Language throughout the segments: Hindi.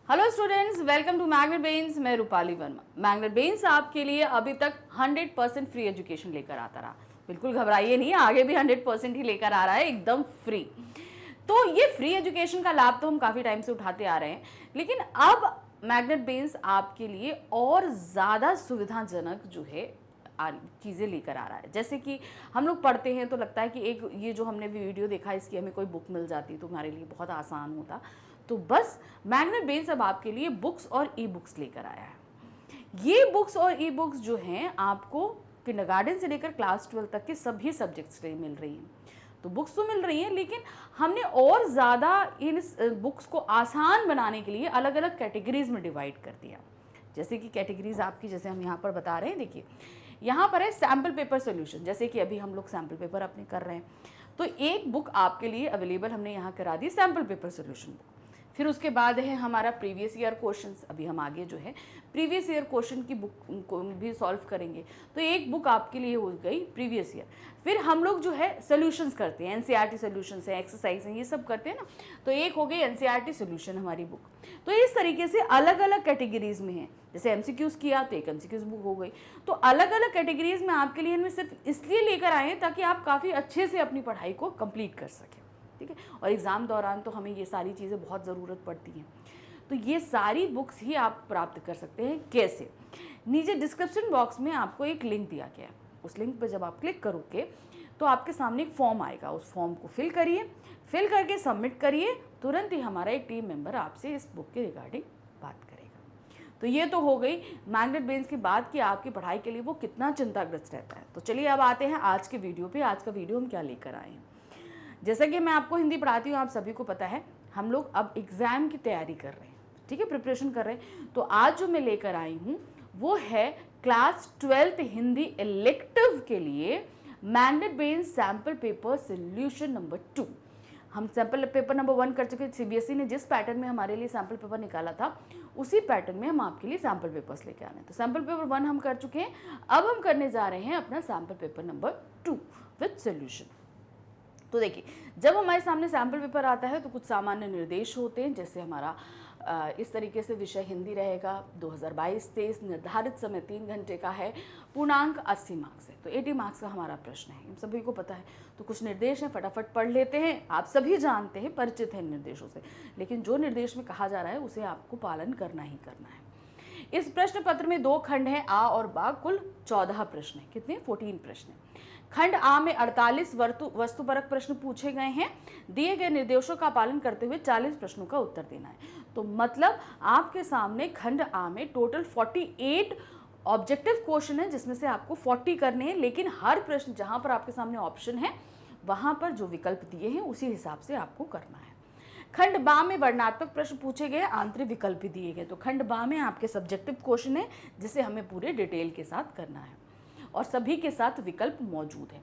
Hello students, welcome to Magnet Brains. मैं रूपाली वर्मा। मैग्नेट ब्रेन्स आपके लिए अभी तक 100% फ्री एजुकेशन लेकर आता रहा। बिल्कुल घबराइए नहीं, आगे भी 100% ही लेकर आ रहा है, एकदम फ्री। तो ये फ्री एजुकेशन का लाभ तो हम काफ़ी टाइम से उठाते आ रहे हैं, लेकिन अब मैग्नेट ब्रेन्स आपके लिए और ज़्यादा सुविधाजनक जो है चीज़ें लेकर आ रहा है। जैसे कि हम लोग पढ़ते हैं तो लगता है कि एक ये जो हमने वीडियो देखा इसकी हमें कोई बुक मिल जाती तो हमारे लिए बहुत आसान होता। तो बस मैग्नेट ब्रेन्स अब आपके लिए बुक्स और ई बुक्स लेकर आया है। ये बुक्स और ई बुक्स जो हैं आपको किंडरगार्टन से लेकर क्लास 12 तक के सभी सब्जेक्ट्स के लिए मिल रही हैं। तो बुक्स तो मिल रही हैं, लेकिन हमने और ज़्यादा इन बुक्स को आसान बनाने के लिए अलग अलग कैटेगरीज में डिवाइड कर दिया। जैसे कि कैटेगरीज आपकी, जैसे हम यहाँ पर बता रहे हैं, देखिए यहाँ पर है सैम्पल पेपर सोल्यूशन। जैसे कि अभी हम लोग सैम्पल पेपर अपने कर रहे हैं, तो एक बुक आपके लिए अवेलेबल हमने यहाँ करा दी, सैम्पल पेपर सोल्यूशन बुक। फिर उसके बाद है हमारा प्रीवियस ईयर क्वेश्चंस। अभी हम आगे जो है प्रीवियस ईयर क्वेश्चन की बुक को भी सॉल्व करेंगे, तो एक बुक आपके लिए हो गई प्रीवियस ईयर। फिर हम लोग जो है सोल्यूशंस करते हैं, एनसीईआरटी सोल्यूशंस हैं, एक्सरसाइज हैं, ये सब करते हैं ना, तो एक हो गई एनसीईआरटी सोल्यूशन हमारी बुक। तो इस तरीके से अलग अलग कैटेगरीज में है। जैसे एमसीक्यूज किया तो एक एमसीक्यूज बुक हो गई। तो अलग अलग कैटेगरीज में आपके लिए इनमें सिर्फ इसलिए लेकर आए हैं ताकि आप काफ़ी अच्छे से अपनी पढ़ाई को कंप्लीट कर सकें, ठीक है। और एग्ज़ाम दौरान तो हमें ये सारी चीज़ें बहुत ज़रूरत पड़ती हैं। तो ये सारी बुक्स ही आप प्राप्त कर सकते हैं। कैसे? नीचे डिस्क्रिप्शन बॉक्स में आपको एक लिंक दिया गया है। उस लिंक पर जब आप क्लिक करोगे तो आपके सामने एक फॉर्म आएगा। उस फॉर्म को फिल करिए, फिल करके सबमिट करिए। तुरंत ही हमारा एक टीम मेंबर आपसे इस बुक के रिगार्डिंग बात करेगा। तो ये तो हो गई मैग्नेट ब्रेन्स की बात कि आपकी पढ़ाई के लिए वो कितना चिंताग्रस्त रहता है। तो चलिए अब आते हैं आज के वीडियो पे। आज का वीडियो हम क्या लेकर आए हैं। जैसा कि मैं आपको हिंदी पढ़ाती हूँ, आप सभी को पता है, हम लोग अब एग्ज़ाम की तैयारी कर रहे हैं, ठीक है, प्रिपरेशन कर रहे हैं। तो आज जो मैं लेकर आई हूँ वो है क्लास 12th हिंदी इलेक्टिव के लिए magnet brains sample paper solution number 2। हम सैम्पल पेपर नंबर 1 कर चुके। सीबीएसई ने जिस पैटर्न में हमारे लिए सैम्पल पेपर निकाला था उसी पैटर्न में हम आपके लिए सैम्पल पेपर्स लेके आने हैं। तो सैम्पल पेपर 1 हम कर चुके हैं। अब हम करने जा रहे हैं अपना sample paper number 2 with solution. तो देखिए, जब हमारे सामने सैम्पल पेपर आता है तो कुछ सामान्य निर्देश होते हैं। जैसे हमारा इस तरीके से विषय हिंदी रहेगा। 2022-23 निर्धारित समय 3 घंटे का है। पूर्णांक 80 मार्क्स है, तो 80 मार्क्स का हमारा प्रश्न है, हम सभी को पता है। तो कुछ निर्देश हैं, फटाफट पढ़ लेते हैं। आप सभी जानते हैं, परिचित हैं निर्देशों से, लेकिन जो निर्देश में कहा जा रहा है उसे आपको पालन करना ही करना है। इस प्रश्न पत्र में 2 खंड हैं, आ और बा। कुल 14 प्रश्न हैं। कितने? 14 प्रश्न हैं। खंड आ में 48 वस्तुपरक प्रश्न पूछे गए हैं। दिए गए निर्देशों का पालन करते हुए 40 प्रश्नों का उत्तर देना है। तो मतलब आपके सामने खंड आ में टोटल 48 ऑब्जेक्टिव क्वेश्चन है, जिसमें से आपको 40 करने हैं। लेकिन हर प्रश्न जहां पर आपके सामने ऑप्शन है वहां पर जो विकल्प दिए हैं उसी हिसाब से आपको करना है। खंड बा में वर्णनात्मक प्रश्न पूछे गए, आंतरिक विकल्प भी दिए गए। तो खंड बा में आपके सब्जेक्टिव क्वेश्चन है जिसे हमें पूरे डिटेल के साथ करना है और सभी के साथ विकल्प मौजूद है।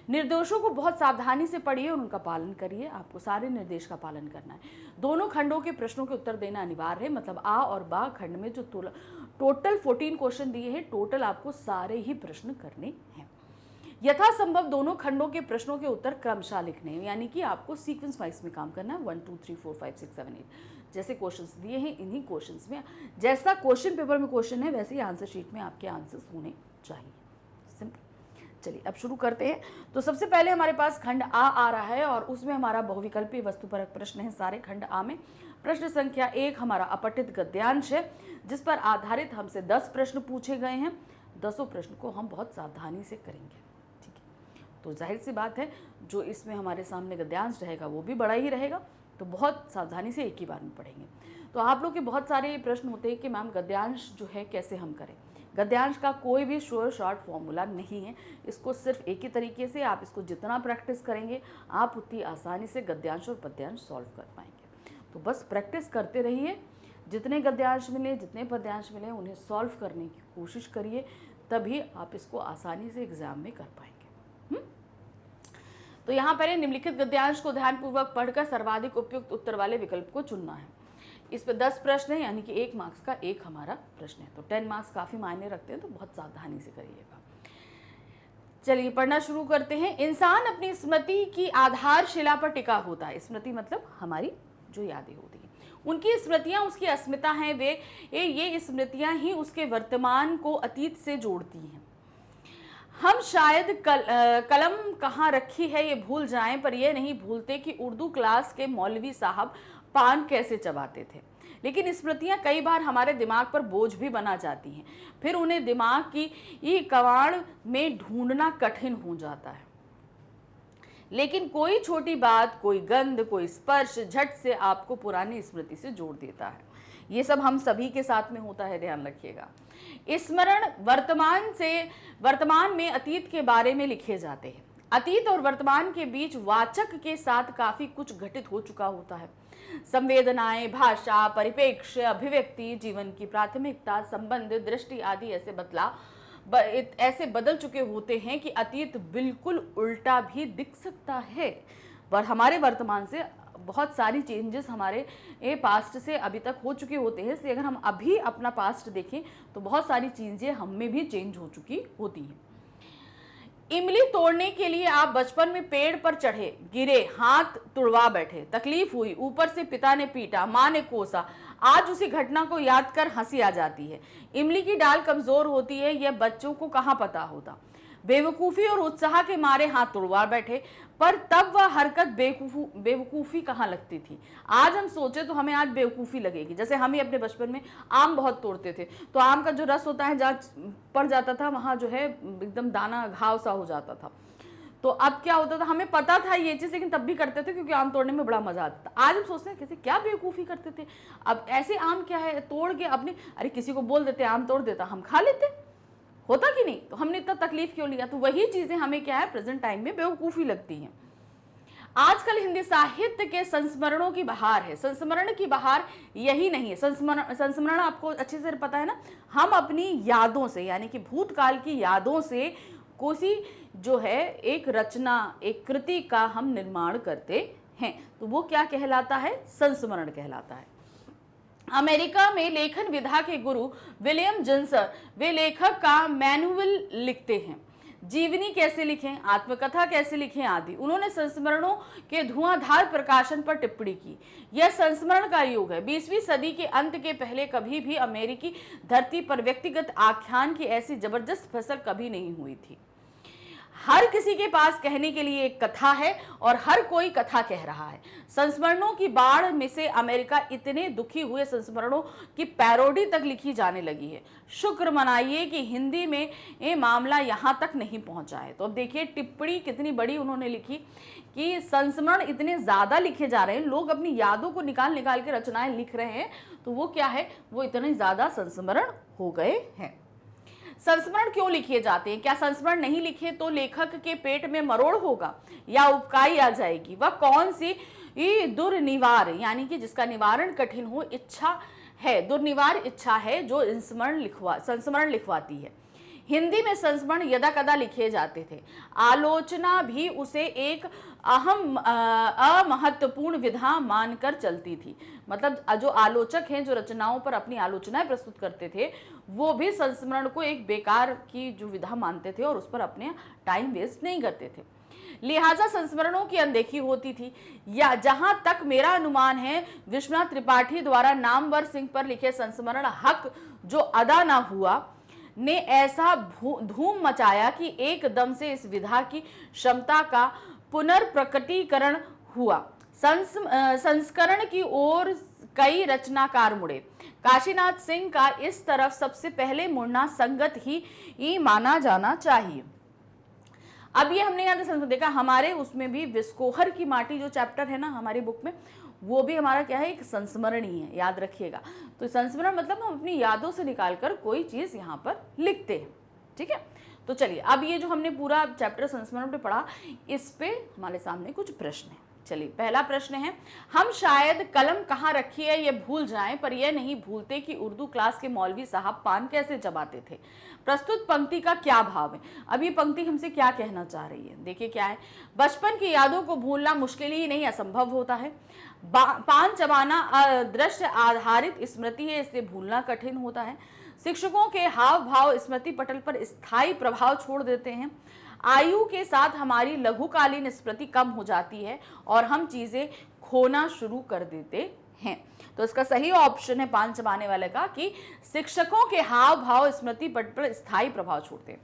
निर्देशों को बहुत सावधानी से पढ़िए और उनका पालन करिए। आपको सारे निर्देश का पालन करना है। दोनों खंडों के प्रश्नों के उत्तर देना अनिवार्य है। मतलब आ और बा खंड में जो टोटल 14 क्वेश्चन दिए हैं, टोटल आपको सारे ही प्रश्न करने हैं। यथासंभव दोनों खंडों के प्रश्नों के उत्तर क्रमशः लिखने हैं, यानी कि आपको सीक्वेंस वाइज में काम करना है। 1 2 3 4 5 6 7 8 जैसे क्वेश्चंस दिए हैं, इन्हीं क्वेश्चंस में जैसा क्वेश्चन पेपर में क्वेश्चन है वैसे ही आंसर शीट में आपके आंसर्स होने चाहिए। सिंपल। चलिए अब शुरू करते हैं। तो सबसे पहले हमारे पास खंड आ रहा है और उसमें हमारा बहुविकल्पी वस्तुपरक प्रश्न है सारे खंड आ में। प्रश्न संख्या 1 हमारा अपठित गद्यांश है, जिस पर आधारित हमसे 10 प्रश्न पूछे गए हैं। 10 प्रश्न को हम बहुत सावधानी से करेंगे, ठीक है। तो जाहिर सी बात है, जो इसमें हमारे सामने गद्यांश रहेगा वो भी बड़ा ही रहेगा, तो बहुत सावधानी से एक ही बार में पढ़ेंगे। तो आप लोग के बहुत सारे प्रश्न होते हैं कि मैम गद्यांश जो है कैसे हम करें। गद्यांश का कोई भी श्योर शॉर्ट फॉर्मूला नहीं है। इसको सिर्फ एक ही तरीके से, आप इसको जितना प्रैक्टिस करेंगे आप उतनी आसानी से गद्यांश और पद्यांश सॉल्व कर पाएंगे। तो बस प्रैक्टिस करते रहिए। जितने गद्यांश मिले, जितने पद्यांश मिले, उन्हें सॉल्व करने की कोशिश करिए, तभी आप इसको आसानी से एग्जाम में कर पाएंगे। तो यहाँ पर निम्नलिखित गद्यांश को ध्यानपूर्वक पढ़कर सर्वाधिक उपयुक्त उत्तर वाले विकल्प को चुनना है। इस पे 10 प्रश्न है, यानी कि 1 मार्क्स का एक हमारा प्रश्न है। तो 10 मार्क्स काफ़ी मायने रखते हैं, तो बहुत सावधानी से करिएगा। चलिए पढ़ना शुरू करते हैं। इंसान अपनी स्मृति की आधारशिला पर टिका होता है। स्मृति मतलब हमारी जो यादें होती हैं, उनकी स्मृतियां उसकी अस्मिता हैं, ये स्मृतियां ही उसके वर्तमान को अतीत से जोड़ती हैं। हम शायद कलम कहाँ रखी है ये भूल जाएं, पर ये नहीं भूलते कि उर्दू क्लास के मौलवी साहब पान कैसे चबाते थे। लेकिन स्मृतियां कई बार हमारे दिमाग पर बोझ भी बना जाती हैं, फिर उन्हें दिमाग की ये कवाड़ में ढूंढना कठिन हो जाता है। लेकिन कोई छोटी बात, कोई गंध, कोई स्पर्श झट से आपको पुरानी स्मृति से जोड़ देता है। ये सब हम सभी के साथ में होता है, ध्यान रखिएगा। स्मरण वर्तमान में अतीत के बारे में लिखे जाते हैं। अतीत और वर्तमान के बीच वाचक के साथ काफी कुछ घटित हो चुका होता है। संवेदनाएं, भाषा, परिप्रेक्ष्य, अभिव्यक्ति, जीवन की प्राथमिकता, संबंध, दृष्टि आदि ऐसे बदल चुके होते हैं कि अतीत बिल्कुल उल्टा भी दिख सकता है। पर हमारे वर्तमान से बहुत सारी चेंजेस हमारे पास्ट से अभी तक हो चुके होते हैं। इसलिए अगर हम अभी अपना पास्ट देखें तो बहुत सारी चीजें हम में भी चेंज हो चुकी होती हैं। इमली तोड़ने के लिए आप बचपन में पेड़ पर चढ़े, गिरे, हाथ तुड़वा बैठे, तकलीफ हुई, ऊपर से पिता ने पीटा, माँ ने कोसा। आज उसी घटना को याद कर हंसी आ जाती है। इमली की डाल कमजोर होती है, यह बच्चों को कहाँ पता होता। बेवकूफी और उत्साह के मारे हाथ तुड़वा बैठे, पर तब वह हरकत बेवकूफी कहाँ लगती थी। आज हम सोचे तो हमें आज बेवकूफी लगेगी। जैसे हम ही अपने बचपन में आम बहुत तोड़ते थे, तो आम का जो रस होता है जहाँ पड़ जाता था वहां जो है एकदम दाना घाव सा हो जाता था। तो अब क्या होता था, हमें पता था ये चीज, लेकिन तब भी करते थे क्योंकि आम तोड़ने में बड़ा मजा आता था। आज हम सोचते हैं कैसे क्या बेवकूफी करते थे। अब ऐसे आम क्या है, तोड़ के अपने, अरे किसी को बोल देते आम तोड़ देता, हम खा लेते, होता कि नहीं। तो हमने इतना तकलीफ क्यों लिया। तो वही चीजें हमें क्या है प्रेजेंट टाइम में बेवकूफी लगती हैं। आजकल हिंदी साहित्य के संस्मरणों की बहार है। संस्मरण की बहार यही नहीं है। संस्मरण आपको अच्छे से पता है ना, हम अपनी यादों से यानी कि भूतकाल की यादों से कोसी जो है एक रचना, एक कृति का हम निर्माण करते हैं, तो वो क्या कहलाता है, संस्मरण कहलाता है। अमेरिका में लेखन विधा के गुरु विलियम जेम्स वे लेखक का मैनुअल लिखते हैं। जीवनी कैसे लिखें, आत्मकथा कैसे लिखें आदि। उन्होंने संस्मरणों के धुआंधार प्रकाशन पर टिप्पणी की। यह संस्मरण का युग है। 20वीं सदी के अंत के पहले कभी भी अमेरिकी धरती पर व्यक्तिगत आख्यान की ऐसी जबरदस्त फसल कभी नहीं हुई थी। हर किसी के पास कहने के लिए एक कथा है और हर कोई कथा कह रहा है। संस्मरणों की बाढ़ में से अमेरिका इतने दुखी हुए संस्मरणों की पैरोडी तक लिखी जाने लगी है। शुक्र मनाइए कि हिंदी में ये मामला यहाँ तक नहीं पहुँचा है। तो अब देखिए टिप्पणी कितनी बड़ी उन्होंने लिखी कि संस्मरण इतने ज़्यादा लिखे जा रहे हैं, लोग अपनी यादों को निकाल निकाल के रचनाएं लिख रहे हैं, तो वो क्या है, वो इतने ज़्यादा संस्मरण हो गए हैं। संस्मरण क्यों लिखे जाते हैं? क्या संस्मरण नहीं लिखे तो लेखक के पेट में मरोड़ होगा या उबकाई आ जाएगी? वह कौन सी दुर्निवार यानी कि जिसका निवारण कठिन हो इच्छा है, दुर्निवार इच्छा है जो संस्मरण लिखवाती है। हिंदी में संस्मरण यदा कदा लिखे जाते थे। आलोचना भी उसे एक अमहत्वपूर्ण विधा मानकर चलती थी। मतलब जो आलोचक हैं, जो रचनाओं पर अपनी आलोचनाएं प्रस्तुत करते थे, वो भी संस्मरण को एक बेकार की जो विधा मानते थे और उस पर अपने टाइम वेस्ट नहीं करते थे। लिहाजा संस्मरणों की अनदेखी होती थी। या जहां तक मेरा अनुमान है, विश्वनाथ त्रिपाठी द्वारा नामवर सिंह पर लिखे संस्मरण हक जो अदा ना हुआ ने ऐसा धूम मचाया कि एकदम से इस विधा की क्षमता का पुनर्प्रकटीकरण हुआ। संस्करण की ओर कई रचनाकार मुड़े। काशीनाथ सिंह का इस तरफ सबसे पहले मुड़ना संगत ही माना जाना चाहिए। अब ये हमने यहाँ देखा, हमारे उसमें भी विस्कोहर की माटी जो चैप्टर है ना हमारी बुक में, वो भी हमारा क्या है, एक संस्मरण ही है, याद रखिएगा। तो संस्मरण मतलब हम अपनी यादों से निकालकर कोई चीज यहाँ पर लिखते हैं, ठीक है। तो चलिए अब ये जो हमने पूरा चैप्टर संस्मरण पे पढ़ा, इस पे हमारे सामने कुछ प्रश्न है। चलिए पहला प्रश्न है, हम शायद कलम कहाँ रखी है ये भूल जाएं, पर यह नहीं भूलते कि उर्दू क्लास के मौलवी साहब पान कैसे चबाते थे। प्रस्तुत पंक्ति का क्या भाव है? अब ये पंक्ति हमसे क्या कहना चाह रही है, देखिए क्या है। बचपन की यादों को भूलना मुश्किल ही नहीं असंभव होता है। पान चबाना दृश्य आधारित स्मृति है, इसलिए भूलना कठिन होता है। शिक्षकों के हाव भाव स्मृति पटल पर स्थायी प्रभाव छोड़ देते हैं। आयु के साथ हमारी लघुकालीन स्मृति कम हो जाती है और हम चीजें खोना शुरू कर देते हैं। तो इसका सही ऑप्शन है 5 चबाने वाले का कि शिक्षकों के हाव भाव स्मृति पट पर स्थायी प्रभाव छोड़ते हैं।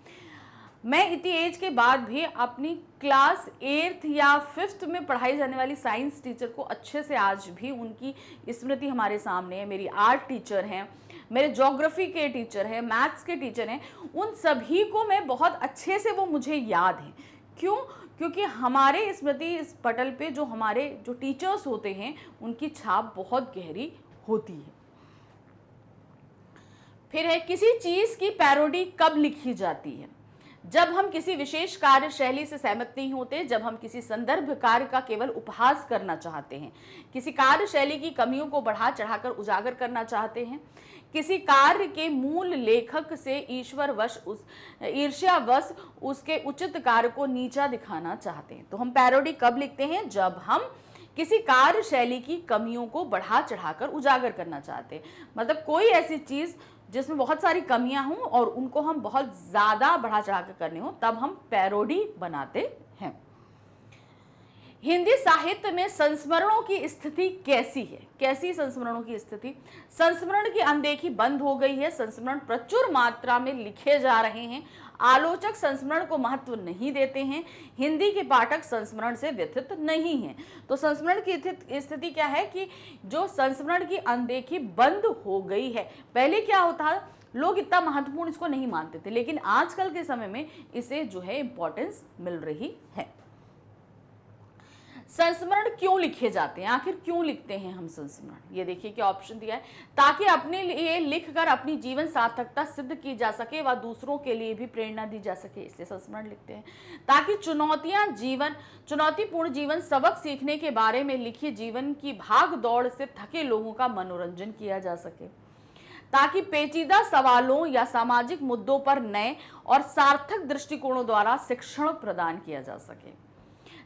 मैं इतनी एज के बाद भी अपनी क्लास 8th या 5th में पढ़ाई जाने वाली साइंस टीचर को अच्छे से आज भी उनकी स्मृति हमारे सामने है। मेरी आर्ट टीचर हैं, मेरे ज्योग्राफी के टीचर हैं, मैथ्स के टीचर हैं, उन सभी को मैं बहुत अच्छे से वो मुझे याद हैं। क्यों? क्योंकि हमारे स्मृति इस पटल पे जो टीचर्स होते हैं उनकी छाप बहुत गहरी होती है। फिर है, किसी चीज की पैरोडी कब लिखी जाती है? जब हम किसी विशेष कार्य शैली से सहमत नहीं होते, जब हम किसी संदर्भ कार्य का केवल उपहास करना चाहते हैं, किसी कार्य शैली की कमियों को बढ़ा चढ़ाकर उजागर करना चाहते हैं, किसी कार्य के मूल लेखक से ईर्ष्यावश उसके उचित कार्य को नीचा दिखाना चाहते हैं। तो हम पैरोडी कब लिखते हैं? जब हम किसी कार्य शैली की कमियों को बढ़ा चढ़ाकर उजागर करना चाहते हैं। मतलब कोई ऐसी चीज जिसमें बहुत सारी कमियां हों और उनको हम बहुत ज्यादा बढ़ा चढ़ाकर करने हो, तब हम पैरोडी बनाते हैं। हिंदी साहित्य में संस्मरणों की स्थिति कैसी है? कैसी संस्मरणों की स्थिति? संस्मरण की अनदेखी बंद हो गई है, संस्मरण प्रचुर मात्रा में लिखे जा रहे हैं, आलोचक संस्मरण को महत्व नहीं देते हैं, हिंदी के पाठक संस्मरण से व्यथित नहीं हैं। तो संस्मरण की स्थिति क्या है कि जो संस्मरण की अनदेखी बंद हो गई है। पहले क्या होता है, लोग इतना महत्वपूर्ण इसको नहीं मानते थे, लेकिन आजकल के समय में इसे जो है इंपॉर्टेंस मिल रही है। संस्मरण क्यों लिखे जाते हैं? आखिर क्यों लिखते हैं हम संस्मरण? ये देखिए क्या ऑप्शन दिया है, ताकि अपने लिए लिखकर अपनी जीवन सार्थकता सिद्ध की जा सके व दूसरों के लिए भी प्रेरणा दी जा सके, इसलिए संस्मरण लिखते हैं। ताकि चुनौतीपूर्ण जीवन सबक सीखने के बारे में लिखी जीवन की भाग दौड़ से थके लोगों का मनोरंजन किया जा सके, ताकि पेचीदा सवालों या सामाजिक मुद्दों पर नए और सार्थक दृष्टिकोणों द्वारा शिक्षण प्रदान किया जा सके,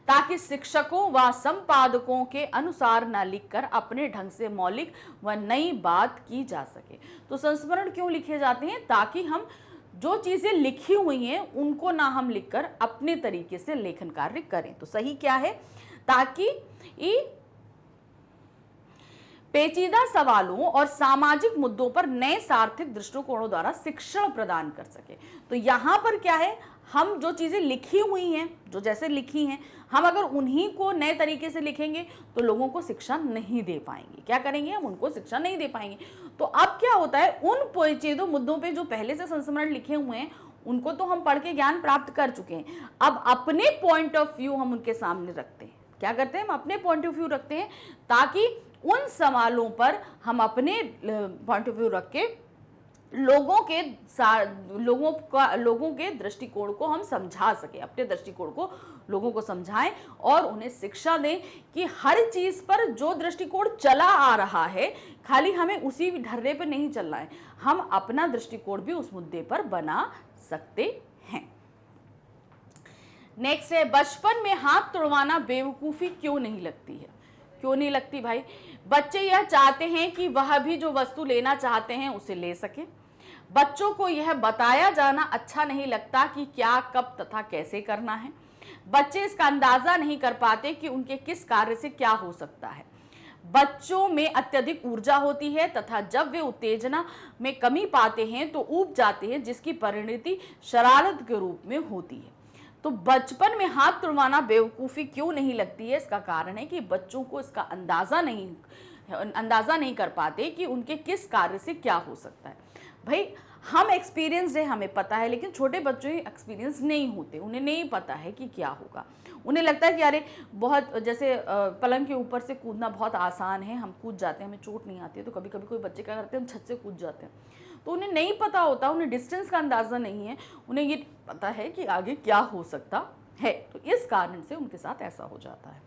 ताकि शिक्षकों व संपादकों के अनुसार न लिखकर अपने ढंग से मौलिक व नई बात की जा सके। तो संस्मरण क्यों लिखे जाते हैं? ताकि हम जो चीजें लिखी हुई हैं उनको ना हम लिखकर अपने तरीके से लेखन कार्य करें। तो सही क्या है? ताकि पेचीदा सवालों और सामाजिक मुद्दों पर नए सार्थक दृष्टिकोणों द्वारा शिक्षण प्रदान कर सके। तो यहाँ पर क्या है, हम जो चीजें लिखी हुई हैं, जो जैसे लिखी हैं, हम अगर उन्हीं को नए तरीके से लिखेंगे तो लोगों को शिक्षा नहीं दे पाएंगे। क्या करेंगे? हम उनको शिक्षा नहीं दे पाएंगे। तो अब क्या होता है, उन पेचीदों मुद्दों पे जो पहले से संस्मरण लिखे हुए हैं उनको तो हम पढ़ के ज्ञान प्राप्त कर चुके हैं। अब अपने पॉइंट ऑफ व्यू हम उनके सामने रखते हैं। क्या करते हैं? हम अपने पॉइंट ऑफ व्यू रखते हैं, ताकि उन सवालों पर हम अपने पॉइंट ऑफ व्यू रख के लोगों के दृष्टिकोण को हम समझा सके, अपने दृष्टिकोण को लोगों को समझाएं और उन्हें शिक्षा दें कि हर चीज पर जो दृष्टिकोण चला आ रहा है, खाली हमें उसी ढर्रे पर नहीं चलना है, हम अपना दृष्टिकोण भी उस मुद्दे पर बना सकते हैं। नेक्स्ट है, बचपन में हाथ तुड़वाना बेवकूफी क्यों नहीं लगती है? क्यों नहीं लगती भाई? बच्चे यह चाहते हैं कि वह भी जो वस्तु लेना चाहते हैं उसे ले सके। बच्चों को यह बताया जाना अच्छा नहीं लगता कि क्या, कब तथा कैसे करना है। बच्चे इसका अंदाजा नहीं कर पाते कि उनके किस कार्य से क्या हो सकता है। बच्चों में अत्यधिक ऊर्जा होती है तथा जब वे उत्तेजना में कमी पाते हैं तो ऊब जाते हैं, जिसकी परिणति शरारत के रूप में होती है। तो बचपन में हाथ तुड़वाना बेवकूफ़ी क्यों नहीं लगती है? इसका कारण है कि बच्चों को इसका अंदाज़ा नहीं कर पाते कि उनके किस कार्य से क्या हो सकता है। भाई हम एक्सपीरियंस है, हमें पता है, लेकिन छोटे बच्चों के एक्सपीरियंस नहीं होते, उन्हें नहीं पता है कि क्या होगा। उन्हें लगता है कि अरे बहुत, जैसे पलंग के ऊपर से कूदना बहुत आसान है, हम कूद जाते हैं, हमें चोट नहीं आती है। तो कभी कभी कोई बच्चे क्या करते हैं, हम छत से कूद जाते हैं। तो उन्हें नहीं पता होता, उन्हें डिस्टेंस का अंदाज़ा नहीं है, उन्हें ये पता है कि आगे क्या हो सकता है। तो इस कारण से उनके साथ ऐसा हो जाता है।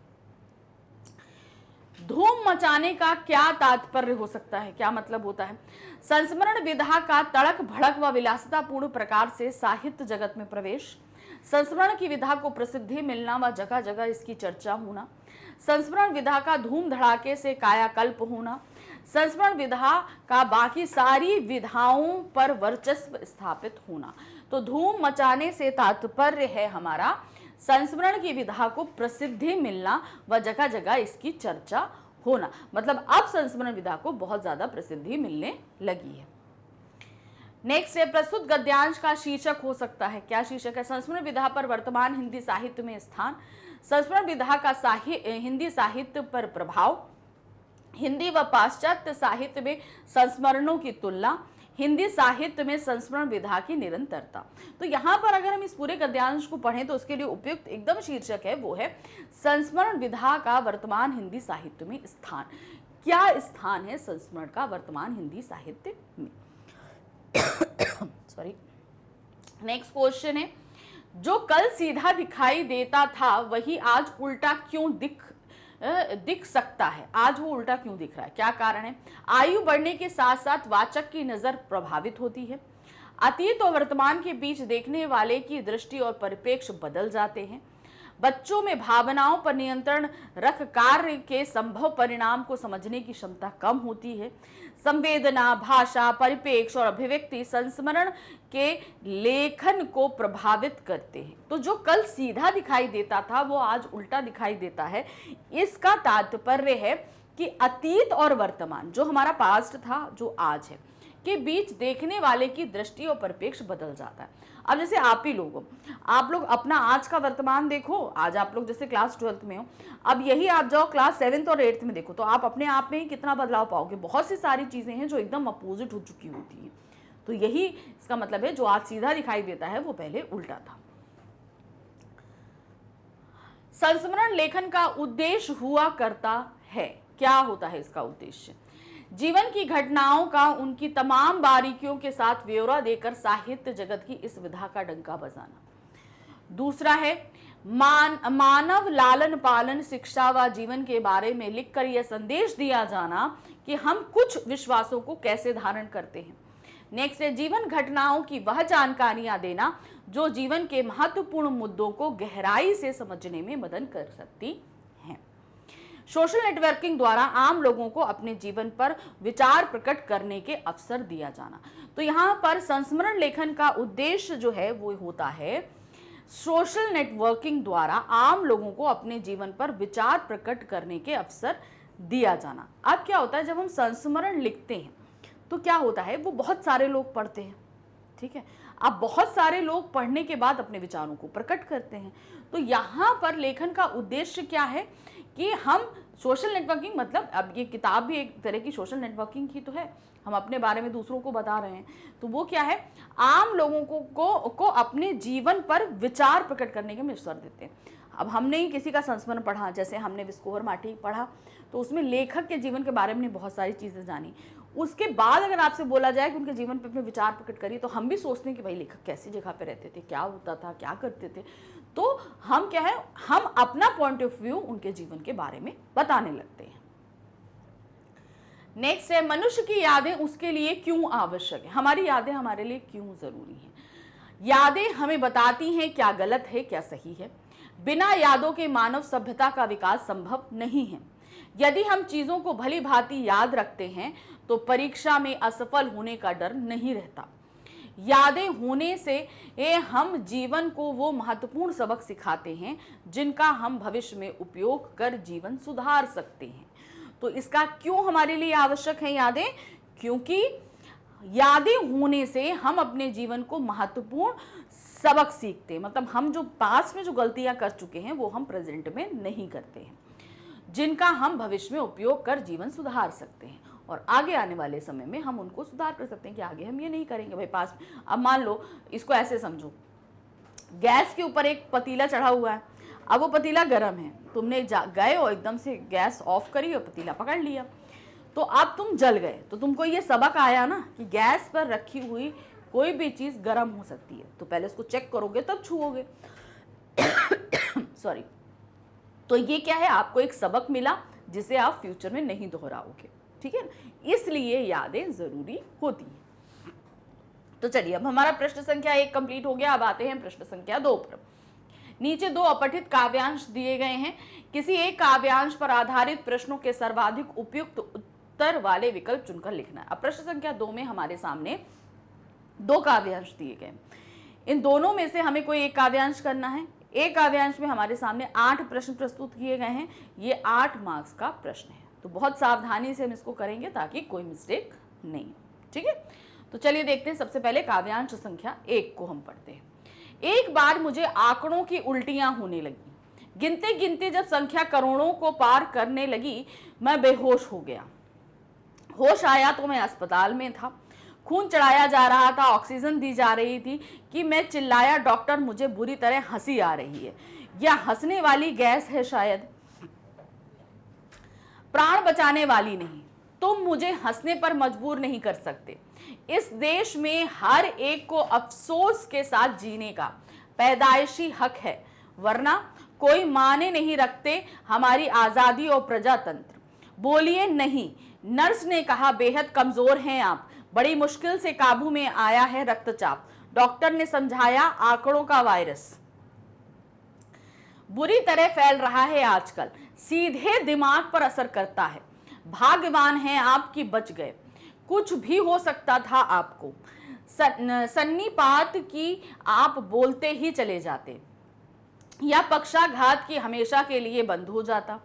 धूम मचाने का क्या तात्पर्य हो सकता है? क्या मतलब होता है? संस्मरण विधा का तड़क भड़क व विलासितापूर्ण प्रकार से साहित्य जगत में प्रवेश, संस्मरण की विधा को प्रसिद्धि मिलना व जगह जगह इसकी चर्चा होना, संस्मरण विधा का धूम धड़ाके से कायाकल्प होना, संस्मरण विधा का बाकी सारी विधाओं पर वर्चस्व स्थापित होना। तो धूम मचाने से तात्पर्य है हमारा संस्मरण की विधा को प्रसिद्धि मिलना व जगह जगह इसकी चर्चा होना, मतलब अब संस्मरण विधा को बहुत ज्यादा प्रसिद्धि मिलने लगी है। नेक्स्ट है, प्रस्तुत गद्यांश का शीर्षक हो सकता है, क्या शीर्षक है? संस्मरण विधा पर वर्तमान हिंदी साहित्य में स्थान, संस्मरण विधा का हिंदी साहित्य पर प्रभाव, हिंदी व पाश्चात्य साहित्य में संस्मरणों की तुलना, हिंदी साहित्य में संस्मरण विधा की निरंतरता। तो यहाँ पर अगर हम इस पूरे गद्यांश को पढ़ें तो उसके लिए उपयुक्त एकदम शीर्षक है वो है संस्मरण विधा का वर्तमान हिंदी साहित्य में स्थान। क्या स्थान है संस्मरण का वर्तमान हिंदी साहित्य में? सॉरी। नेक्स्ट क्वेश्चन है, जो कल सीधा दिखाई देता था वही आज उल्टा क्यों दिख सकता है? आज वो उल्टा क्यों दिख रहा है, क्या कारण है? आयु बढ़ने के साथ साथ वाचक की नजर प्रभावित होती है, अतीत और वर्तमान के बीच देखने वाले की दृष्टि और परिप्रेक्ष्य बदल जाते हैं, बच्चों में भावनाओं पर नियंत्रण रख कार्य के संभव परिणाम को समझने की क्षमता कम होती है, संवेदना, भाषा, परिप्रेक्ष्य और अभिव्यक्ति संस्मरण के लेखन को प्रभावित करते हैं। तो जो कल सीधा दिखाई देता था वो आज उल्टा दिखाई देता है। इसका तात्पर्य है कि अतीत और वर्तमान, जो हमारा पास्ट था, जो आज है, के बीच देखने वाले की दृष्टि और परिप्रेक्ष्य बदल जाता है। अब जैसे आप ही लोग, आप लोग अपना आज का वर्तमान देखो, आज आप लोग जैसे क्लास 12th में हो, अब यही आप जाओ क्लास 7th और 8th में देखो तो आप अपने आप में ही कितना बदलाव पाओगे। बहुत सी सारी चीजें हैं जो एकदम अपोजिट हो चुकी होती हैं। तो यही इसका मतलब है, जो आज सीधा दिखाई देता है वो पहले उल्टा था। संस्मरण लेखन का उद्देश्य हुआ करता है, क्या होता है इसका उद्देश्य? जीवन की घटनाओं का उनकी तमाम बारीकियों के साथ ब्यौरा देकर साहित्य जगत की इस विधा का डंका बजाना। दूसरा है, मानव लालन पालन, शिक्षा व जीवन के बारे में लिखकर यह संदेश दिया जाना कि हम कुछ विश्वासों को कैसे धारण करते हैं। नेक्स्ट है, जीवन घटनाओं की वह जानकारियां देना जो जीवन के महत्वपूर्ण मुद्दों को गहराई से समझने में मदद कर सकती हैं। सोशल नेटवर्किंग द्वारा आम लोगों को अपने जीवन पर विचार प्रकट करने के अवसर दिया जाना। तो यहाँ पर संस्मरण लेखन का उद्देश्य जो है वो होता है सोशल नेटवर्किंग द्वारा आम लोगों को अपने जीवन पर विचार प्रकट करने के अवसर दिया जाना। अब क्या होता है, जब हम संस्मरण लिखते हैं तो क्या होता है, वो बहुत सारे लोग पढ़ते हैं, ठीक है। अब बहुत सारे लोग पढ़ने के बाद अपने विचारों को प्रकट करते हैं। तो यहाँ पर लेखन का उद्देश्य क्या है कि हम सोशल नेटवर्किंग, मतलब अब ये किताब भी एक तरह की सोशल नेटवर्किंग ही तो है, हम अपने बारे में दूसरों को बता रहे हैं। तो वो क्या है, आम लोगों को अपने जीवन पर विचार प्रकट करने के अवसर देते हैं। अब हमने ही किसी का संस्मरण पढ़ा, जैसे हमने विस्कोहर माटी पढ़ा, तो उसमें लेखक के जीवन के बारे में बहुत सारी चीज़ें जानी। उसके बाद अगर आपसे बोला जाए कि उनके जीवन पर अपने विचार प्रकट करिए, तो हम भी सोचते हैं कि भाई लेखक कैसी जगह पे रहते थे, क्या होता था, क्या करते थे। तो हम क्या है, हम अपना पॉइंट ऑफ व्यू उनके जीवन के बारे में बताने लगते हैं। नेक्स्ट है, मनुष्य की यादें उसके लिए क्यों आवश्यक है? हमारी यादें हमारे लिए क्यों जरूरी हैं? यादें हमें बताती हैं क्या गलत है, क्या सही है। बिना यादों के मानव सभ्यता का विकास संभव नहीं है। यदि हम चीजों को भली भांति याद रखते हैं तो परीक्षा में असफल होने का डर नहीं रहता। यादें होने से हम जीवन को वो महत्वपूर्ण सबक सिखाते हैं जिनका हम भविष्य में उपयोग कर जीवन सुधार सकते हैं। तो इसका क्यों हमारे लिए आवश्यक है यादें? क्योंकि यादें होने से हम अपने जीवन को महत्वपूर्ण सबक सीखते हैं। मतलब हम जो पास्ट में जो गलतियां कर चुके हैं वो हम प्रेजेंट में नहीं करते हैं, जिनका हम भविष्य में उपयोग कर जीवन सुधार सकते हैं और आगे आने वाले समय में हम उनको सुधार कर सकते हैं कि आगे हम ये नहीं करेंगे भाई पास। अब मान लो, इसको ऐसे समझो, गैस के ऊपर एक पतीला चढ़ा हुआ है, अब वो पतीला गर्म है, तुमने गए और एकदम से गैस ऑफ करी और पतीला पकड़ लिया, तो अब तुम जल गए। तो तुमको ये सबक आया ना कि गैस पर रखी हुई कोई भी चीज़ गर्म हो सकती है, तो पहले उसको चेक करोगे तब छुओगे। सॉरी। तो ये क्या है, आपको एक सबक मिला जिसे आप फ्यूचर में नहीं दोहराओगे, ठीक है। इसलिए यादें जरूरी होती हैं। तो चलिए, अब हमारा प्रश्न संख्या 1 कंप्लीट हो गया। अब आते हैं प्रश्न संख्या 2 पर। नीचे 2 अपठित काव्यांश दिए गए हैं। किसी एक काव्यांश पर आधारित प्रश्नों के सर्वाधिक उपयुक्त उत्तर वाले विकल्प चुनकर लिखना है। अब प्रश्न संख्या 2 में हमारे सामने 2 काव्यांश दिए गए। इन दोनों में से हमें कोई एक काव्यांश करना है। एक काव्यांश में हमारे सामने 8 प्रश्न प्रस्तुत किए गए हैं। ये 8 मार्क्स का प्रश्न है। तो तो बहुत सावधानी से हम इसको करेंगे ताकि कोई मिस्टेक नहीं हो। ठीक है, तो चलिए देखते हैं। सबसे पहले काव्यांश संख्या 1 को हम पढ़ते हैं। एक बार मुझे आंकड़ों की उल्टियां होने लगी। गिनते गिनते जब संख्या करोड़ों को पार करने लगी, मैं बेहोश हो गया। होश आया तो मैं अस्पताल में था। खून चढ़ाया जा रहा था, ऑक्सीजन दी जा रही थी कि मैं चिल्लाया, डॉक्टर मुझे बुरी तरह हंसी आ रही है, या हंसने वाली गैस है शायद, प्राण बचाने वाली नहीं। तुम मुझे हंसने पर मजबूर नहीं कर सकते। इस देश में हर एक को अफसोस के साथ जीने का पैदाइशी हक है, वरना कोई माने नहीं रखते हमारी आजादी और प्रजातंत्र। बोलिए नहीं, नर्स ने कहा, बेहद कमजोर हैं आप, बड़ी मुश्किल से काबू में आया है रक्तचाप। डॉक्टर ने समझाया, आंकड़ों का वायरस बुरी तरह फैल रहा है आजकल, सीधे दिमाग पर असर करता है। भाग्यवान हैं आप कि बच गए, कुछ भी हो सकता था आपको। सन्नीपात की आप बोलते ही चले जाते, या पक्षाघात की हमेशा के लिए बंद हो जाता।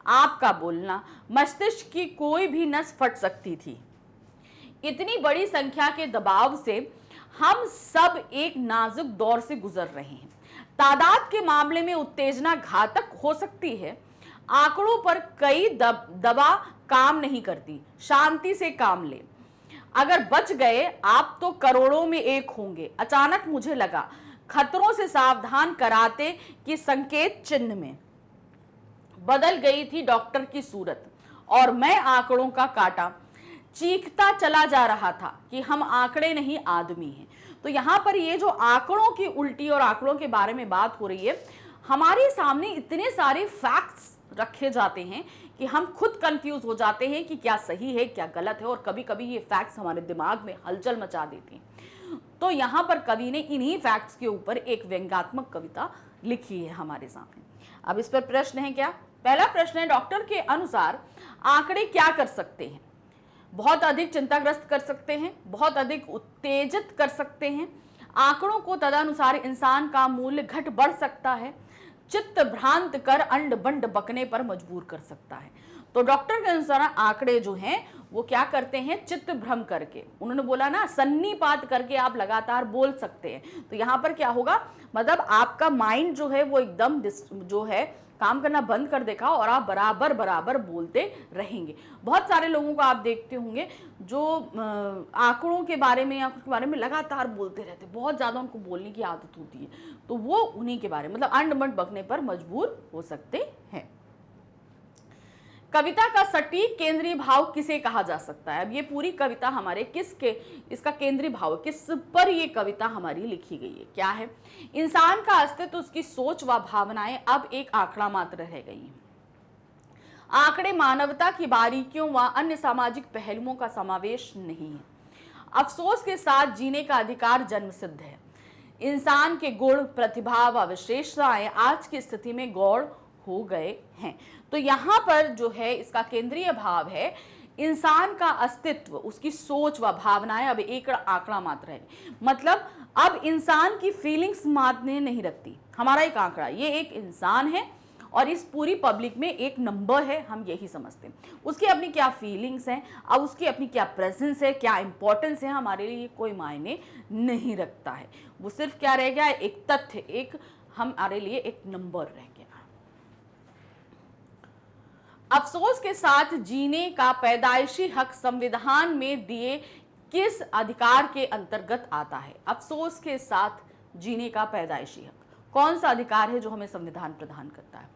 आपका बोलना, मस्तिष्क की कोई भी नस फट सकती थी। इतनी बड़ी संख्या के दबाव से हम सब एक नाजुक दौर से गुजर रहे हैं। तादाद के मामले में उत्तेजना घातक हो सकती है। आंकड़ों पर कई दवा काम नहीं करती। शांति से काम ले। अगर बच गए आप तो करोड़ों में एक होंगे। अचानक मुझे लगा खतरों से सावधान कराते कि संकेत चिन्ह में बदल गई थी डॉक्टर की सूरत, और मैं आंकड़ों का कांटा चीखता चला जा रहा था कि हम आंकड़े नहीं आदमी हैं। तो यहाँ पर ये जो आंकड़ों की उल्टी और आंकड़ों के बारे में बात हो रही है, हमारे सामने इतने सारे फैक्ट्स रखे जाते हैं कि हम खुद कंफ्यूज हो जाते हैं कि क्या सही है क्या गलत है, और कभी कभी ये फैक्ट्स हमारे दिमाग में हलचल मचा देते हैं। तो यहाँ पर कवि ने इन्हीं फैक्ट्स के ऊपर एक व्यंग्यात्मक कविता लिखी है हमारे सामने। अब इस पर प्रश्न है क्या? पहला प्रश्न है, डॉक्टर के अनुसार आंकड़े क्या कर सकते हैं? बहुत अधिक चिंताग्रस्त कर सकते हैं, बहुत अधिक उत्तेजित कर सकते हैं। आंकड़ों को तदनुसार इंसान का मूल्य घट बढ़ सकता है। चित्त भ्रांत कर अंड बंड बकने पर मजबूर कर सकता है। तो डॉक्टर के अनुसार आंकड़े जो हैं वो क्या करते हैं? चित्त भ्रम करके, उन्होंने बोला ना, सन्नीपात करके आप लगातार बोल सकते हैं। तो यहाँ पर क्या होगा, मतलब आपका माइंड जो है वो एकदम जो है काम करना बंद कर देगा और आप बराबर बराबर बोलते रहेंगे। बहुत सारे लोगों को आप देखते होंगे जो आंकड़ों के बारे में या कुछ के बारे में लगातार बोलते रहते, बहुत ज़्यादा उनको बोलने की आदत होती है, तो वो उन्हीं के बारे में मतलब अंड बंड बकने पर मजबूर हो सकते हैं। कविता का सटीक केंद्रीय भाव किसे कहा जा सकता है? अब ये पूरी कविता हमारे किसके, इसका केंद्रीय भाव किस पर ये कविता हमारी लिखी गई है? क्या है? इंसान का अस्तित्व, उसकी सोच व भावनाएं अब एक आंकड़ा मात्र रह गई हैं। आंकड़े मानवता की बारीकियों व अन्य सामाजिक पहलुओं का समावेश नहीं है। अफसोस के साथ जीने का अधिकार जन्मसिद्ध है। इंसान के गुण, प्रतिभा व विशेषताएं आज की स्थिति में गौण हो गए हैं। तो यहाँ पर जो है इसका केंद्रीय भाव है इंसान का अस्तित्व, उसकी सोच व भावनाएं अब एक आंकड़ा मात्र है। मतलब अब इंसान की फीलिंग्स मायने नहीं रखती। हमारा एक आंकड़ा, ये एक इंसान है और इस पूरी पब्लिक में एक नंबर है, हम यही समझते हैं। उसकी अपनी क्या फीलिंग्स हैं, अब उसकी अपनी क्या प्रेजेंस है, क्या इंपॉर्टेंस है, हमारे लिए कोई मायने नहीं रखता है। वो सिर्फ क्या रह गया, एक तथ्य, एक हमारे लिए एक नंबर रह गया। अफसोस के साथ जीने का पैदाइशी हक संविधान में दिए किस अधिकार के अंतर्गत आता है? अफसोस के साथ जीने का पैदाइशी हक कौन सा अधिकार है जो हमें संविधान प्रदान करता है?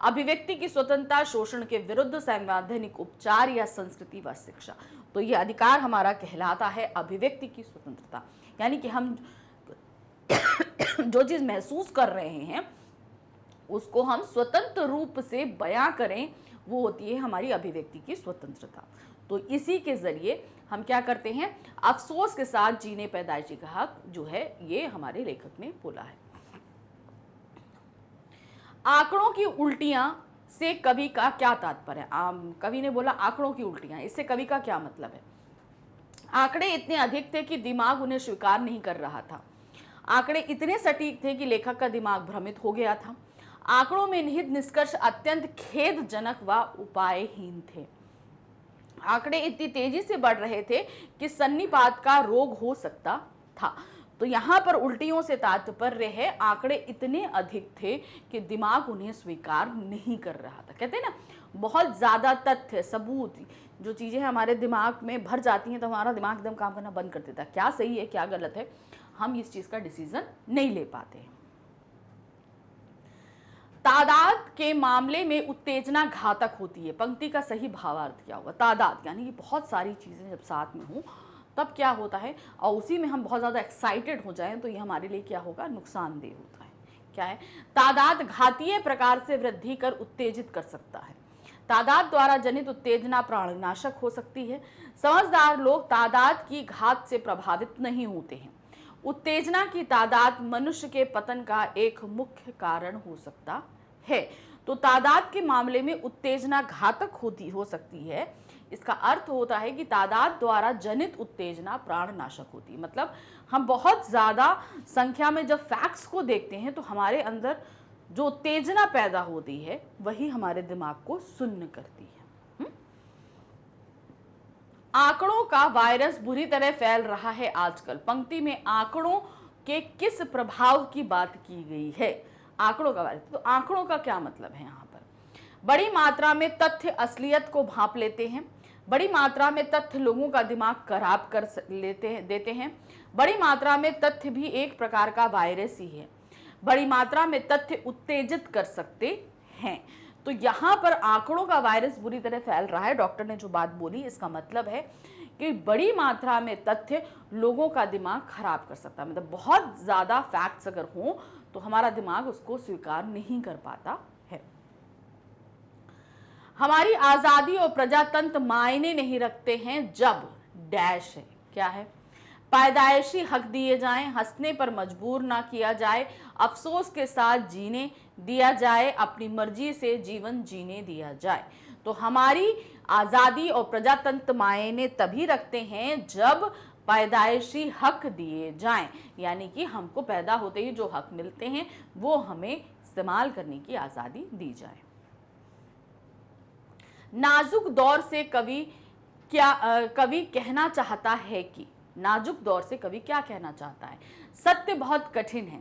अभिव्यक्ति की स्वतंत्रता, शोषण के विरुद्ध संवैधानिक उपचार या संस्कृति व शिक्षा। तो यह अधिकार हमारा कहलाता है अभिव्यक्ति की स्वतंत्रता, यानी कि हम जो चीज महसूस कर रहे हैं उसको हम स्वतंत्र रूप से बयां करें, वो होती है हमारी अभिव्यक्ति की स्वतंत्रता। तो इसी के जरिए हम क्या करते हैं, अफसोस के साथ जीने पैदाइशी का हक जो है ये हमारे लेखक ने बोला है। आंकड़ों की उल्टियां से कवि का क्या तात्पर्य है? कवि ने बोला आंकड़ों की उल्टियां, इससे कवि का क्या मतलब है? आंकड़े इतने अधिक थे कि दिमाग उन्हें स्वीकार नहीं कर रहा था। आंकड़े इतने सटीक थे कि लेखक का दिमाग भ्रमित हो गया था। आंकड़ों में निहित निष्कर्ष अत्यंत खेदजनक व उपायहीन थे। आंकड़े इतनी तेजी से बढ़ रहे थे कि सन्निपात का रोग हो सकता था। तो यहाँ पर उल्टियों से तात्पर्य है आंकड़े इतने अधिक थे कि दिमाग उन्हें स्वीकार नहीं कर रहा था। कहते हैं ना, बहुत ज़्यादा तथ्य सबूत जो चीज़ें हमारे दिमाग में भर जाती हैं तो हमारा दिमाग एकदम काम करना बंद कर देता है। क्या सही है क्या गलत है, हम इस चीज़ का डिसीजन नहीं ले पाते। तादाद के मामले में उत्तेजना घातक होती है। पंक्ति का सही भावार्थ क्या होगा? तादाद यानी कि बहुत सारी चीज़ें जब साथ में हो तब क्या होता है, और उसी में हम बहुत ज़्यादा एक्साइटेड हो जाएं तो ये हमारे लिए क्या होगा? नुकसानदेह होता है। क्या है? तादाद घातीय प्रकार से वृद्धि कर उत्तेजित कर सकता है। तादाद द्वारा जनित उत्तेजना प्राणनाशक हो सकती है। समझदार लोग तादाद की घात से प्रभावित नहीं होते हैं। उत्तेजना की तादाद मनुष्य के पतन का एक मुख्य कारण हो सकता है। तो तादाद के मामले में उत्तेजना घातक हो सकती है। इसका अर्थ होता है कि तादाद द्वारा जनित उत्तेजना प्राणनाशक होती है। मतलब हम बहुत ज़्यादा संख्या में जब फैक्ट्स को देखते हैं तो हमारे अंदर जो उत्तेजना पैदा होती है वही हमारे दिमाग को सुन्न करती है। आंकड़ों का वायरस बुरी तरह फैल रहा है आजकल। पंक्ति में आंकड़ों के किस प्रभाव की बात की गई है? आंकड़ों का वायरस, तो आंकड़ों का क्या मतलब है? यहाँ पर बड़ी मात्रा में तथ्य असलियत को भांप लेते हैं। बड़ी मात्रा में तथ्य लोगों का दिमाग खराब कर देते हैं। बड़ी मात्रा में तथ्य भी एक प्रकार का वायरस ही है। बड़ी मात्रा में तथ्य उत्तेजित कर सकते हैं। तो यहाँ पर आंकड़ों का वायरस बुरी तरह फैल रहा है। डॉक्टर ने जो बात बोली इसका मतलब है कि बड़ी मात्रा में तथ्य लोगों का दिमाग खराब कर सकता है। मतलब बहुत ज़्यादा फैक्ट्स अगर हों तो हमारा दिमाग उसको स्वीकार नहीं कर पाता है। हमारी आज़ादी और प्रजातंत्र मायने नहीं रखते हैं जब डैश है। क्या है? पैदाइशी हक दिए जाएं, हंसने पर मजबूर ना किया जाए, अफसोस के साथ जीने दिया जाए, अपनी मर्जी से जीवन जीने दिया जाए। तो हमारी आज़ादी और प्रजातंत्र मायने तभी रखते हैं जब पैदाइशी हक दिए जाएं, यानी कि हमको पैदा होते ही जो हक मिलते हैं वो हमें इस्तेमाल करने की आज़ादी दी जाए। नाजुक दौर से कवि कहना चाहता है कि, नाजुक दौर से कवि क्या कहना चाहता है? सत्य बहुत कठिन है,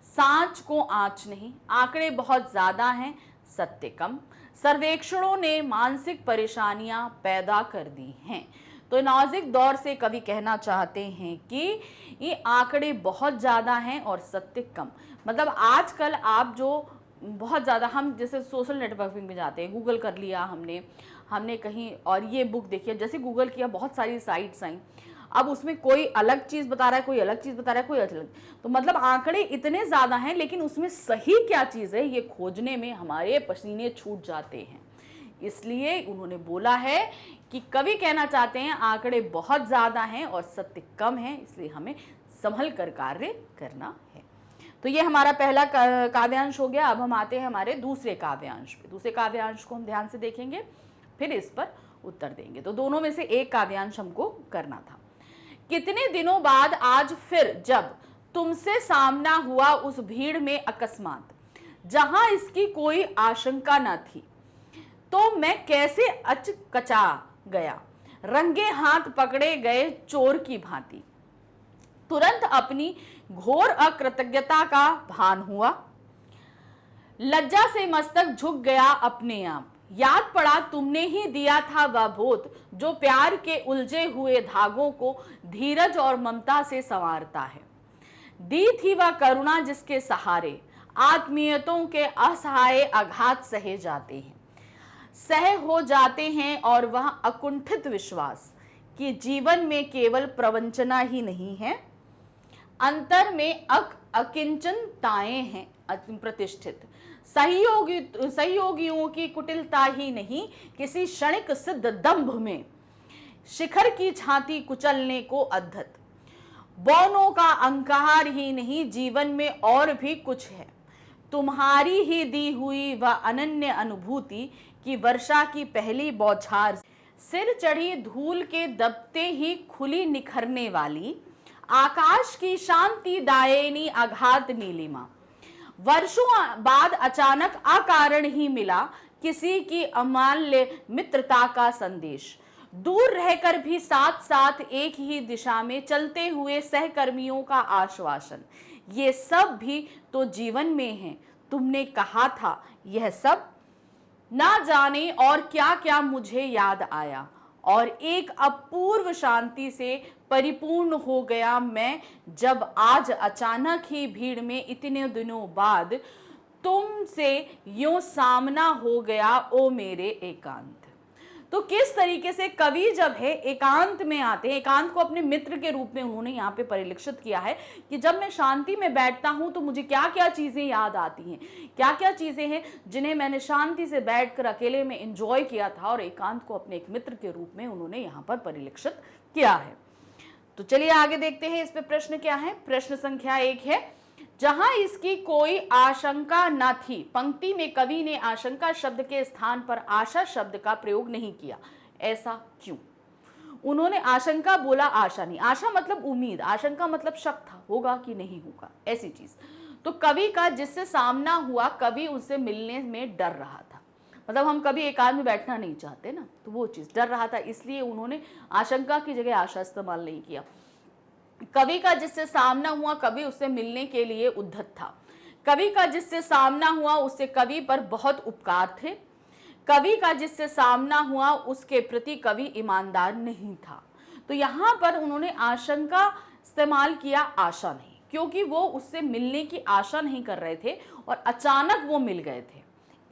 सांच को आंच नहीं, आंकड़े बहुत ज्यादा हैं, सत्य कम, सर्वेक्षणों ने मानसिक परेशानियां पैदा कर दी हैं। तो नाजुक दौर से कवि कहना चाहते हैं कि ये आंकड़े बहुत ज्यादा हैं और सत्य कम। मतलब आजकल आप जो बहुत ज़्यादा, हम जैसे सोशल नेटवर्किंग में जाते हैं, गूगल कर लिया हमने कहीं और ये बुक देखी, जैसे गूगल किया बहुत सारी साइट्स आई, अब उसमें कोई अलग चीज़ बता रहा है, कोई अलग चीज़ बता रहा है, कोई अलग। तो मतलब आंकड़े इतने ज़्यादा हैं लेकिन उसमें सही क्या चीज़ है ये खोजने में हमारे पसीने छूट जाते हैं। इसलिए उन्होंने बोला है कि कवि कहना चाहते हैं आंकड़े बहुत ज़्यादा हैं और सत्य कम है, इसलिए हमें संभल कर कार्य करना है। तो ये हमारा पहला काव्यांश हो गया। अब हम आते हैं हमारे दूसरे काव्यांश पे। दूसरे काव्यांश को हम ध्यान से देखेंगे, फिर इस पर उत्तर देंगे। तो दोनों में से एक काव्यांश हमको करना था। कितने दिनों बाद आज फिर जब तुमसे सामना हुआ उस भीड़ में अकस्मात, जहां इसकी कोई आशंका न थी, तो मैं कैसे अचकचा गया, रंगे हाथ पकड़े गए चोर की भांति। तुरंत अपनी घोर अकृतज्ञता का भान हुआ, लज्जा से मस्तक झुक गया अपने आप। याद पड़ा तुमने ही दिया था वह बोध जो प्यार के उलझे हुए धागों को धीरज और ममता से संवारता है। दी थी वह करुणा जिसके सहारे आत्मीयतों के असहाय आघात सहे जाते हैं, सह हो जाते हैं। और वह अकुंठित विश्वास कि जीवन में केवल प्रवंचना ही नहीं है, अंतर में अकिंचनताएं हैं प्रतिष्ठित, सहयोगियों की कुटिलता ही नहीं, किसी क्षणिक सिद्ध दंभ में शिखर की छाती कुचलने को अद्धत। बौनों का अहंकार ही नहीं, जीवन में और भी कुछ है, तुम्हारी ही दी हुई वह अनन्य अनुभूति की वर्षा की पहली बौछार, सिर चढ़ी धूल के दबते ही खुली निखरने वाली आकाश की शांति दायनी आघात नीलिमा। वर्षों बाद अचानक अकारण ही मिला किसी की अमाल्य मित्रता का संदेश, दूर रहकर भी साथ साथ एक ही दिशा में चलते हुए सहकर्मियों का आश्वासन, ये सब भी तो जीवन में है। तुमने कहा था यह सब, ना जाने और क्या क्या मुझे याद आया, और एक अपूर्व शांति से परिपूर्ण हो गया मैं, जब आज अचानक ही भीड़ में इतने दिनों बाद तुमसे यूं सामना हो गया ओ मेरे एकांत। तो किस तरीके से कवि जब है एकांत में आते हैं, एकांत को अपने मित्र के रूप में उन्होंने यहाँ पे परिलक्षित किया है कि जब मैं शांति में बैठता हूँ तो मुझे क्या क्या चीज़ें याद आती हैं, क्या क्या चीज़ें हैं जिन्हें मैंने शांति से बैठकर अकेले में एंजॉय किया था, और एकांत को अपने एक मित्र के रूप में उन्होंने यहाँ पर परिलक्षित किया है। तो चलिए आगे देखते हैं इस पे प्रश्न क्या है। प्रश्न संख्या 1 है, जहां इसकी कोई आशंका न थी, पंक्ति में कवि ने आशंका शब्द के स्थान पर आशा शब्द का प्रयोग नहीं किया, ऐसा क्यों? उन्होंने आशंका बोला, आशा नहीं। आशा मतलब उम्मीद, आशंका मतलब शक था, होगा कि नहीं होगा, ऐसी चीज। तो कवि का जिससे सामना हुआ, कवि उससे मिलने में डर रहा था। मतलब हम कभी एकांत में बैठना नहीं चाहते ना, तो वो चीज डर रहा था, इसलिए उन्होंने आशंका की जगह आशा इस्तेमाल नहीं किया। कवि का जिससे सामना हुआ, कवि उससे मिलने के लिए उद्धत था। कवि का जिससे सामना हुआ उससे कवि पर बहुत उपकार थे। कवि का जिससे सामना हुआ उसके प्रति कवि ईमानदार नहीं था। तो यहाँ पर उन्होंने आशंका इस्तेमाल किया, आशा नहीं, क्योंकि वो उससे मिलने की आशा नहीं कर रहे थे और अचानक वो मिल गए थे,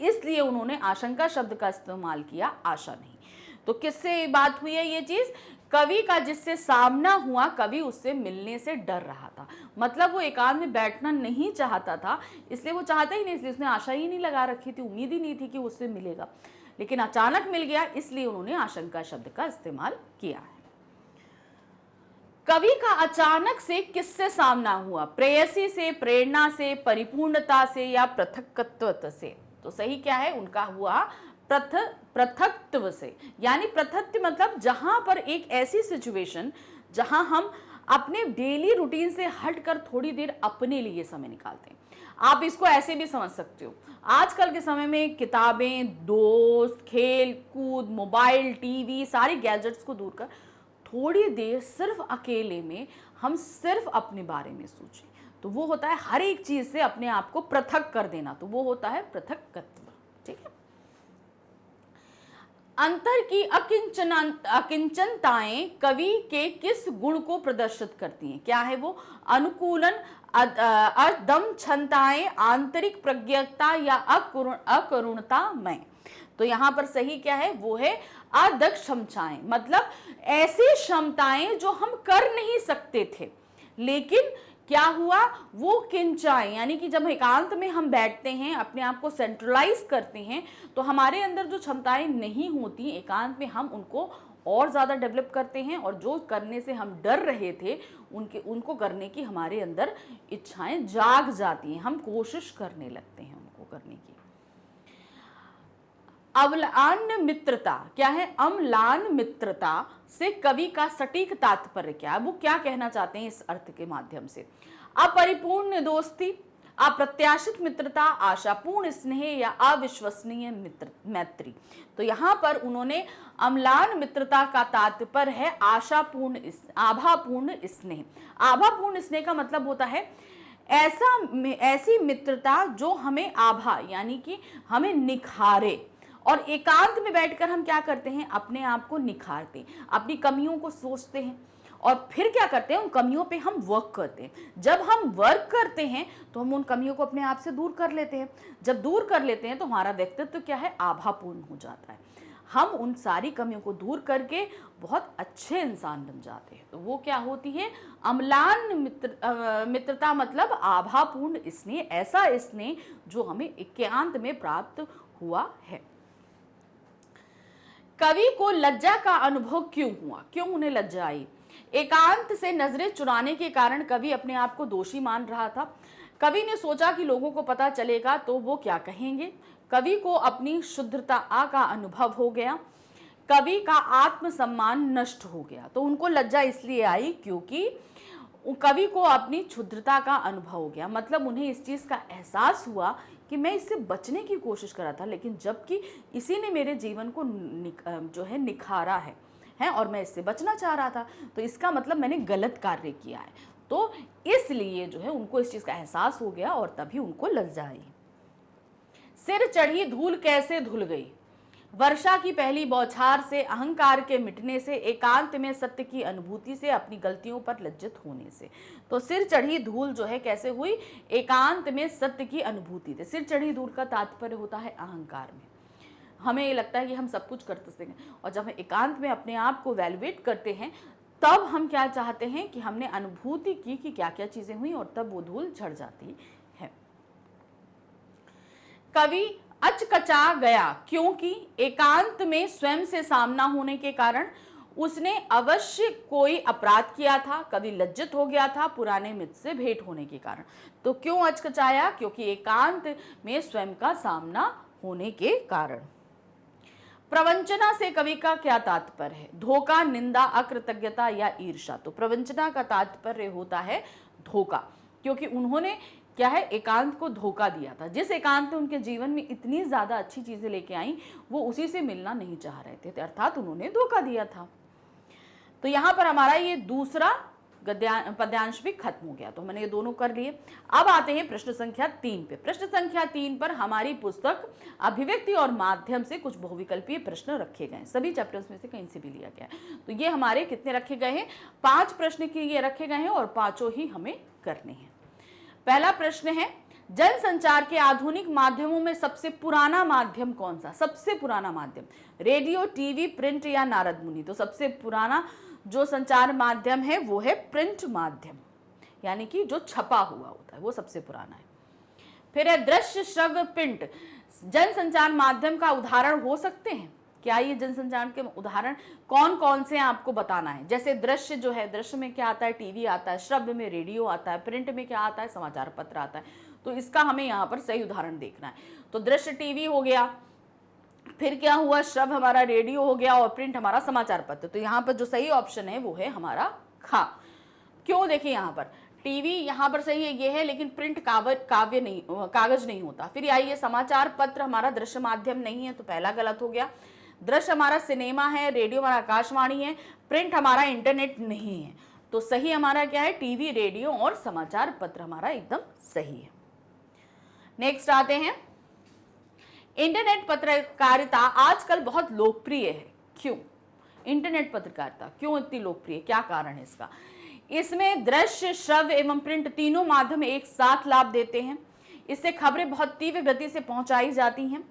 इसलिए उन्होंने आशंका शब्द का इस्तेमाल किया, आशा नहीं। तो किससे बात हुई है ये चीज? कवि का जिससे सामना हुआ, कवि उससे मिलने से डर रहा था। मतलब वो एकांत में बैठना नहीं चाहता था, इसलिए वो चाहता ही नहीं, इसलिए उसने आशा ही नहीं लगा रखी थी, उम्मीद ही नहीं थी कि उससे मिलेगा, लेकिन अचानक मिल गया, इसलिए उन्होंने आशंका शब्द का इस्तेमाल किया है। कवि का अचानक से किससे सामना हुआ? प्रेयसी से, प्रेरणा से, परिपूर्णता से या पृथकत्व से? तो सही क्या है उनका? हुआ पृथकत्व से। यानी पृथकत्व मतलब जहां पर एक ऐसी सिचुएशन जहां हम अपने डेली रूटीन से हटकर थोड़ी देर अपने लिए समय निकालते हैं। आप इसको ऐसे भी समझ सकते हो, आजकल के समय में किताबें, दोस्त, खेल कूद, मोबाइल, टीवी, सारी गैजेट्स को दूर कर थोड़ी देर सिर्फ अकेले में हम सिर्फ अपने बारे में सोचें, तो वो होता है हर एक चीज से अपने आप को पृथक कर देना, तो वो होता है पृथकत्व। ठीक है। अंतर की अकिंचनताएं कवि के किस गुण को प्रदर्शित करती हैं? क्या है वो? अनुकूलन, अदम क्षमताएं, आंतरिक प्रज्ञता या अकरुणता में? तो यहाँ पर सही क्या है? वो है अदक्ष क्षमताएं, मतलब ऐसी क्षमताएं जो हम कर नहीं सकते थे, लेकिन क्या हुआ? वो किंचाएं, यानी कि जब एकांत में हम बैठते हैं, अपने आप को सेंट्रलाइज करते हैं, तो हमारे अंदर जो क्षमताएं नहीं होती एकांत में, हम उनको और ज़्यादा डेवलप करते हैं, और जो करने से हम डर रहे थे उनको करने की हमारे अंदर इच्छाएं जाग जाती हैं, हम कोशिश करने लगते हैं उनको करने की। अम्लान मित्रता क्या है? अम्लान मित्रता से कवि का सटीक तात्पर्य क्या है? वो क्या कहना चाहते हैं इस अर्थ के माध्यम से? अपरिपूर्ण दोस्ती, अप्रत्याशित मित्रता, आशापूर्ण स्नेह या अविश्वसनीय मैत्री? तो यहाँ पर उन्होंने अम्लान मित्रता का तात्पर्य है आभापूर्ण स्नेह। आभापूर्ण स्नेह का मतलब होता है ऐसी मित्रता जो हमें आभा यानी कि हमें निखारे, और एकांत में बैठकर हम क्या करते हैं? अपने आप को निखारते हैं, अपनी कमियों को सोचते हैं, और फिर क्या करते हैं? उन कमियों पे हम वर्क करते हैं। जब हम वर्क करते हैं तो हम उन कमियों को अपने आप से दूर कर लेते हैं। जब दूर कर लेते हैं तो हमारा व्यक्तित्व क्या है? आभापूर्ण हो जाता है। हम उन सारी कमियों को दूर करके बहुत अच्छे इंसान बन जाते हैं। तो वो क्या होती है? अम्लान मित्रता मतलब आभापूर्ण स्नेह, ऐसा स्नेह जो हमें एकांत में प्राप्त हुआ है। कवि को लज्जा का अनुभव क्यों हुआ? क्यों उन्हें लज्जा आई? एकांत से नजरें चुराने के कारण कवि अपने आप को दोषी मान रहा था। कवि ने सोचा कि लोगों को पता चलेगा तो वो क्या कहेंगे। कवि को अपनी शुद्धता का अनुभव हो गया। कवि का आत्मसम्मान नष्ट हो गया। तो उनको लज्जा इसलिए आई क्योंकि कवि को अपनी क्षुद्रता का अनुभव हो गया, मतलब उन्हें इस चीज का एहसास हुआ कि मैं इससे बचने की कोशिश कर रहा था, लेकिन जबकि इसी ने मेरे जीवन को जो है निखारा है, है और मैं इससे बचना चाह रहा था, तो इसका मतलब मैंने गलत कार्य किया है। तो इसलिए जो है उनको इस चीज का एहसास हो गया और तभी उनको लज्जा आई। सिर चढ़ी धूल कैसे धुल गई, वर्षा की पहली बौछार से, अहंकार के मिटने से, एकांत में सत्य की अनुभूति से, अपनी गलतियों पर लज्जित होने से। तो सिर चढ़ी धूल जो है कैसे हुई, एकांत में सत्य की अनुभूति से। सिर चढ़ी धूल का तात्पर्य होता है अहंकार में। हमें ये लगता है कि हम सब कुछ कर सकते हैं, और जब हम एकांत में अपने आप को वैल्यूएट करते हैं तब हम क्या चाहते हैं कि हमने अनुभूति की कि क्या क्या चीजें हुई, और तब वो धूल झड़ जाती है। कवि अचकचा गया क्योंकि एकांत में स्वयं से सामना होने के कारण उसने अवश्य कोई अपराध किया था। कवि लज्जित हो गया था पुराने मित्र से भेंट होने के कारण। तो क्यों अचकचाया, क्योंकि एकांत में स्वयं का सामना होने के कारण। प्रवंचना से कवि का क्या तात्पर्य है, धोखा, निंदा, अकृतज्ञता या ईर्ष्या। तो प्रवंचना का तात्पर्य होता है धोखा, क्योंकि उन्होंने क्या है, एकांत को धोखा दिया था। जिस एकांत उनके जीवन में इतनी ज्यादा अच्छी चीजें लेके आई, वो उसी से मिलना नहीं चाह रहे थे, अर्थात उन्होंने धोखा दिया था। तो यहां पर हमारा ये दूसरा पद्यांश भी खत्म हो गया। तो हमने ये दोनों कर लिए। अब आते हैं प्रश्न संख्या 3 पे। प्रश्न संख्या 3 पर हमारी पुस्तक अभिव्यक्ति और माध्यम से कुछ बहुविकल्पीय प्रश्न रखे गए, सभी चैप्टर्स में से कहीं से भी लिया गया। तो ये हमारे कितने रखे गए हैं, 5 प्रश्न के लिए रखे गए हैं और 5 ही हमें करने हैं। पहला प्रश्न है, जनसंचार के आधुनिक माध्यमों में सबसे पुराना माध्यम कौन सा। सबसे पुराना माध्यम रेडियो, टीवी, प्रिंट या नारद मुनि। तो सबसे पुराना जो संचार माध्यम है वो है प्रिंट माध्यम, यानी कि जो छपा हुआ होता है वो सबसे पुराना है। फिर है दृश्य, श्रव्य, प्रिंट जनसंचार माध्यम का उदाहरण हो सकते हैं। क्या ये जनसंचार के उदाहरण कौन कौन से आपको बताना है। जैसे दृश्य जो है, दृश्य में क्या आता है, टीवी आता है, श्रव्य में रेडियो आता है, प्रिंट में क्या आता है, समाचार पत्र आता है। तो इसका हमें यहाँ पर सही उदाहरण देखना है। तो दृश्य टीवी हो गया, फिर क्या हुआ, श्रव्य हमारा रेडियो हो गया और प्रिंट हमारा समाचार पत्र। तो यहाँ पर जो सही ऑप्शन है वो है हमारा खा। क्यों, देखिए यहाँ पर टीवी यहाँ पर सही है, ये है, लेकिन प्रिंट कागज नहीं होता। फिर आइए समाचार पत्र हमारा दृश्य माध्यम नहीं है, तो पहला गलत हो गया। दृश्य हमारा सिनेमा है, रेडियो हमारा आकाशवाणी है, प्रिंट हमारा इंटरनेट नहीं है। तो सही हमारा क्या है, टीवी, रेडियो और समाचार पत्र हमारा एकदम सही है। नेक्स्ट आते हैं, इंटरनेट पत्रकारिता आजकल बहुत लोकप्रिय है। क्यों इंटरनेट पत्रकारिता क्यों इतनी लोकप्रिय, क्या कारण है इसका। इसमें दृश्य, श्रव्य एवं प्रिंट तीनों माध्यम एक साथ लाभ देते हैं। इससे खबरें बहुत तीव्र गति से पहुंचाई जाती हैं।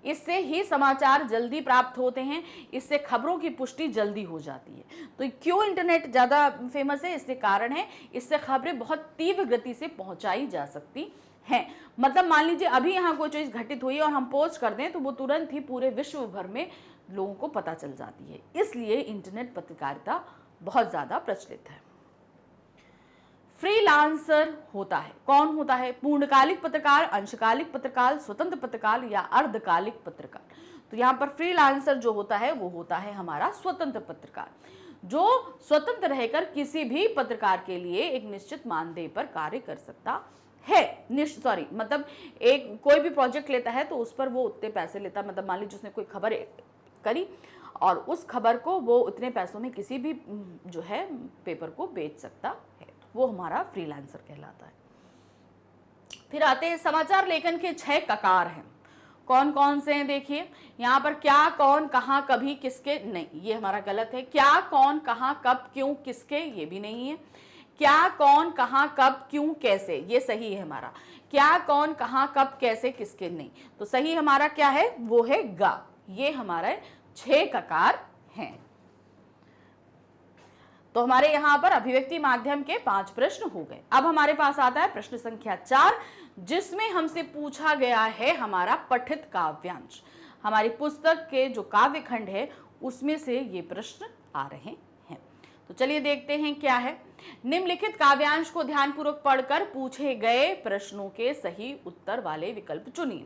इससे ही समाचार जल्दी प्राप्त होते हैं। इससे खबरों की पुष्टि जल्दी हो जाती है। तो क्यों इंटरनेट ज़्यादा फेमस है, इसके कारण है इससे खबरें बहुत तीव्र गति से पहुंचाई जा सकती हैं। मतलब मान लीजिए अभी यहाँ कोई चीज़ घटित हुई और हम पोस्ट कर दें तो वो तुरंत ही पूरे विश्व भर में लोगों को पता चल जाती है। इसलिए इंटरनेट पत्रकारिता बहुत ज़्यादा प्रचलित है। फ्रीलांसर होता है, कौन होता है, पूर्णकालिक पत्रकार, अंशकालिक पत्रकार, स्वतंत्र पत्रकार या अर्धकालिक पत्रकार। तो यहाँ पर फ्रीलांसर जो होता है वो होता है हमारा स्वतंत्र पत्रकार, जो स्वतंत्र रहकर किसी भी पत्रकार के लिए एक निश्चित मानदेय पर कार्य कर सकता है। मतलब एक कोई भी प्रोजेक्ट लेता है तो उस पर वो उतने पैसे लेता है। मतलब मान लीजिए उसने कोई खबर करी और उस खबर को वो उतने पैसों में किसी भी जो है पेपर को बेच सकता है, वो हमारा फ्रीलांसर कहलाता है। फिर आते हैं समाचार लेखन के 6 ककार हैं। कौन कौन से हैं, देखिए यहाँ पर क्या, कौन, कहाँ, कभी, किसके, नहीं, ये हमारा गलत है। क्या, कौन, कहाँ, कब, क्यों, किसके, ये भी नहीं है। क्या, कौन, कहाँ, कब, क्यों, कैसे, ये सही है हमारा। क्या, कौन, कहाँ, कब, कैसे, किसके, नहीं। तो सही हमारा क्या है, वो है गा। ये हमारे 6 ककार हैं। तो हमारे यहाँ पर अभिव्यक्ति माध्यम के 5 प्रश्न हो गए। अब हमारे पास आता है प्रश्न संख्या 4, जिसमें हमसे पूछा गया है हमारा पठित काव्यांश। हमारी पुस्तक के जो काव्य खंड है उसमें से ये प्रश्न आ रहे हैं। तो चलिए देखते हैं क्या है। निम्नलिखित काव्यांश को ध्यानपूर्वक पढ़कर पूछे गए प्रश्नों के सही उत्तर वाले विकल्प चुनिए।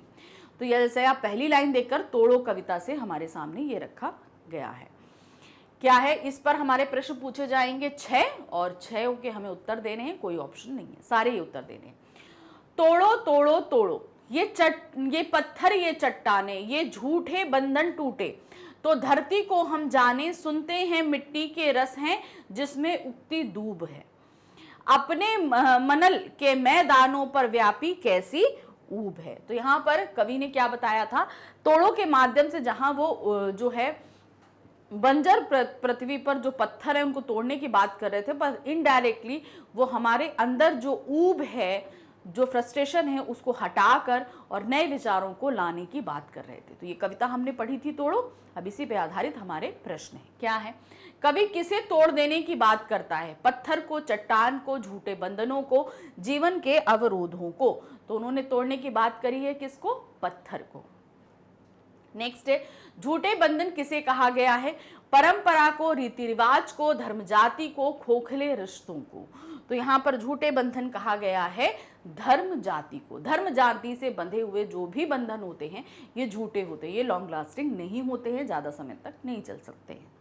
तो जैसे आप पहली लाइन देखकर तोड़ो कविता से हमारे सामने ये रखा गया है। क्या है, इस पर हमारे प्रश्न पूछे जाएंगे 6 और 6 के हमें उत्तर देने हैं, कोई ऑप्शन नहीं है, सारे ही उत्तर देने हैं। तोड़ो तोड़ो तोड़ो, ये पत्थर, ये चट्टाने, ये झूठे बंधन टूटे, तो धरती को हम जाने सुनते हैं मिट्टी के रस हैं जिसमें उगती दूब है, अपने मनल के मैदानों पर व्यापी कैसी ऊब है। तो यहाँ पर कवि ने क्या बताया था, तोड़ों के माध्यम से जहां वो जो है बंजर पृथ्वी पर जो पत्थर है उनको तोड़ने की बात कर रहे थे, पर इनडायरेक्टली वो हमारे अंदर जो ऊब है, जो फ्रस्ट्रेशन है, उसको हटाकर और नए विचारों को लाने की बात कर रहे थे। तो ये कविता हमने पढ़ी थी तोड़ो। अब इसी पे आधारित हमारे प्रश्न है, क्या है, कवि किसे तोड़ देने की बात करता है, पत्थर को, चट्टान को, झूठे बंधनों को, जीवन के अवरोधों को। तो उन्होंने तोड़ने की बात करी है किसको, पत्थर को। नेक्स्ट है, झूठे बंधन किसे कहा गया है, परंपरा को, रीति रिवाज को, धर्म जाति को, खोखले रिश्तों को। तो यहाँ पर झूठे बंधन कहा गया है धर्म जाति को। धर्म जाति से बंधे हुए जो भी बंधन होते हैं ये झूठे होते हैं, ये लॉन्ग लास्टिंग नहीं होते हैं, ज्यादा समय तक नहीं चल सकते हैं।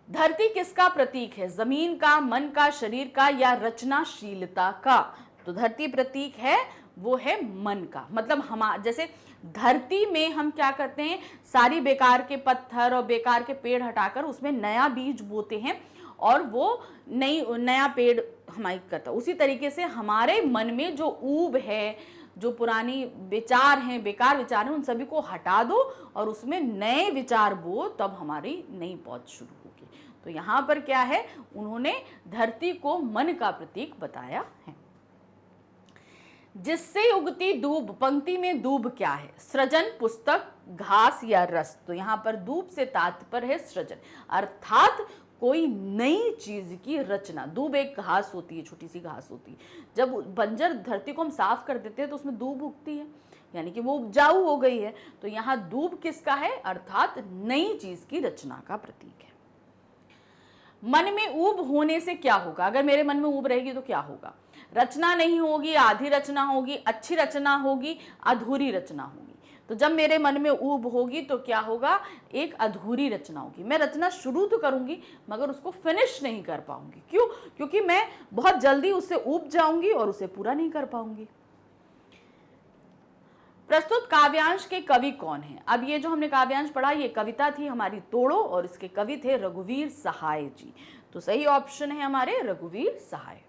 धरती किसका प्रतीक है, जमीन का, मन का, शरीर का या रचनाशीलता का। तो धरती प्रतीक है वो है मन का, मतलब हम जैसे धरती में हम क्या करते हैं, सारी बेकार के पत्थर और बेकार के पेड़ हटाकर उसमें नया बीज बोते हैं और वो नया पेड़ हमारी करता है। उसी तरीके से हमारे मन में जो ऊब है, जो पुरानी विचार हैं, बेकार विचार हैं, उन सभी को हटा दो और उसमें नए विचार बो, तब हमारी नई पौध शुरू होगी। तो यहाँ पर क्या है, उन्होंने धरती को मन का प्रतीक बताया है। जिससे उगती दूब, पंक्ति में दूब क्या है, सृजन, पुस्तक, घास या रस। तो यहाँ पर दूब से तात्पर्य है सृजन, अर्थात कोई नई चीज की रचना। दूब एक घास होती है, छोटी सी घास होती है, जब बंजर धरती को हम साफ कर देते हैं तो उसमें दूब उगती है, यानी कि वो उपजाऊ हो गई है। तो यहाँ दूब किसका है, अर्थात नई चीज की रचना का प्रतीक है। मन में ऊब होने से क्या होगा, अगर मेरे मन में ऊब रहेगी तो क्या होगा, रचना नहीं होगी, आधी रचना होगी, अच्छी रचना होगी, अधूरी रचना होगी। तो जब मेरे मन में ऊब होगी तो क्या होगा, एक अधूरी रचना होगी। मैं रचना शुरू तो करूंगी मगर उसको फिनिश नहीं कर पाऊंगी। क्यों, क्योंकि मैं बहुत जल्दी उससे ऊब जाऊंगी और उसे पूरा नहीं कर पाऊंगी। प्रस्तुत काव्यांश के कवि कौन है। अब ये जो हमने काव्यांश पढ़ा, ये कविता थी हमारी तोड़ो और इसके कवि थे रघुवीर सहाय जी। तो सही ऑप्शन है हमारे रघुवीर सहाय।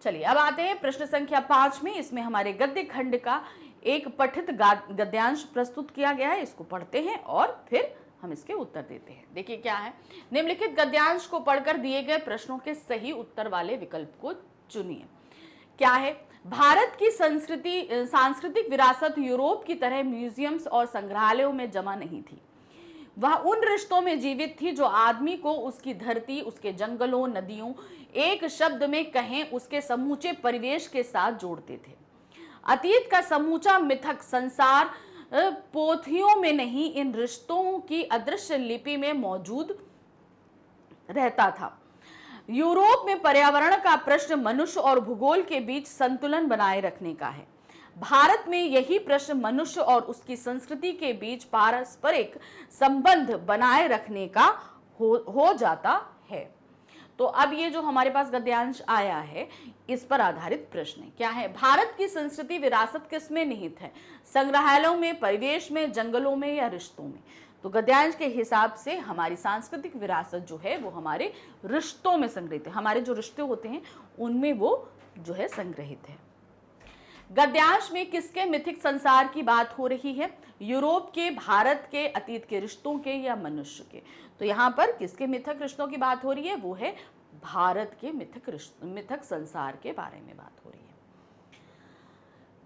चलिए अब आते हैं प्रश्न संख्या 5 में। इसमें हमारे गद्य खंड का एक पठित गद्यांश प्रस्तुत किया गया है, इसको पढ़ते हैं और फिर हम इसके उत्तर देते हैं। देखिए क्या है, निम्नलिखित गद्यांश को पढ़कर दिए गए प्रश्नों के सही उत्तर वाले विकल्प को चुनिए। क्या है, भारत की सांस्कृतिक विरासत यूरोप की तरह म्यूजियम्स और संग्रहालयों में जमा नहीं थी। वह उन रिश्तों में जीवित थी जो आदमी को उसकी धरती, उसके जंगलों, नदियों, एक शब्द में कहें उसके समूचे परिवेश के साथ जोड़ते थे। अतीत का समूचा मिथक संसार पोथियों में नहीं, इन रिश्तों की अदृश्य लिपि में मौजूद रहता था। यूरोप में पर्यावरण का प्रश्न मनुष्य और भूगोल के बीच संतुलन बनाए रखने का है। भारत में यही प्रश्न मनुष्य और उसकी संस्कृति के बीच पारस्परिक संबंध बनाए रखने का हो जाता है। तो अब ये जो हमारे पास गद्यांश आया है, इस पर आधारित प्रश्न है। क्या है, भारत की संस्कृति विरासत किस में निहित है, संग्रहालयों में, परिवेश में, जंगलों में या रिश्तों में। तो गद्यांश के हिसाब से हमारी सांस्कृतिक विरासत जो है वो हमारे रिश्तों में संग्रहित है। हमारे जो रिश्ते होते हैं उनमें वो जो है संग्रहित है। गद्यांश में किसके मिथिक संसार की बात हो रही है, यूरोप के, भारत के, अतीत के रिश्तों के या मनुष्य के। तो यहाँ पर किसके मिथक रिश्तों की बात हो रही है, वो है भारत के मिथक संसार के बारे में बात हो रही है।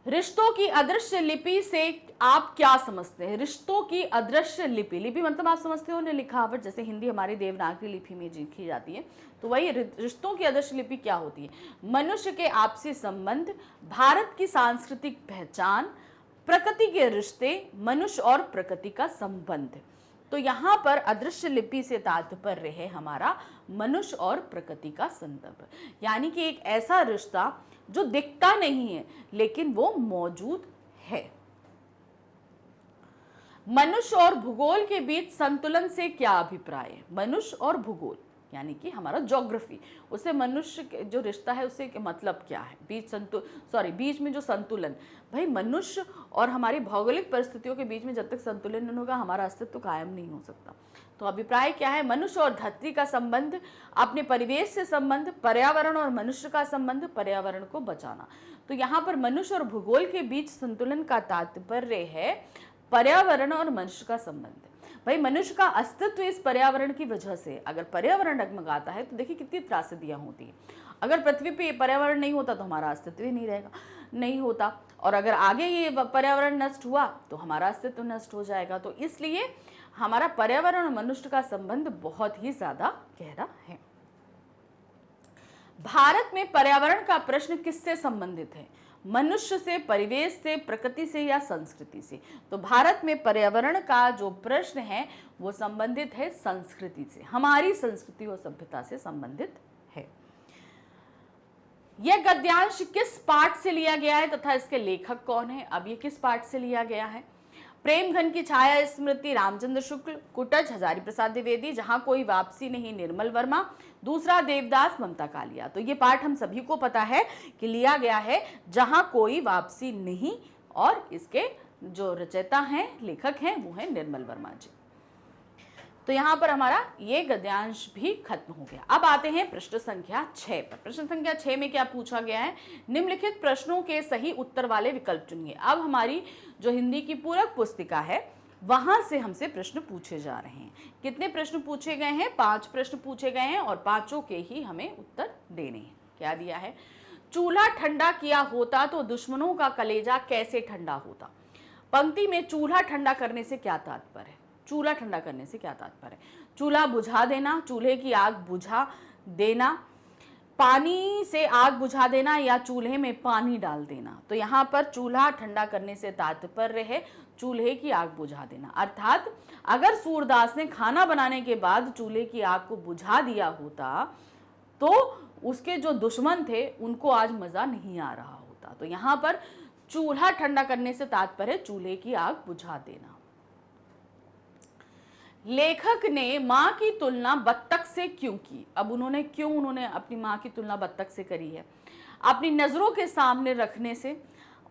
रिश्तों की अदृश्य लिपि से आप क्या समझते हैं, रिश्तों की अदृश्य लिपि, लिपि मतलब आप समझते हो ना लिखावट, जैसे हिंदी हमारी देवनागरी लिपि में लिखी जाती है, तो वही रिश्तों की अदृश्य लिपि क्या होती है, मनुष्य के आपसी संबंध, भारत की सांस्कृतिक पहचान, प्रकृति के रिश्ते, मनुष्य और प्रकृति का संबंध। तो यहाँ पर अदृश्य लिपि से तात्पर्य है हमारा मनुष्य और प्रकृति का संबंध, यानी कि एक ऐसा रिश्ता जो दिखता नहीं है लेकिन वो मौजूद है। मनुष्य और भूगोल के बीच संतुलन से क्या अभिप्राय है, मनुष्य और भूगोल, यानी कि हमारा ज्योग्राफी, उससे मनुष्य के जो रिश्ता है उससे मतलब क्या है, बीच में जो संतुलन, भाई मनुष्य और हमारी भौगोलिक परिस्थितियों के बीच में जब तक संतुलन नहीं होगा हमारा अस्तित्व कायम नहीं हो सकता। तो अभिप्राय क्या है, मनुष्य और धरती का संबंध, अपने परिवेश से संबंध, पर्यावरण और मनुष्य का संबंध, पर्यावरण को बचाना। तो यहाँ पर मनुष्य और भूगोल के बीच संतुलन का तात्पर्य है पर्यावरण और मनुष्य का संबंध। भाई मनुष्य का अस्तित्व इस पर्यावरण की वजह से, अगर पर्यावरण डगमगाता है तो देखिए कितनी त्रासदियां होती हैं। अगर पृथ्वी पे पर्यावरण नहीं होता तो हमारा अस्तित्व ही नहीं होता, और अगर आगे ये पर्यावरण नष्ट हुआ तो हमारा अस्तित्व नष्ट हो जाएगा। तो इसलिए हमारा पर्यावरण और मनुष्य का संबंध बहुत ही ज्यादा गहरा है। भारत में पर्यावरण का प्रश्न किससे संबंधित है, मनुष्य से, परिवेश से, प्रकृति से या संस्कृति से? तो भारत में पर्यावरण का जो प्रश्न है वो संबंधित है संस्कृति से, हमारी संस्कृति और सभ्यता से संबंधित है। यह गद्यांश किस पाठ से लिया गया है तथा इसके लेखक कौन है? अब ये किस पाठ से लिया गया है? प्रेमघन की छाया स्मृति रामचंद्र शुक्ल, कुटज हजारी प्रसाद द्विवेदी, जहां कोई वापसी नहीं निर्मल वर्मा, दूसरा देवदास ममता कालिया। तो ये पाठ हम सभी को पता है कि लिया गया है जहां कोई वापसी नहीं, और इसके जो रचयिता हैं, लेखक हैं, वो है निर्मल वर्मा जी। तो यहाँ पर हमारा ये गद्यांश भी खत्म हो गया। अब आते हैं प्रश्न संख्या 6 पर। प्रश्न संख्या 6 में क्या पूछा गया है, निम्नलिखित प्रश्नों के सही उत्तर वाले विकल्प चुनिए। अब हमारी जो हिंदी की पूरक पुस्तिका है वहां से हमसे प्रश्न पूछे जा रहे हैं। कितने प्रश्न पूछे गए हैं? 5 प्रश्न पूछे गए हैं और पांचों के ही हमें उत्तर देने हैं। क्या दिया है, चूल्हा ठंडा किया होता तो दुश्मनों का कलेजा कैसे ठंडा होता? पंक्ति में चूल्हा ठंडा करने से क्या तात्पर्य है? चूल्हा ठंडा करने से क्या तात्पर्य है? चूल्हा बुझा देना, चूल्हे की आग बुझा देना, पानी से आग बुझा देना, या चूल्हे में पानी डाल देना? तो यहाँ पर चूल्हा ठंडा करने से तात्पर्य है चूल्हे की आग बुझा देना। अर्थात अगर सूरदास ने खाना बनाने के बाद चूल्हे की आग को बुझा दिया होता तो उसके जो दुश्मन थे उनको आज मजा नहीं आ रहा होता। तो यहाँ पर चूल्हा ठंडा करने से तात्पर्य चूल्हे की आग बुझा देना। लेखक ने मां की तुलना बत्तख से क्यों की? अब उन्होंने अपनी मां की तुलना बत्तख से करी है? अपनी नजरों के सामने रखने से,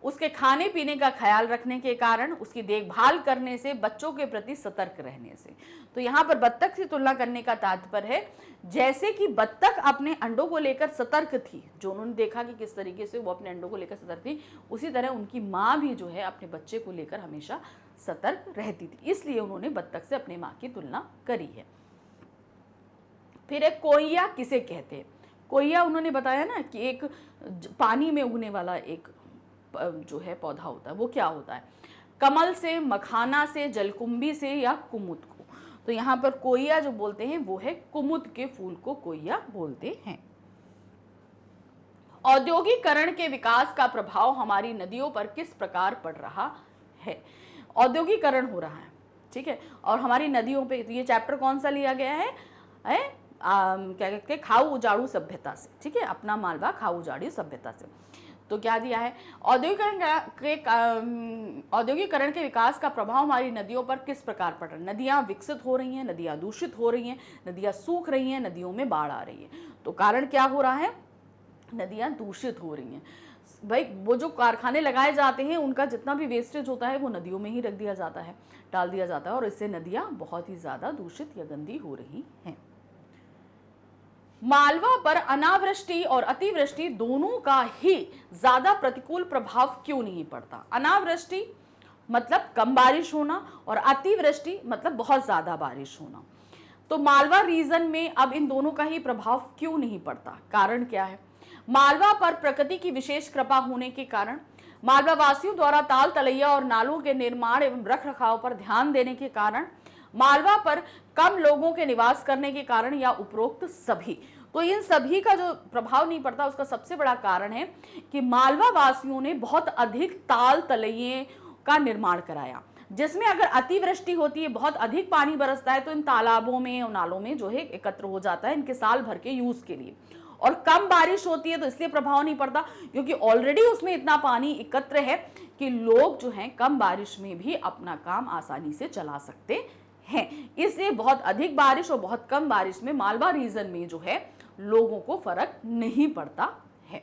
उसके खाने पीने का ख्याल रखने के कारण, उसकी देखभाल करने से, बच्चों के प्रति सतर्क रहने से। तो यहाँ पर बत्तख से तुलना करने का तात्पर्य है जैसे कि बत्तख अपने अंडों को लेकर सतर्क थी, जो उन्होंने देखा कि किस तरीके से वो अपने अंडों को लेकर सतर्क थी, उसी तरह उनकी माँ भी जो है अपने बच्चे को लेकर हमेशा सतर्क रहती थी, इसलिए उन्होंने बत्तख से अपने माँ की तुलना करी है। फिर एक कोइया किसे कहते हैं? कोइया उन्होंने बताया ना कि एक पानी में उगने वाला एक जो है पौधा होता है, वो क्या होता है? कमल से, मखाना से, जलकुंभी से या कुमुद को? तो यहाँ पर कोइया जो बोलते हैं वो है कुमुद के फूल को कोइया बोलते हैं। औद्योगिकरण के विकास का प्रभाव हमारी नदियों पर किस प्रकार पड़ रहा है? औद्योगिकरण हो रहा है, ठीक है, और हमारी नदियों पे, तो ये चैप्टर कौन सा लिया गया है? क्या कहते हैं, खाऊ उजाड़ू सभ्यता से, ठीक है, अपना मालवा खाऊ उजाड़ू सभ्यता से। तो क्या दिया है, औद्योगिकरण के विकास का प्रभाव हमारी नदियों पर किस प्रकार पड़ रहा है? नदियां विकसित हो रही हैं, नदियां दूषित हो रही हैं, नदियां सूख रही हैं, नदियों में बाढ़ आ रही है। तो कारण क्या हो रहा है? नदियां दूषित हो रही हैं। भाई वो जो कारखाने लगाए जाते हैं उनका जितना भी वेस्टेज होता है वो नदियों में ही रख दिया जाता है, डाल दिया जाता है, और इससे नदियां बहुत ही ज्यादा दूषित या गंदी हो रही हैं। मालवा पर अनावृष्टि और अतिवृष्टि दोनों का ही ज्यादा प्रतिकूल प्रभाव क्यों नहीं पड़ता? अनावृष्टि मतलब कम बारिश होना और अतिवृष्टि मतलब बहुत ज्यादा बारिश होना। तो मालवा रीजन में अब इन दोनों का ही प्रभाव क्यों नहीं पड़ता? कारण क्या है? मालवा पर प्रकृति की विशेष कृपा होने के कारण, मालवा वासियों द्वारा ताल तलैया और नालों के निर्माण एवं रख रखाव पर ध्यान देने के कारण, मालवा पर कम लोगों के निवास करने के कारण, या उपरोक्त सभी? तो इन सभी का जो प्रभाव नहीं पड़ता उसका सबसे बड़ा कारण है कि मालवा वासियों ने बहुत अधिक ताल तलैये का निर्माण कराया, जिसमें अगर अतिवृष्टि होती है, बहुत अधिक पानी बरसता है, तो इन तालाबों में और नालों में जो है एकत्र हो जाता है इनके साल भर के यूज के लिए। और कम बारिश होती है तो इसलिए प्रभाव नहीं पड़ता क्योंकि ऑलरेडी उसमें इतना पानी एकत्र है कि लोग जो हैं कम बारिश में भी अपना काम आसानी से चला सकते हैं। इसलिए बहुत अधिक बारिश और बहुत कम बारिश में मालवा रीजन में जो है लोगों को फर्क नहीं पड़ता है।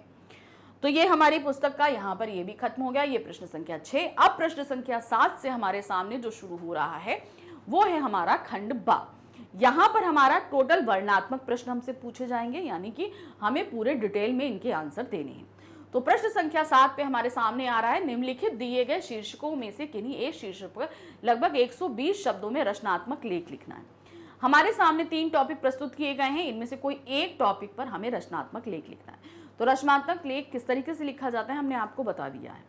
तो ये हमारी पुस्तक का यहाँ पर ये भी खत्म हो गया, ये प्रश्न संख्या 6। अब प्रश्न संख्या 7 से हमारे सामने जो शुरू हो रहा है वो है हमारा खंड बा। यहाँ पर हमारा टोटल वर्णनात्मक प्रश्न हमसे पूछे जाएंगे, यानी कि हमें पूरे डिटेल में इनके आंसर देने हैं। तो प्रश्न संख्या 7 पे हमारे सामने आ रहा है, निम्नलिखित दिए गए शीर्षकों में से किन्हीं एक शीर्षक पर लगभग 120 शब्दों में रचनात्मक लेख लिखना है। हमारे सामने 3 टॉपिक प्रस्तुत किए गए हैं, इनमें से कोई एक टॉपिक पर हमें रचनात्मक लेख लिखना है। तो रचनात्मक लेख किस तरीके से लिखा जाता है हमने आपको बता दिया है,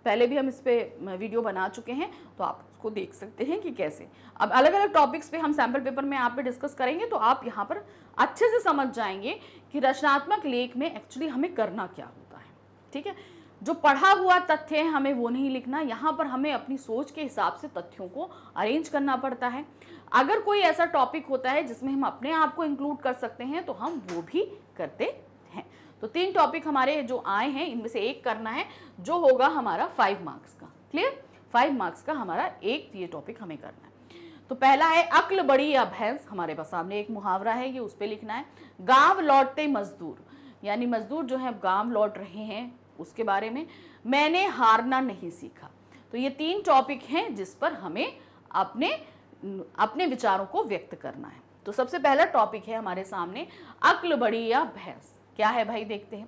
पहले भी हम इस पे वीडियो बना चुके हैं, तो आप उसको देख सकते हैं कि कैसे। अब अलग अलग टॉपिक्स पे हम सैम्पल पेपर में आप पे डिस्कस करेंगे, तो आप यहाँ पर अच्छे से समझ जाएंगे कि रचनात्मक लेख में एक्चुअली हमें करना क्या होता है। ठीक है, जो पढ़ा हुआ तथ्य है हमें वो नहीं लिखना, यहाँ पर हमें अपनी सोच के हिसाब से तथ्यों को अरेंज करना पड़ता है। अगर कोई ऐसा टॉपिक होता है जिसमें हम अपने आप को इंक्लूड कर सकते हैं तो हम वो भी करते हैं। तो 3 टॉपिक हमारे जो आए हैं इनमें से एक करना है, जो होगा हमारा 5 मार्क्स का। क्लियर, 5 मार्क्स का हमारा एक ये टॉपिक हमें करना है। तो पहला है अक्ल बड़ी या भैंस। हमारे पास सामने एक मुहावरा है, ये उस पर लिखना है। गांव लौटते मजदूर, यानी मजदूर जो है गांव लौट रहे हैं उसके बारे में। मैंने हारना नहीं सीखा। तो ये 3 टॉपिक हैं जिस पर हमें अपने विचारों को व्यक्त करना है। तो सबसे पहला टॉपिक है हमारे सामने अक्ल बड़ी या भैंस। क्या है भाई, देखते हैं।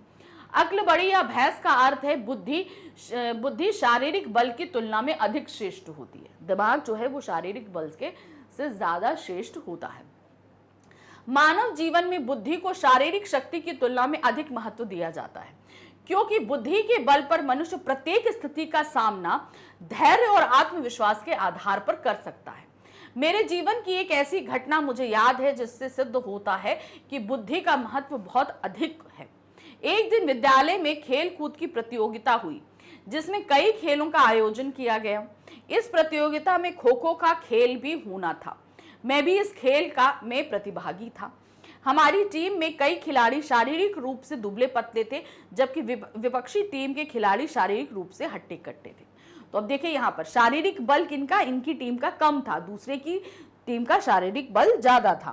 अक्ल बड़ी या भैंस का अर्थ है बुद्धि शारीरिक बल की तुलना में अधिक श्रेष्ठ होती है। दिमाग जो है वो शारीरिक बल के से ज्यादा श्रेष्ठ होता है। मानव जीवन में बुद्धि को शारीरिक शक्ति की तुलना में अधिक महत्व दिया जाता है, क्योंकि बुद्धि के बल पर मनुष्य प्रत्येक स्थिति का सामना धैर्य और आत्मविश्वास के आधार पर कर सकता है। मेरे जीवन की एक ऐसी घटना मुझे याद है जिससे सिद्ध होता है कि बुद्धि का महत्व बहुत अधिक है। एक दिन विद्यालय में खेल कूद की प्रतियोगिता हुई, जिसमें कई खेलों का आयोजन किया गया। इस प्रतियोगिता में खो खो का खेल भी होना था। मैं भी इस खेल में प्रतिभागी था। हमारी टीम में कई खिलाड़ी शारीरिक रूप से दुबले पतले थे, जबकि विपक्षी टीम के खिलाड़ी शारीरिक रूप से हट्टे कट्टे थे। तो अब देखिए यहाँ पर शारीरिक बल किनका, इनकी टीम का कम था, दूसरे की टीम का शारीरिक बल ज्यादा था।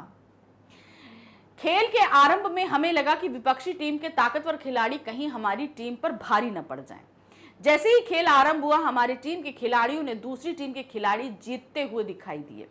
खेल के आरंभ में हमें लगा कि विपक्षी टीम के ताकतवर खिलाड़ी कहीं हमारी टीम पर भारी न पड़ जाएं। जैसे ही खेल आरंभ हुआ, हमारी टीम के खिलाड़ियों ने दूसरी टीम के खिलाड़ी जीतते हुए दिखाई दिए।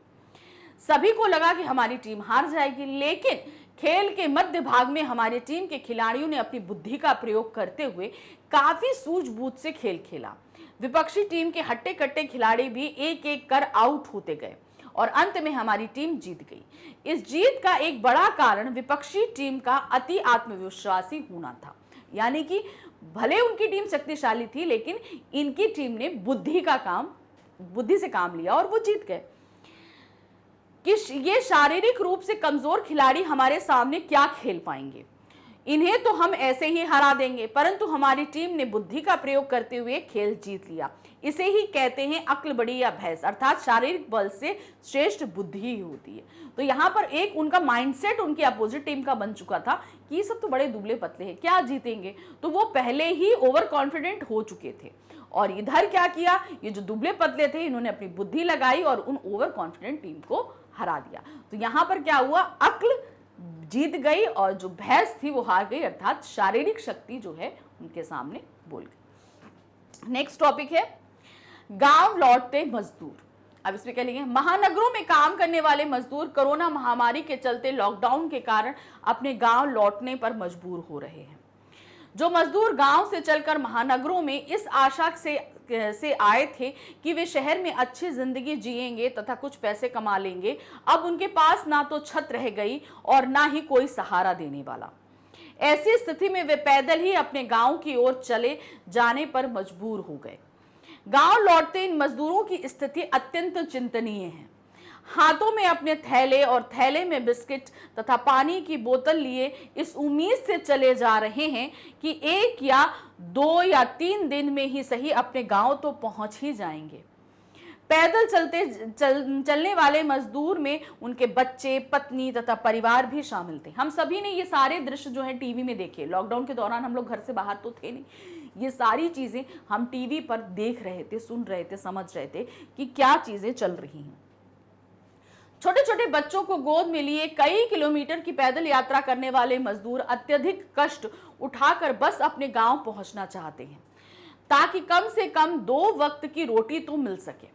सभी को लगा कि हमारी टीम हार जाएगी, लेकिन खेल के मध्य भाग में हमारी टीम के खिलाड़ियों ने अपनी बुद्धि का प्रयोग करते हुए काफी सूझबूझ से खेल खेला। विपक्षी टीम के हट्टे कट्टे खिलाड़ी भी एक एक कर आउट होते गए और अंत में हमारी टीम जीत गई। इस जीत का एक बड़ा कारण विपक्षी टीम का अति आत्मविश्वासी होना था, यानी कि भले उनकी टीम शक्तिशाली थी लेकिन इनकी टीम ने बुद्धि से काम लिया और वो जीत गए। कि ये शारीरिक रूप से कमजोर खिलाड़ी हमारे सामने क्या खेल पाएंगे, इन्हें तो हम ऐसे ही हरा देंगे, परंतु हमारी टीम ने बुद्धि का प्रयोग करते हुए खेल जीत लिया। इसे ही कहते हैं अक्ल बड़ी या भैंस, अर्थात शारीरिक बल से श्रेष्ठ बुद्धि ही होती है। तो यहाँ पर एक उनका माइंडसेट उनकी अपोजिट टीम का बन चुका था कि ये सब तो बड़े दुबले पतले हैं, क्या जीतेंगे, तो वो पहले ही ओवर कॉन्फिडेंट हो चुके थे। और इधर क्या किया, ये जो दुबले पतले थे इन्होंने अपनी बुद्धि लगाई और उन ओवर कॉन्फिडेंट टीम को हरा दिया। तो यहाँ पर क्या हुआ, अक्ल जीत गई और जो भैंस थी वो हार गई, अर्थात शारीरिक शक्ति जो है उनके सामने बोल गई। नेक्स्ट टॉपिक है गांव लौटते मजदूर। अब इसमें क्या लिखेंगे, महानगरों में काम करने वाले मजदूर कोरोना महामारी के चलते लॉकडाउन के कारण अपने गांव लौटने पर मजबूर हो रहे हैं। जो मजदूर गांव से चलकर महानगरों में इस आशा से आए थे कि वे शहर में अच्छी जिंदगी जिएंगे तथा कुछ पैसे कमा लेंगे, अब उनके पास ना तो छत रह गई और ना ही कोई सहारा देने वाला। ऐसी स्थिति में वे पैदल ही अपने गांव की ओर चले जाने पर मजबूर हो गए। गांव लौटते इन मजदूरों की स्थिति अत्यंत चिंतनीय है। हाथों में अपने थैले और थैले में बिस्किट तथा पानी की बोतल लिए इस उम्मीद से चले जा रहे हैं कि 1 या 2 या 3 दिन में ही सही अपने गांव तो पहुंच ही जाएंगे। पैदल चलने वाले मजदूर में उनके बच्चे, पत्नी तथा परिवार भी शामिल थे। हम सभी ने ये सारे दृश्य जो है टीवी में देखे। लॉकडाउन के दौरान हम लोग घर से बाहर तो थे नहीं, ये सारी चीजें हम टीवी पर देख रहे थे, सुन रहे थे, समझ रहे थे कि क्या चीजें चल रही हैं। छोटे छोटे बच्चों को गोद में लिए कई किलोमीटर की पैदल यात्रा करने वाले मजदूर अत्यधिक कष्ट उठाकर बस अपने गांव पहुंचना चाहते हैं, ताकि कम से कम 2 वक्त की रोटी तो मिल सके।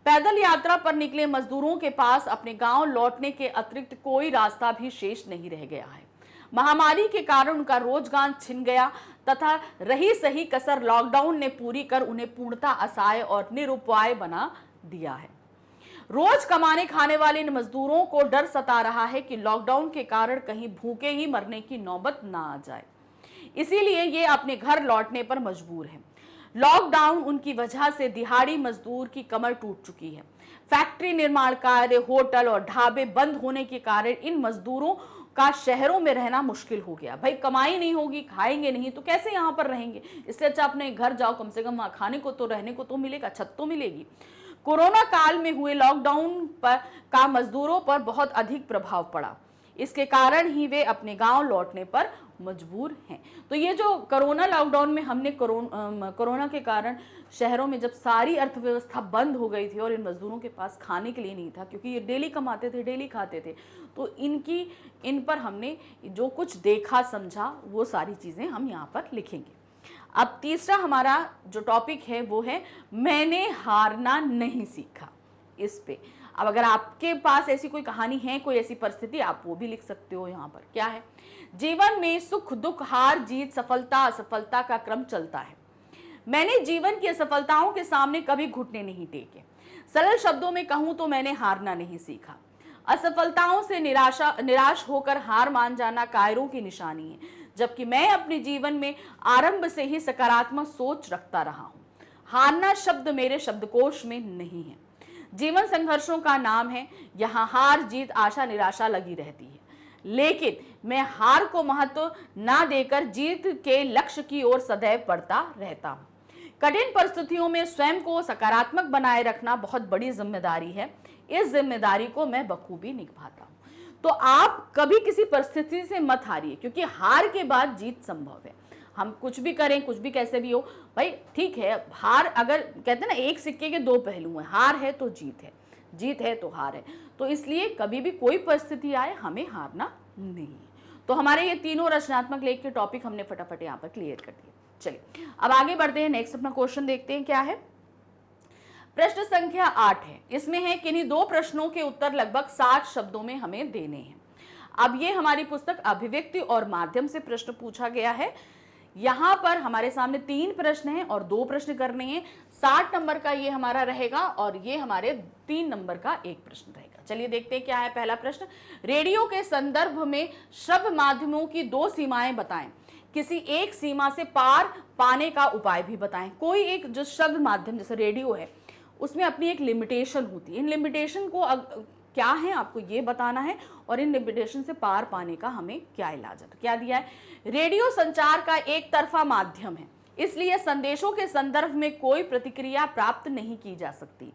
पैदल यात्रा पर निकले मजदूरों के पास अपने गांव लौटने के अतिरिक्त कोई रास्ता भी शेष नहीं रह गया है। महामारी के कारण उनका रोजगार छिन गया तथा रही सही कसर लॉकडाउन ने पूरी कर उन्हें पूर्णतः असहाय और निरुपाय बना दिया है। रोज कमाने खाने वाले इन मजदूरों को डर सता रहा है कि लॉकडाउन के कारण कहीं भूखे ही मरने की नौबत ना आ जाए, इसीलिए ये अपने घर लौटने पर मजबूर हैं। लॉकडाउन उनकी वजह से दिहाड़ी मजदूर की कमर टूट चुकी है। फैक्ट्री, निर्माण कार्य, होटल और ढाबे बंद होने के कारण इन मजदूरों का शहरों में रहना मुश्किल हो गया। भाई कमाई नहीं होगी, खाएंगे नहीं तो कैसे यहाँ पर रहेंगे। इससे अच्छा अपने घर जाओ, कम से कम वहाँ खाने को तो, रहने को तो मिलेगा, छत तो मिलेगी। कोरोना काल में हुए लॉकडाउन पर का मजदूरों पर बहुत अधिक प्रभाव पड़ा, इसके कारण ही वे अपने गांव लौटने पर मजबूर हैं। तो ये जो कोरोना लॉकडाउन में हमने कोरोना के कारण शहरों में जब सारी अर्थव्यवस्था बंद हो गई थी और इन मजदूरों के पास खाने के लिए नहीं था, क्योंकि ये डेली कमाते थे, डेली खाते थे, तो इन पर हमने जो कुछ देखा समझा वो सारी चीज़ें हम यहाँ पर लिखेंगे। अब तीसरा हमारा जो टॉपिक है वो है मैंने हारना नहीं सीखा। इस पे अब अगर आपके पास ऐसी कोई कहानी है, कोई ऐसी परिस्थिति, आप वो भी लिख सकते हो। यहाँ पर क्या है, जीवन में सुख दुख, हार जीत, सफलता असफलता का क्रम चलता है। मैंने जीवन की असफलताओं के सामने कभी घुटने नहीं टेके। सरल शब्दों में कहूं तो मैंने हारना नहीं सीखा। असफलताओं से निराश होकर हार मान जाना कायरों की निशानी है, जबकि मैं अपने जीवन में आरंभ से ही सकारात्मक सोच रखता रहा हूं। हारना शब्द मेरे शब्दकोश में नहीं है। जीवन संघर्षों का नाम है, यहाँ हार जीत, आशा निराशा लगी रहती है, लेकिन मैं हार को महत्व ना देकर जीत के लक्ष्य की ओर सदैव बढ़ता रहता हूँ। कठिन परिस्थितियों में स्वयं को सकारात्मक बनाए रखना बहुत बड़ी जिम्मेदारी है। इस जिम्मेदारी को मैं बखूबी निभाता हूँ। तो आप कभी किसी परिस्थिति से मत हारिए, क्योंकि हार के बाद जीत संभव है। हम कुछ भी करें, कुछ भी कैसे भी हो, भाई ठीक है, हार, अगर कहते हैं ना एक सिक्के के 2 पहलू हैं, हार है तो जीत है, जीत है तो हार है। तो इसलिए कभी भी कोई परिस्थिति आए हमें हारना नहीं है। तो हमारे ये तीनों रचनात्मक लेख के टॉपिक हमने फटाफट यहाँ पर क्लियर कर दिए। चलिए अब आगे बढ़ते हैं, नेक्स्ट अपना क्वेश्चन देखते हैं क्या है। प्रश्न संख्या 8 है, इसमें है किन्हीं 2 प्रश्नों के उत्तर लगभग 60 शब्दों में हमें देने हैं। अब ये हमारी पुस्तक अभिव्यक्ति और माध्यम से प्रश्न पूछा गया है। यहाँ पर हमारे सामने 3 प्रश्न हैं और 2 प्रश्न करने हैं। 60 नंबर का ये हमारा रहेगा और ये हमारे 3 नंबर का एक प्रश्न रहेगा। चलिए देखते हैं क्या है पहला प्रश्न। रेडियो के संदर्भ में श्रव्य माध्यमों की 2 सीमाएं बताएं। किसी एक सीमा से पार पाने का उपाय भी बताएं। कोई एक जो श्रव्य माध्यम जैसे रेडियो है, उसमें अपनी एक लिमिटेशन होती है। इन लिमिटेशन को क्या है आपको ये बताना है और इन लिमिटेशन से पार पाने का हमें क्या इलाज है। तो क्या दिया है, रेडियो संचार का एक तरफा माध्यम है, इसलिए संदेशों के संदर्भ में कोई प्रतिक्रिया प्राप्त नहीं की जा सकती।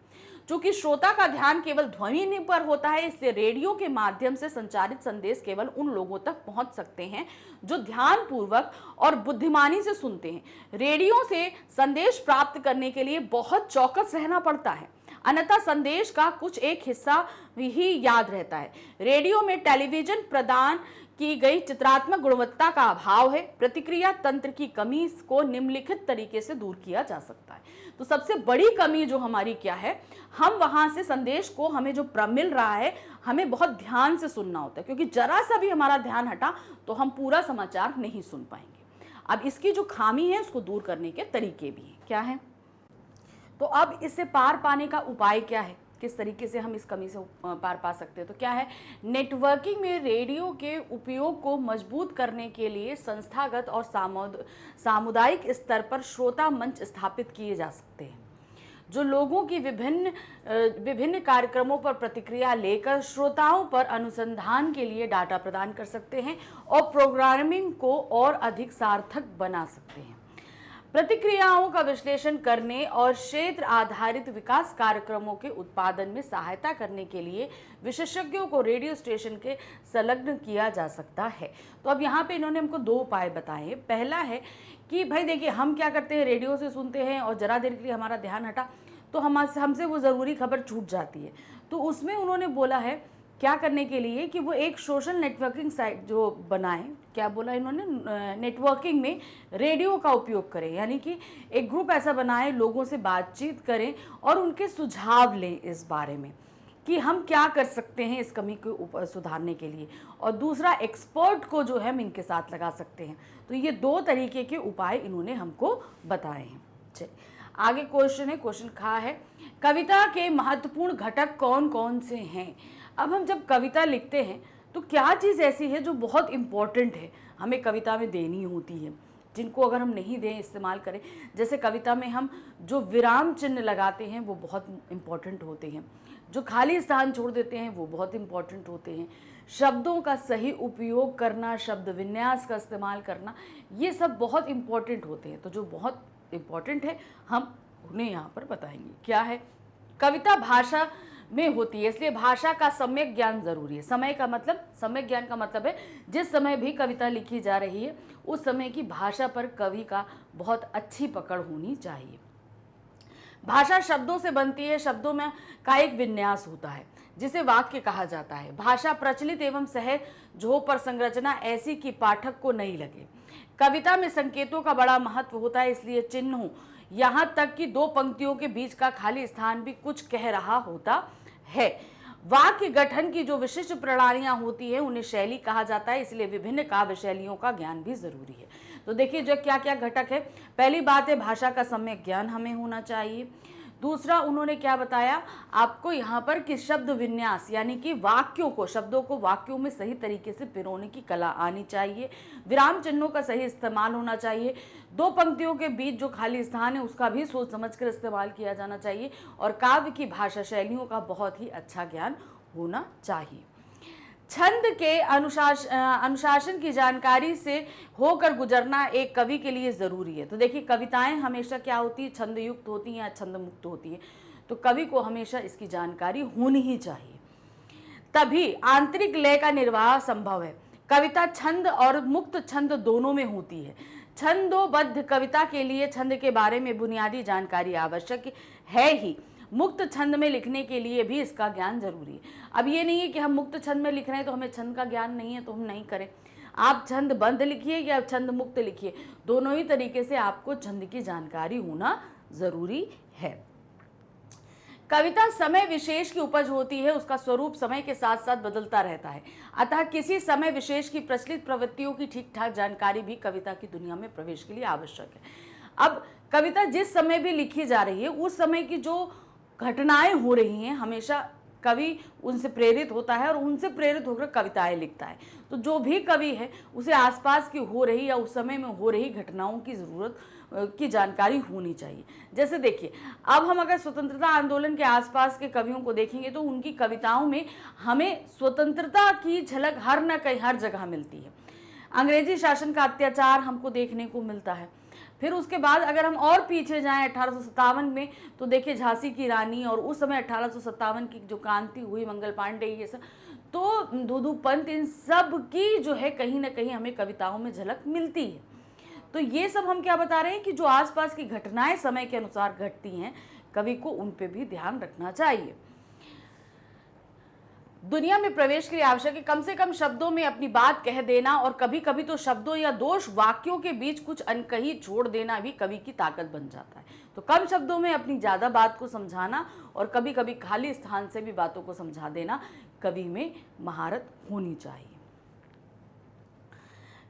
चूंकि श्रोता का ध्यान केवल ध्वनि पर होता है, इसलिए रेडियो के माध्यम से संचारित संदेश केवल उन लोगों तक पहुंच सकते हैं जो ध्यानपूर्वक और बुद्धिमानी से सुनते हैं। रेडियो से संदेश प्राप्त करने के लिए बहुत चौकस रहना पड़ता है, अन्यथा संदेश का कुछ एक हिस्सा ही याद रहता है। रेडियो में टेलीविजन प्रदान की गई चित्रात्मक गुणवत्ता का अभाव है। प्रतिक्रिया तंत्र की कमी को निम्नलिखित तरीके से दूर किया जा सकता है। तो सबसे बड़ी कमी जो हमारी क्या है, हम वहां से संदेश को हमें जो मिल रहा है हमें बहुत ध्यान से सुनना होता है, क्योंकि जरा सा भी हमारा ध्यान हटा तो हम पूरा समाचार नहीं सुन पाएंगे। अब इसकी जो खामी है उसको दूर करने के तरीके भी हैं, क्या है। तो अब इससे पार पाने का उपाय क्या है, किस तरीके से हम इस कमी से पार पा सकते हैं। तो क्या है, नेटवर्किंग में रेडियो के उपयोग को मजबूत करने के लिए संस्थागत और सामुदायिक स्तर पर श्रोता मंच स्थापित किए जा सकते हैं, जो लोगों की विभिन्न कार्यक्रमों पर प्रतिक्रिया लेकर श्रोताओं पर अनुसंधान के लिए डाटा प्रदान कर सकते हैं और प्रोग्रामिंग को और अधिक सार्थक बना सकते हैं। प्रतिक्रियाओं का विश्लेषण करने और क्षेत्र आधारित विकास कार्यक्रमों के उत्पादन में सहायता करने के लिए विशेषज्ञों को रेडियो स्टेशन के संलग्न किया जा सकता है। तो अब यहाँ पे इन्होंने हमको 2 उपाय बताए। पहला है कि भाई देखिए, हम क्या करते हैं, रेडियो से सुनते हैं और जरा देर के लिए हमारा ध्यान हटा तो हमसे वो ज़रूरी खबर छूट जाती है। तो उसमें उन्होंने बोला है क्या करने के लिए कि वो एक सोशल नेटवर्किंग साइट जो बनाएं, क्या बोला इन्होंने, नेटवर्किंग में रेडियो का उपयोग करें, यानी कि एक ग्रुप ऐसा बनाएं, लोगों से बातचीत करें और उनके सुझाव लें इस बारे में कि हम क्या कर सकते हैं इस कमी को सुधारने के लिए, और दूसरा एक्सपर्ट को जो है हम इनके साथ लगा सकते हैं। तो ये 2 तरीके के उपाय इन्होंने हमको बताए हैं। चलिए आगे क्वेश्चन है, क्वेश्चन खा है, कविता के महत्वपूर्ण घटक कौन कौन से हैं। अब हम जब कविता लिखते हैं तो क्या चीज़ ऐसी है जो बहुत इम्पॉर्टेंट है, हमें कविता में देनी होती है, जिनको अगर हम नहीं दें, इस्तेमाल करें, जैसे कविता में हम जो विराम चिन्ह लगाते हैं वो बहुत इम्पॉर्टेंट होते हैं, जो खाली स्थान छोड़ देते हैं वो बहुत इम्पॉर्टेंट होते हैं, शब्दों का सही उपयोग करना, शब्द विन्यास का इस्तेमाल करना, ये सब बहुत इम्पॉर्टेंट होते हैं। तो जो बहुत इम्पॉर्टेंट है हम उन्हें यहाँ पर बताएंगे। क्या है, कविता भाषा में होती है, इसलिए भाषा का सम्यक ज्ञान जरूरी है। समय का मतलब, सम्यक ज्ञान का मतलब है जिस समय भी कविता लिखी जा रही है उस समय की भाषा पर कवि का बहुत अच्छी पकड़ होनी चाहिए। भाषा शब्दों से बनती है, शब्दों में का एक विन्यास होता है जिसे वाक्य कहा जाता है। भाषा प्रचलित एवं सहज हो पर संरचना ऐसी कि पाठक को नहीं लगे। कविता में संकेतों का बड़ा महत्व होता है, इसलिए चिन्हों, यहाँ तक कि 2 पंक्तियों के बीच का खाली स्थान भी कुछ कह रहा होता है। वाक्य गठन की जो विशिष्ट प्रणालियां होती है उन्हें शैली कहा जाता है, इसलिए विभिन्न काव्य शैलियों का ज्ञान भी जरूरी है। तो देखिए जो क्या क्या घटक है, पहली बात है भाषा का सम्यक ज्ञान हमें होना चाहिए। दूसरा उन्होंने क्या बताया आपको यहाँ पर कि शब्द विन्यास, यानी कि वाक्यों को, शब्दों को वाक्यों में सही तरीके से पिरोने की कला आनी चाहिए। विराम चिन्हों का सही इस्तेमाल होना चाहिए। 2 पंक्तियों के बीच जो खाली स्थान है उसका भी सोच समझकर इस्तेमाल किया जाना चाहिए, और काव्य की भाषा शैलियों का बहुत ही अच्छा ज्ञान होना चाहिए। छंद के अनुशासन की जानकारी से होकर गुजरना एक कवि के लिए ज़रूरी है। तो देखिए कविताएं हमेशा क्या होती है, छंद युक्त होती हैं या छंद मुक्त होती है, तो कवि को हमेशा इसकी जानकारी होनी ही चाहिए, तभी आंतरिक लय का निर्वाह संभव है। कविता छंद और मुक्त छंद दोनों में होती है। छंदोबद्ध कविता के लिए छंद के बारे में बुनियादी जानकारी आवश्यक है ही, मुक्त छंद में लिखने के लिए भी इसका ज्ञान जरूरी है। अब ये नहीं है कि हम मुक्त छंद में लिख रहे हैं तो हमें छंद का ज्ञान नहीं है तो हम नहीं करें। आप छंद बंद लिखिए या छंद मुक्त लिखिए, दोनों ही तरीके से आपको छंद की जानकारी होना जरूरी है। कविता समय विशेष की उपज होती है, उसका स्वरूप समय के साथ साथ बदलता रहता है, अतः किसी समय विशेष की प्रचलित प्रवृत्तियों की ठीक ठाक जानकारी भी कविता की दुनिया में प्रवेश के लिए आवश्यक है। अब कविता जिस समय भी लिखी जा रही है उस समय की जो घटनाएं हो रही हैं हमेशा कवि उनसे प्रेरित होता है और उनसे प्रेरित होकर कविताएं लिखता है। तो जो भी कवि है उसे आसपास की हो रही या उस समय में हो रही घटनाओं की ज़रूरत की जानकारी होनी चाहिए। जैसे देखिए अब हम अगर स्वतंत्रता आंदोलन के आसपास के कवियों को देखेंगे तो उनकी कविताओं में हमें स्वतंत्रता की झलक हर न कहीं हर जगह मिलती है। अंग्रेजी शासन का अत्याचार हमको देखने को मिलता है। फिर उसके बाद अगर हम और पीछे जाएं 1857 में तो देखिए झांसी की रानी, और उस समय 1857 की जो क्रांति हुई, मंगल पांडे, ये सब, तो दूधू पंत, इन सब की जो है कहीं ना कहीं हमें कविताओं में झलक मिलती है। तो ये सब हम क्या बता रहे हैं कि जो आसपास की घटनाएं समय के अनुसार घटती हैं कवि को उन पे भी ध्यान रखना चाहिए। दुनिया में प्रवेश के लिए आवश्यक है कम से कम शब्दों में अपनी बात कह देना, और कभी कभी तो शब्दों या दोष वाक्यों के बीच कुछ अनकही छोड़ देना भी कवि की ताकत बन जाता है। तो कम शब्दों में अपनी ज़्यादा बात को समझाना और कभी कभी खाली स्थान से भी बातों को समझा देना कवि में महारत होनी चाहिए।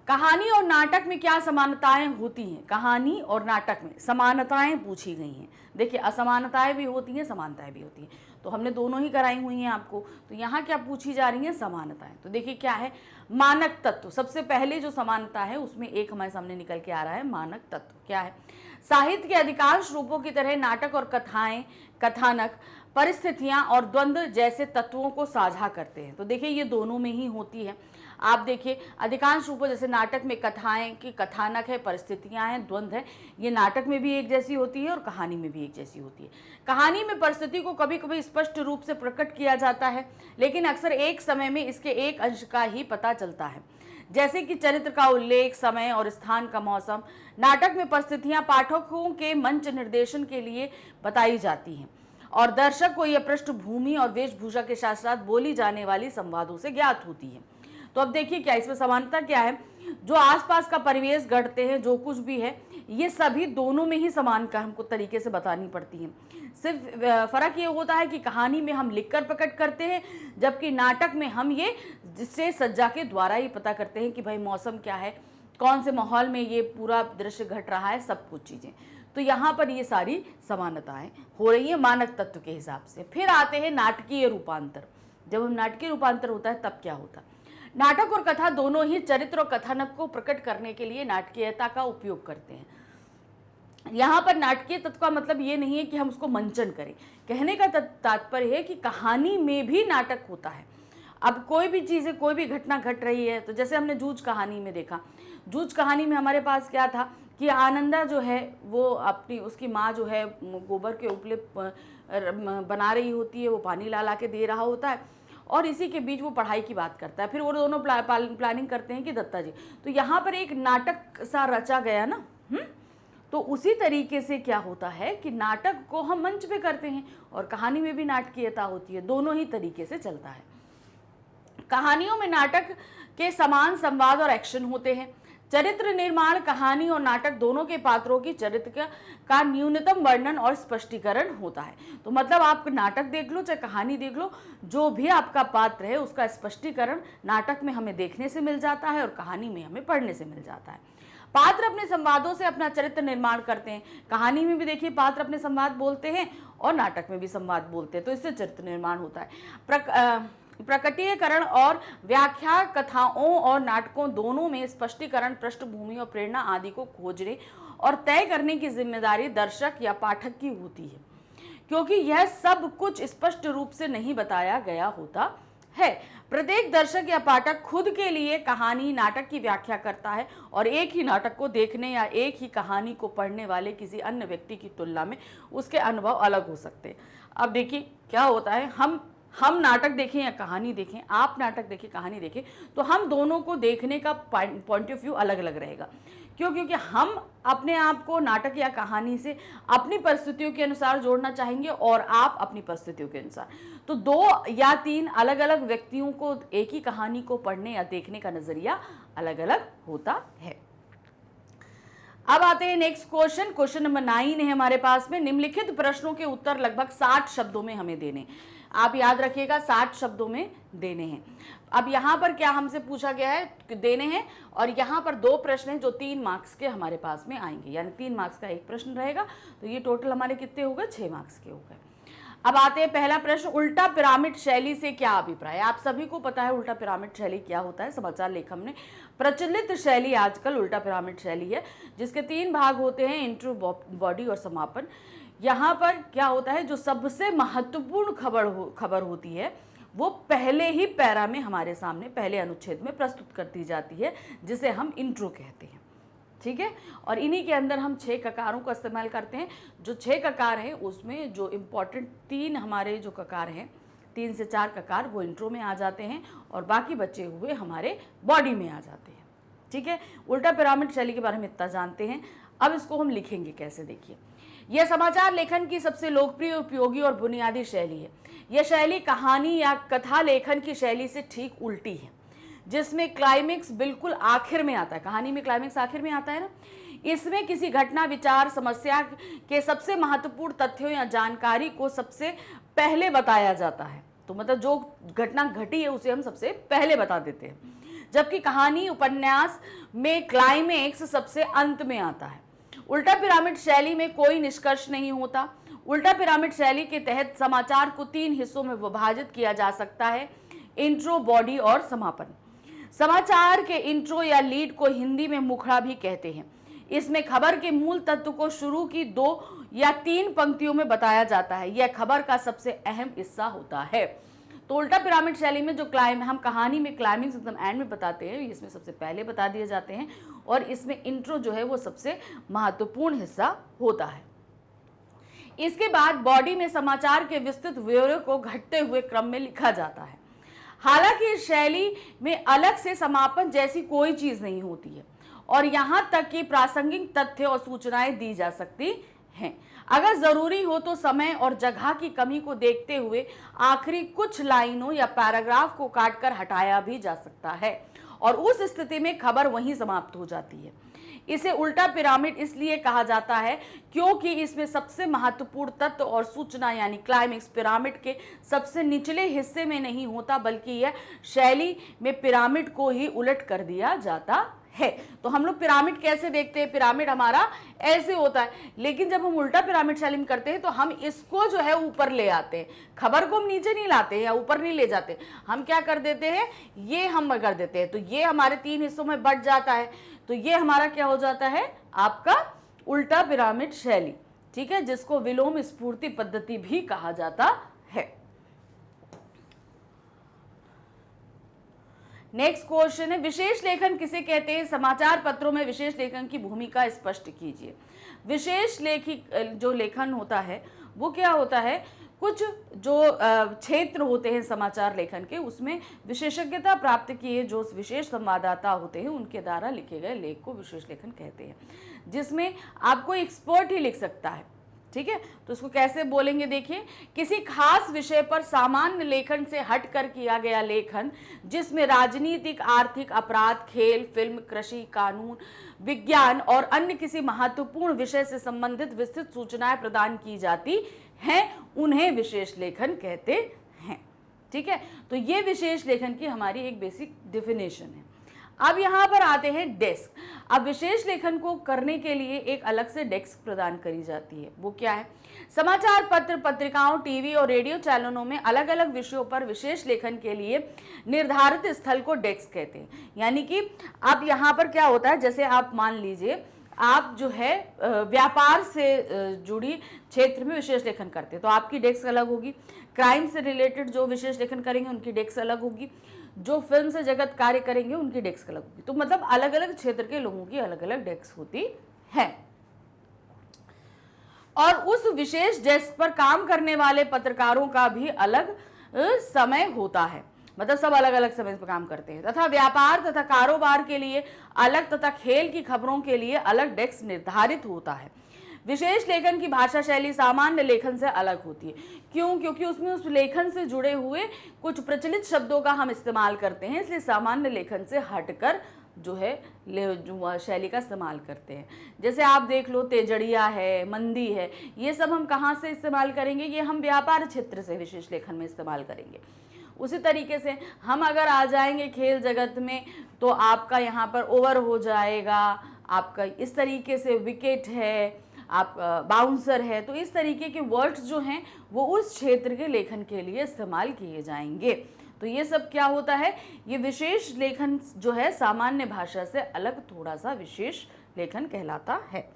कहानी और नाटक में क्या समानताएं होती हैं? कहानी और नाटक में समानताएं पूछी गई हैं। देखिए असमानताएं भी होती हैं, समानताएं भी होती हैं, तो हमने दोनों ही कराई हुई हैं आपको। तो यहाँ क्या पूछी जा रही हैं? समानताएं। तो देखिए क्या है, मानक तत्व। सबसे पहले जो समानता है उसमें एक हमारे सामने निकल के आ रहा है, मानक तत्व क्या है। साहित्य के अधिकांश रूपों की तरह नाटक और कथाएं, कथानक परिस्थितियां और द्वंद्व जैसे तत्वों को साझा करते हैं। तो देखिए ये दोनों में ही होती है। आप देखिए अधिकांश रूपों, जैसे नाटक में कथाएं की कथानक है, परिस्थितियां हैं, द्वंद्व है, ये नाटक में भी एक जैसी होती है और कहानी में भी एक जैसी होती है। कहानी में परिस्थिति को कभी कभी स्पष्ट रूप से प्रकट किया जाता है, लेकिन अक्सर एक समय में इसके एक अंश का ही पता चलता है। जैसे कि चरित्र का उल्लेख, समय और स्थान का मौसम। नाटक में परिस्थितियां पाठकों के मंच निर्देशन के लिए बताई जाती हैं और दर्शक को यह पृष्ठभूमि और वेशभूषा के साथ साथ बोली जाने वाली संवादों से ज्ञात होती है। तो अब देखिए क्या इसमें समानता क्या है, जो आसपास का परिवेश गढ़ते हैं, जो कुछ भी है, ये सभी दोनों में ही समान का हमको तरीके से बतानी पड़ती है। सिर्फ फर्क ये होता है कि कहानी में हम लिखकर प्रकट करते हैं, जबकि नाटक में हम ये जिससे सज्जा के द्वारा ही पता करते हैं कि भाई मौसम क्या है, कौन से माहौल में ये पूरा दृश्य घट रहा है, सब कुछ चीज़ें। तो यहाँ पर ये सारी समानताएं हो रही है मानक तत्व के हिसाब से। फिर आते हैं नाटकीय रूपांतर। जब हम नाटकीय रूपांतर होता है तब क्या होता है? नाटक और कथा दोनों ही चरित्र और कथानक को प्रकट करने के लिए नाटकीयता का उपयोग करते हैं। यहाँ पर नाटकीय तत्व का मतलब ये नहीं है कि हम उसको मंचन करें। कहने का तात्पर्य है कि कहानी में भी नाटक होता है। अब कोई भी चीज़ है, कोई भी घटना घट रही है, तो जैसे हमने जूझ कहानी में देखा, जूझ कहानी में हमारे पास क्या था कि आनंदा जो है वो अपनी उसकी माँ जो है गोबर के उपले बना रही होती है, वो पानी ला के दे रहा होता है और इसी के बीच वो पढ़ाई की बात करता है। फिर वो दोनों प्लानिंग करते हैं कि दत्ता जी, तो यहाँ पर एक नाटक सा रचा गया ना। तो उसी तरीके से क्या होता है कि नाटक को हम मंच पे करते हैं और कहानी में भी नाटकीयता होती है, दोनों ही तरीके से चलता है। कहानियों में नाटक के समान संवाद और एक्शन होते हैं। चरित्र निर्माण कहानी और नाटक दोनों के पात्रों की चरित्र का न्यूनतम वर्णन और स्पष्टीकरण होता है। तो मतलब आप नाटक देख लो चाहे कहानी देख लो, जो भी आपका पात्र है उसका स्पष्टीकरण नाटक में हमें देखने से मिल जाता है और कहानी में हमें पढ़ने से मिल जाता है। पात्र अपने संवादों से अपना चरित्र निर्माण करते हैं। कहानी में भी देखिए पात्र अपने संवाद बोलते हैं और नाटक में भी संवाद बोलते हैं, तो इससे चरित्र निर्माण होता है। प्रकटीकरण और व्याख्या कथाओं और नाटकों दोनों में स्पष्टीकरण, पृष्ठभूमि और प्रेरणा आदि को खोजने और तय करने की जिम्मेदारी दर्शक या पाठक की होती है, क्योंकि यह सब कुछ स्पष्ट रूप से नहीं बताया गया होता है। प्रत्येक दर्शक या पाठक खुद के लिए कहानी नाटक की व्याख्या करता है और एक ही नाटक को देखने या एक ही कहानी को पढ़ने वाले किसी अन्य व्यक्ति की तुलना में उसके अनुभव अलग हो सकते हैं। अब देखिए क्या होता है, हम नाटक देखें या कहानी देखें, आप नाटक देखें कहानी देखें, तो हम दोनों को देखने का पॉइंट ऑफ व्यू अलग अलग रहेगा। क्यों? क्योंकि हम अपने आप को नाटक या कहानी से अपनी परिस्थितियों के अनुसार जोड़ना चाहेंगे और आप अपनी परिस्थितियों के अनुसार। तो 2 या 3 अलग अलग व्यक्तियों को एक ही कहानी को पढ़ने या देखने का नजरिया अलग अलग होता है। अब आते हैं नेक्स्ट क्वेश्चन नंबर 9 है हमारे पास में। निम्नलिखित प्रश्नों के उत्तर लगभग 60 शब्दों में हमें देने। आप याद रखिएगा 60 शब्दों में देने हैं। अब यहाँ पर क्या हमसे पूछा गया है, देने हैं, और यहाँ पर 2 प्रश्न हैं जो 3 मार्क्स के हमारे पास में आएंगे, यानी 3 मार्क्स का एक प्रश्न रहेगा। तो ये टोटल हमारे कितने हो गए? 6 मार्क्स के हो गए। अब आते हैं पहला प्रश्न, उल्टा पिरामिड शैली से क्या अभिप्राय है? आप सभी को पता है उल्टा पिरामिड शैली क्या होता है, समाचार लेखन में प्रचलित शैली आजकल उल्टा पिरामिड शैली है, जिसके 3 भाग होते हैं, इंट्रो, बॉडी और समापन। यहाँ पर क्या होता है, जो सबसे महत्वपूर्ण खबर होती है वो पहले ही पैरा में हमारे सामने पहले अनुच्छेद में प्रस्तुत कर दी जाती है, जिसे हम इंट्रो कहते हैं। ठीक है, और इन्हीं के अंदर हम 6 ककारों का इस्तेमाल करते हैं। जो 6 ककार हैं उसमें जो इम्पोर्टेंट 3 हमारे जो ककार हैं, 3 से 4 ककार वो इंट्रो में आ जाते हैं और बाकी बचे हुए हमारे बॉडी में आ जाते हैं। ठीक है, उल्टा पिरामिड शैली के बारे में इतना जानते हैं। अब इसको हम लिखेंगे कैसे, देखिए। यह समाचार लेखन की सबसे लोकप्रिय, उपयोगी और बुनियादी शैली है। यह शैली कहानी या कथा लेखन की शैली से ठीक उल्टी है, जिसमें क्लाइमेक्स बिल्कुल आखिर में आता है। कहानी में क्लाइमेक्स आखिर में आता है ना। इसमें किसी घटना, विचार, समस्या के सबसे महत्वपूर्ण तथ्यों या जानकारी को सबसे पहले बताया जाता है। तो मतलब जो घटना घटी है उसे हम सबसे पहले बता देते हैं, जबकि कहानी, उपन्यास में क्लाइमेक्स सबसे अंत में आता है। उल्टा पिरामिड शैली में कोई निष्कर्ष नहीं होता। उल्टा पिरामिड शैली के तहत समाचार को 3 हिस्सों में विभाजित किया जा सकता है, इंट्रो, बॉडी और समापन। समाचार के इंट्रो या लीड को हिंदी में मुखड़ा भी कहते हैं। इसमें खबर के मूल तत्व को शुरू की 2 या 3 पंक्तियों में बताया जाता है। यह खबर का सबसे अहम हिस्सा होता है। तो उल्टा पिरामिड शैली में जो हम कहानी में क्लाइमेक्स एकदम एंड में बताते हैं, इसमें सबसे पहले बता दिए जाते हैं, और इसमें इंट्रो जो है वो सबसे महत्वपूर्ण हिस्सा होता है। इसके बाद बॉडी में समाचार के विस्तृत ब्यौरे को घटते हुए क्रम में लिखा जाता है। हालांकि इस शैली में अलग से समापन जैसी कोई चीज नहीं होती है और यहां तक कि प्रासंगिक तथ्य और सूचनाएं दी जा सकती हैं। अगर जरूरी हो तो समय और जगह की कमी को देखते हुए आखिरी कुछ लाइनों या पैराग्राफ को काटकर हटाया भी जा सकता है और उस स्थिति में खबर वहीं समाप्त हो जाती है। इसे उल्टा पिरामिड इसलिए कहा जाता है क्योंकि इसमें सबसे महत्वपूर्ण तत्व और सूचना यानी क्लाइमेक्स पिरामिड के सबसे निचले हिस्से में नहीं होता, बल्कि यह शैली में पिरामिड को ही उलट कर दिया जाता है। तो हम लोग पिरामिड कैसे देखते हैं, पिरामिड हमारा ऐसे होता है, लेकिन जब हम उल्टा पिरामिड शैली में करते हैं तो हम इसको जो है ऊपर ले आते हैं, खबर को हम नीचे नहीं लाते हैं या ऊपर नहीं ले जाते, हम क्या कर देते हैं, ये हम कर देते हैं। तो ये हमारे 3 हिस्सों में बट जाता है, तो ये हमारा क्या हो जाता है, आपका उल्टा पिरामिड शैली, ठीक है, जिसको विलोम स्फूर्ति पद्धति भी कहा जाता है। नेक्स्ट क्वेश्चन है, विशेष लेखन किसे कहते हैं? समाचार पत्रों में विशेष लेखन की भूमिका स्पष्ट कीजिए। विशेष जो लेखन होता है वो क्या होता है, कुछ जो क्षेत्र होते हैं समाचार लेखन के, उसमें विशेषज्ञता प्राप्त किए जो विशेष संवाददाता होते हैं उनके द्वारा लिखे गए लेख को विशेष लेखन कहते हैं, जिसमें आपको एक्सपर्ट ही लिख सकता है, ठीक है। तो इसको कैसे बोलेंगे, देखिए, किसी खास विषय पर सामान्य लेखन से हटकर किया गया लेखन जिसमें राजनीतिक, आर्थिक, अपराध, खेल, फिल्म, कृषि, कानून, विज्ञान और अन्य किसी महत्वपूर्ण विषय से संबंधित विस्तृत सूचनाएं प्रदान की जाती हैं, उन्हें विशेष लेखन कहते हैं, ठीक है। तो ये विशेष लेखन की हमारी एक बेसिक डेफिनेशन है। अब यहां पर आते हैं डेस्क। अब विशेष लेखन को करने के लिए एक अलग से डेस्क प्रदान करी जाती है, वो क्या है, समाचार पत्र, पत्रिकाओं, टीवी और रेडियो चैनलों में अलग अलग विषयों पर विशेष लेखन के लिए निर्धारित स्थल को डेस्क कहते हैं। यानी कि अब यहाँ पर क्या होता है, जैसे आप मान लीजिए आप जो है व्यापार से जुड़ी क्षेत्र में विशेष लेखन करते हैं तो आपकी डेस्क अलग होगी, क्राइम से रिलेटेड जो विशेष लेखन करेंगे उनकी डेस्क अलग होगी, जो फिल्म से जगत कार्य करेंगे उनकी डेस्क अलग होगी। तो मतलब अलग अलग क्षेत्र के लोगों की अलग अलग डेस्क होती है और उस विशेष डेस्क पर काम करने वाले पत्रकारों का भी अलग समय होता है, मतलब सब अलग अलग समय पर काम करते हैं, तथा व्यापार तथा कारोबार के लिए अलग तथा खेल की खबरों के लिए अलग डेस्क निर्धारित होता है। विशेष लेखन की भाषा शैली सामान्य लेखन से अलग होती है। क्यों? क्योंकि उसमें उस लेखन से जुड़े हुए कुछ प्रचलित शब्दों का हम इस्तेमाल करते हैं, इसलिए सामान्य लेखन से हटकर जो है शैली का इस्तेमाल करते हैं। जैसे आप देख लो, तेजड़िया है, मंदी है, ये सब हम कहाँ से इस्तेमाल करेंगे, ये हम व्यापार क्षेत्र से विशेष लेखन में इस्तेमाल करेंगे। उसी तरीके से हम अगर आ जाएंगे खेल जगत में तो आपका यहाँ पर ओवर हो जाएगा, आपका इस तरीके से विकेट है, आप बाउंसर है, तो इस तरीके के वर्ड्स जो हैं वो उस क्षेत्र के लेखन के लिए इस्तेमाल किए जाएंगे। तो ये सब क्या होता है, ये विशेष लेखन जो है सामान्य भाषा से अलग थोड़ा सा विशेष लेखन कहलाता है।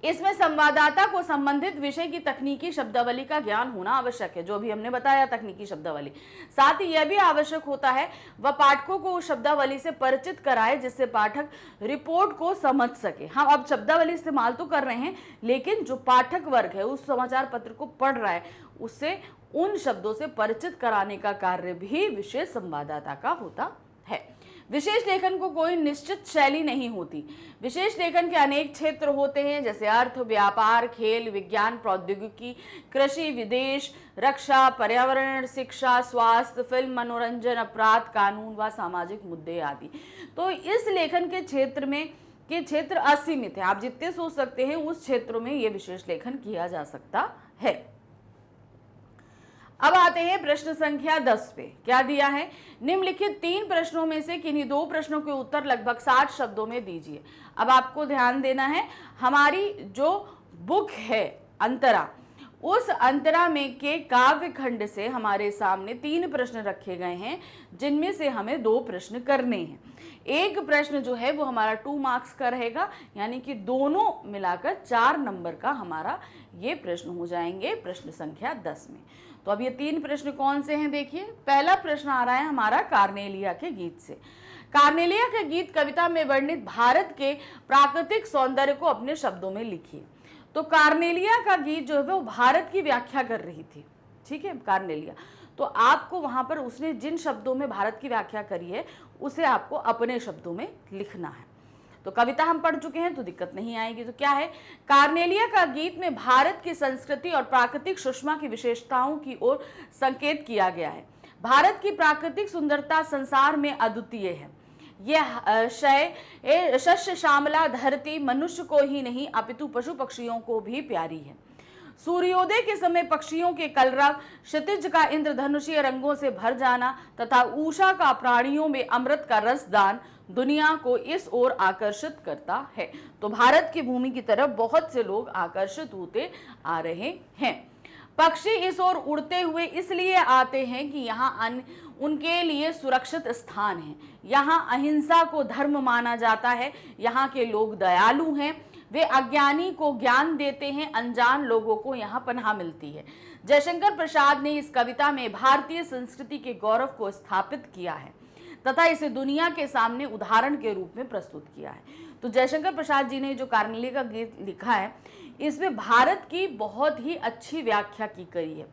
इसमें संवाददाता को संबंधित विषय की तकनीकी शब्दावली का ज्ञान होना आवश्यक है, जो भी हमने बताया तकनीकी शब्दावली। साथ ही यह भी आवश्यक होता है वह पाठकों को उस शब्दावली से परिचित कराए जिससे पाठक रिपोर्ट को समझ सके। हम अब शब्दावली इस्तेमाल तो कर रहे हैं, लेकिन जो पाठक वर्ग है उस समाचार पत्र को पढ़ रहा है उससे उन शब्दों से परिचित कराने का कार्य भी विशेष संवाददाता का होता है। विशेष लेखन को कोई निश्चित शैली नहीं होती। विशेष लेखन के अनेक क्षेत्र होते हैं, जैसे अर्थ, व्यापार, खेल, विज्ञान, प्रौद्योगिकी, कृषि, विदेश, रक्षा, पर्यावरण, शिक्षा, स्वास्थ्य, फिल्म, मनोरंजन, अपराध, कानून व सामाजिक मुद्दे आदि। तो इस लेखन के क्षेत्र असीमित है, आप जितने सोच सकते हैं उस क्षेत्रों में ये विशेष लेखन किया जा सकता है। अब आते हैं प्रश्न संख्या 10 पे। क्या दिया है, निम्नलिखित 3 प्रश्नों में से किन्हीं 2 प्रश्नों के उत्तर लगभग 60 शब्दों में दीजिए। अब आपको ध्यान देना है, हमारी जो बुक है अंतरा, उस अंतरा में के काव्य खंड से हमारे सामने 3 प्रश्न रखे गए हैं, जिनमें से हमें 2 प्रश्न करने हैं। एक प्रश्न जो है वो हमारा 2 मार्क्स का रहेगा, यानी कि दोनों मिलाकर 4 नंबर का हमारा ये प्रश्न हो जाएंगे प्रश्न संख्या 10 में। तो अब ये 3 प्रश्न कौन से हैं, देखिए। पहला प्रश्न आ रहा है हमारा कार्नेलिया के गीत से। कार्नेलिया के गीत कविता में वर्णित भारत के प्राकृतिक सौंदर्य को अपने शब्दों में लिखिए। तो कार्नेलिया का गीत जो है वो भारत की व्याख्या कर रही थी, ठीक है, कार्नेलिया। तो आपको वहाँ पर उसने जिन शब्दों में भारत की व्याख्या करी है उसे आपको अपने शब्दों में लिखना है। तो कविता हम पढ़ चुके हैं तो दिक्कत नहीं आएगी। तो क्या है, कार्नेलिया का गीत में भारत की संस्कृति और प्राकृतिक सुषमा की विशेषताओं की ओर संकेत किया गया है। भारत की प्राकृतिक सुंदरता संसार में अद्वितीय है। यह शस्य श्यामला धरती मनुष्य को ही नहीं अपितु पशु पक्षियों को भी प्यारी है। सूर्योदय के समय पक्षियों के कलरव, क्षितिज का इंद्रधनुषीय रंगों से भर जाना तथा उषा का प्राणियों में अमृत का रसदान दुनिया को इस ओर आकर्षित करता है। तो भारत की भूमि की तरफ बहुत से लोग आकर्षित होते आ रहे हैं। पक्षी इस ओर उड़ते हुए इसलिए आते हैं कि यहाँ उनके लिए सुरक्षित स्थान है। यहाँ अहिंसा को धर्म माना जाता है। यहाँ के लोग दयालु हैं। वे अज्ञानी को ज्ञान देते हैं, अनजान लोगों को यहाँ पनाह मिलती है। जयशंकर प्रसाद ने इस कविता में भारतीय संस्कृति के गौरव को स्थापित किया है तथा इसे दुनिया के सामने उदाहरण के रूप में प्रस्तुत किया है। तो जयशंकर प्रसाद जी ने जो कार्नेलिया का गीत लिखा है, इसमें भारत की बहुत ही अच्छी व्याख्या की गई है।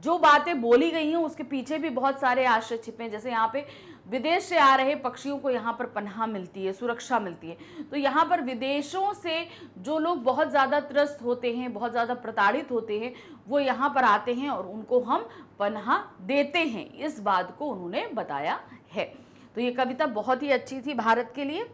जो बातें बोली गई हैं उसके पीछे भी बहुत सारे आशय छिपे हैं। जैसे यहाँ पे विदेश से आ रहे पक्षियों को यहाँ पर पनाह मिलती है, सुरक्षा मिलती है। तो यहाँ पर विदेशों से जो लोग बहुत ज़्यादा त्रस्त होते हैं, बहुत ज़्यादा प्रताड़ित होते हैं, वो यहाँ पर आते हैं और उनको हम पनाह देते हैं। इस बात को उन्होंने बताया है। तो ये कविता बहुत ही अच्छी थी भारत के लिए।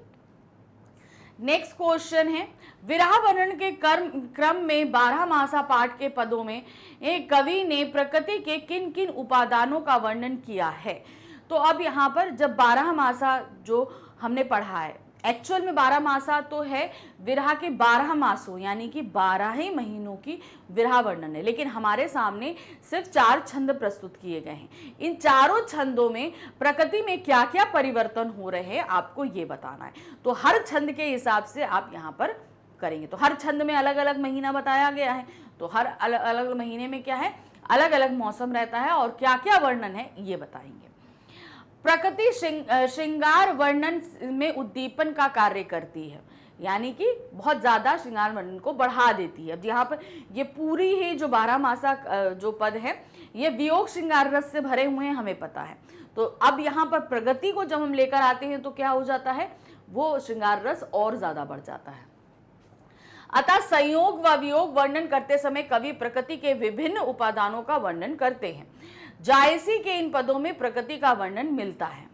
नेक्स्ट क्वेश्चन है, विरह वर्णन के क्रम में 12 मासा पाठ के पदों में एक कवि ने प्रकृति के किन किन उपादानों का वर्णन किया है। तो अब यहाँ पर जब 12 मासा जो हमने पढ़ा है, एक्चुअल में 12 मासा तो है विरह के 12 मासों यानी कि 12 ही महीनों की विरह वर्णन है, लेकिन हमारे सामने सिर्फ 4 छंद प्रस्तुत किए गए हैं। इन चारों छंदों में प्रकृति में क्या क्या परिवर्तन हो रहे हैं आपको ये बताना है। तो हर छंद के हिसाब से आप यहाँ पर करेंगे। तो हर छंद में अलग अलग महीना बताया गया है। तो हर अलग अलग महीने में क्या है, अलग अलग मौसम रहता है और क्या क्या वर्णन है ये बताएंगे। प्रकृति श्रृंगार वर्णन में उद्दीपन का कार्य करती है, यानी कि बहुत ज्यादा श्रृंगार वर्णन को बढ़ा देती है। अब यहाँ पर ये पूरी ही जो 12 मासा जो पद है ये वियोग श्रृंगार रस से भरे हुए हैं, हमें पता है। तो अब यहाँ पर प्रगति को जब हम लेकर आते हैं तो क्या हो जाता है, वो श्रृंगार रस और ज्यादा बढ़ जाता है। अतः संयोग व वियोग वर्णन करते समय कवि प्रकृति के विभिन्न उपादानों का वर्णन करते हैं। जायसी के इन पदों में प्रकृति का वर्णन मिलता है।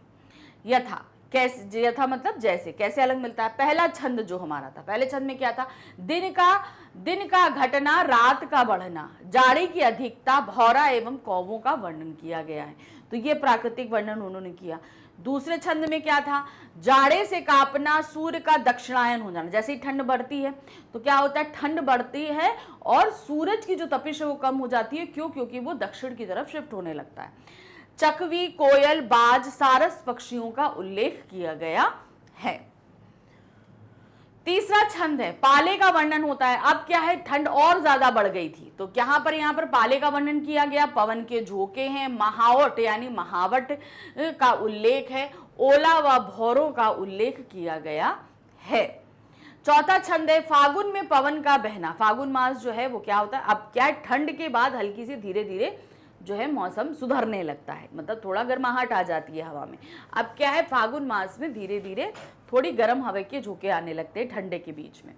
यथा, कैसे, यथा मतलब जैसे, कैसे अलग मिलता है। पहला छंद जो हमारा था, पहले छंद में क्या था, दिन का घटना, रात का बढ़ना, जाड़ी की अधिकता, भौरा एवं कौवों का वर्णन किया गया है। तो ये प्राकृतिक वर्णन उन्होंने किया। दूसरे छंद में क्या था, जाड़े से कांपना, सूर्य का दक्षिणायन हो जाना। जैसे ही ठंड बढ़ती है तो क्या होता है, ठंड बढ़ती है और सूरज की जो तपिश है वो कम हो जाती है। क्यों? क्योंकि वो दक्षिण की तरफ शिफ्ट होने लगता है। चकवी, कोयल, बाज, सारस पक्षियों का उल्लेख किया गया है। तीसरा छंद है, पाले का वर्णन होता है। अब क्या है, ठंड और ज्यादा बढ़ गई थी तो यहाँ पर पाले का वर्णन किया गया। पवन के झोंके हैं, महावट यानी महावट का उल्लेख है, ओला व भौरों का उल्लेख किया गया है। चौथा छंद है, फागुन में पवन का बहना। फागुन मास जो है वो क्या होता है, अब क्या है, ठंड के बाद हल्की सी धीरे धीरे जो है मौसम सुधरने लगता है, मतलब थोड़ा गर्माहट आ जाती है हवा में। अब क्या है, फागुन मास में धीरे धीरे थोड़ी गर्म हवा के झोंके आने लगते हैं ठंडे के बीच में।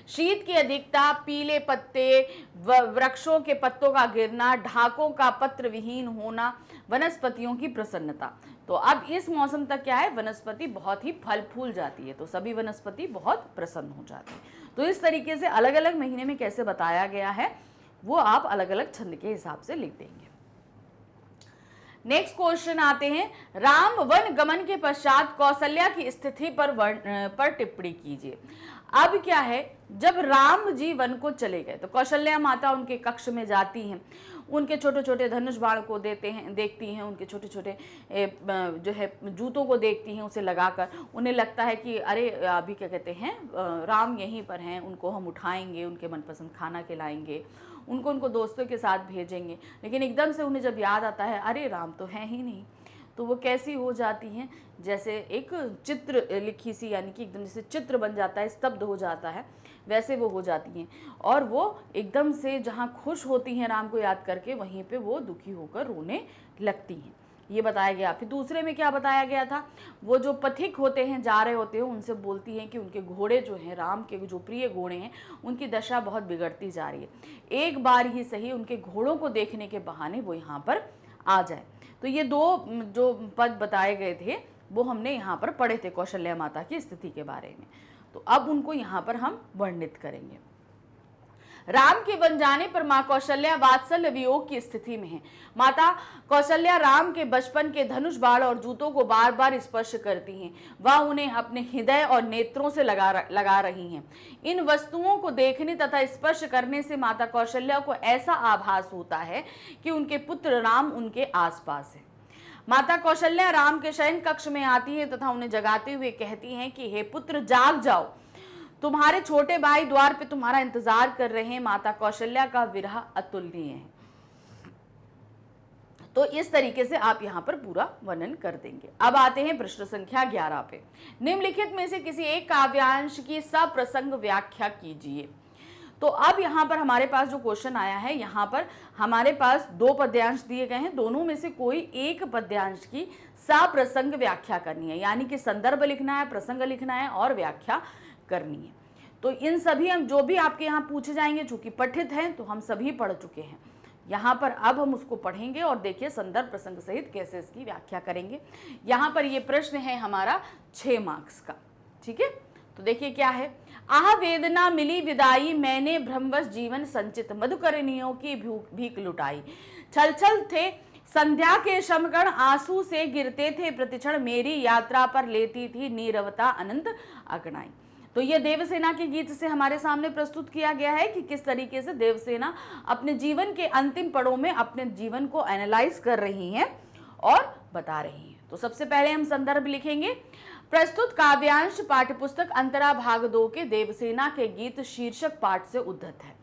शीत की अधिकता, पीले पत्ते, वृक्षों के पत्तों का गिरना, ढाकों का पत्र विहीन होना, वनस्पतियों की प्रसन्नता। तो अब इस मौसम तक क्या है, वनस्पति बहुत ही फल फूल जाती है, तो सभी वनस्पति बहुत प्रसन्न हो जाती है। तो इस तरीके से अलग अलग महीने में कैसे बताया गया है वो आप अलग अलग छंद के हिसाब से लिख देंगे। नेक्स्ट क्वेश्चन आते हैं, राम वन गमन के पश्चात कौशल्या की स्थिति पर टिप्पणी कीजिए। अब क्या है, जब राम जी वन को चले गए तो कौशल्या माता उनके कक्ष में जाती हैं, उनके छोटे छोटे धनुष बाण को देखती हैं, उनके छोटे छोटे जो है जूतों को देखती हैं, उसे लगाकर उन्हें लगता है कि अरे अभी क्या कहते हैं, राम यहीं पर हैं, उनको हम उठाएंगे, उनके मनपसंद खाना खिलाएंगे, उनको दोस्तों के साथ भेजेंगे। लेकिन एकदम से उन्हें जब याद आता है अरे राम तो है ही नहीं, तो तो वो कैसी हो जाती हैं, जैसे एक चित्र लिखी सी, यानी कि एकदम जैसे चित्र बन जाता है, स्तब्ध हो जाता है, वैसे वो हो जाती हैं। और वो एकदम से जहाँ खुश होती हैं राम को याद करके, वहीं पे वो दुखी होकर रोने लगती हैं। ये बताया गया। फिर दूसरे में क्या बताया गया था, वो जो पथिक होते हैं, जा रहे होते हैं, उनसे बोलती हैं कि उनके घोड़े जो हैं, राम के जो प्रिय घोड़े हैं, उनकी दशा बहुत बिगड़ती जा रही है, एक बार ही सही उनके घोड़ों को देखने के बहाने वो यहाँ पर आ जाए। तो ये दो जो पद बताए गए थे वो हमने यहाँ पर पढ़े थे कौशल्या माता की स्थिति के बारे में। तो अब उनको यहाँ पर हम वर्णित करेंगे। राम के बन जाने पर माँ कौशल्या वात्सल्य वियोग की स्थिति में है। माता कौशल्या राम के बचपन के धनुष बाण और जूतों को बार बार स्पर्श करती हैं। वह उन्हें अपने हृदय और नेत्रों से लगा रही हैं। इन वस्तुओं को देखने तथा स्पर्श करने से माता कौशल्या को ऐसा आभास होता है कि उनके पुत्र राम उनके आसपास है। माता कौशल्या राम के शयन कक्ष में आती है तथा उन्हें जगाते हुए कहती हैं कि हे पुत्र, जाग जाओ, तुम्हारे छोटे भाई द्वार पे तुम्हारा इंतजार कर रहे हैं। माता कौशल्या का विरह अतुलनीय है। तो इस तरीके से आप यहाँ पर पूरा वर्णन कर देंगे। अब आते हैं प्रश्न संख्या 11 पे। निम्नलिखित में से किसी एक काव्यांश की सप्रसंग व्याख्या कीजिए। तो अब यहाँ पर हमारे पास जो क्वेश्चन आया है, यहाँ पर हमारे पास दो पद्यांश दिए गए हैं, दोनों में से कोई एक पद्यांश की सप्रसंग व्याख्या करनी है, यानी कि संदर्भ लिखना है, प्रसंग लिखना है और व्याख्या करनी है। तो इन सभी हम जो भी आपके यहाँ पूछे जाएंगे, चूंकि पठित हैं तो हम सभी पढ़ चुके हैं। यहाँ पर अब हम उसको पढ़ेंगे और देखिए संदर्भ प्रसंग सहित कैसे इसकी व्याख्या करेंगे। यहाँ पर ये प्रश्न है हमारा 6 मार्क्स का, ठीक है। तो देखिए क्या है, आह वेदना मिली विदाई, मैंने भ्रमवश जीवन संचित, मधुकरनियों की भीख लुटाई। छल छल थे संध्या के शमकण, आंसू से गिरते थे प्रतिक्षण, मेरी यात्रा पर लेती थी नीरवता अनंत अगनाई। तो ये देवसेना के गीत से हमारे सामने प्रस्तुत किया गया है कि किस तरीके से देवसेना अपने जीवन के अंतिम पड़ों में अपने जीवन को एनालाइज कर रही हैं और बता रही हैं। तो सबसे पहले हम संदर्भ लिखेंगे। प्रस्तुत काव्यांश पाठ्यपुस्तक अंतरा भाग 2 के देवसेना के गीत शीर्षक पाठ से उद्धत है।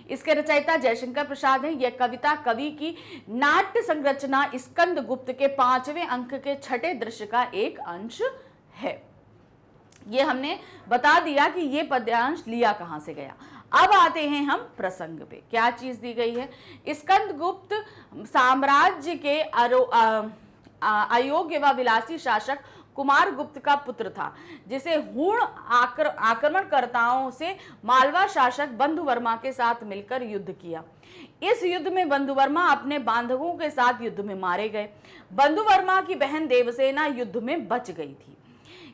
इसके रचयिता जयशंकर प्रसाद हैं। यह कविता कवि की नाट्य संरचना स्कंद गुप्त के 5वें अंक के 6ठे दृश्य का एक अंश है। ये हमने बता दिया कि ये पद्यांश लिया कहां से गया। अब आते हैं हम प्रसंग पे। क्या चीज दी गई है, स्कंद गुप्त साम्राज्य के अयोग्य व विलासी शासक कुमार गुप्त का पुत्र था, जिसे हूण आक्रमणकर्ताओं से मालवा शासक बंधुवर्मा के साथ मिलकर युद्ध किया। इस युद्ध में बंधुवर्मा अपने बांधवों के साथ युद्ध में मारे गए। बंधुवर्मा की बहन देवसेना युद्ध में बच गई थी।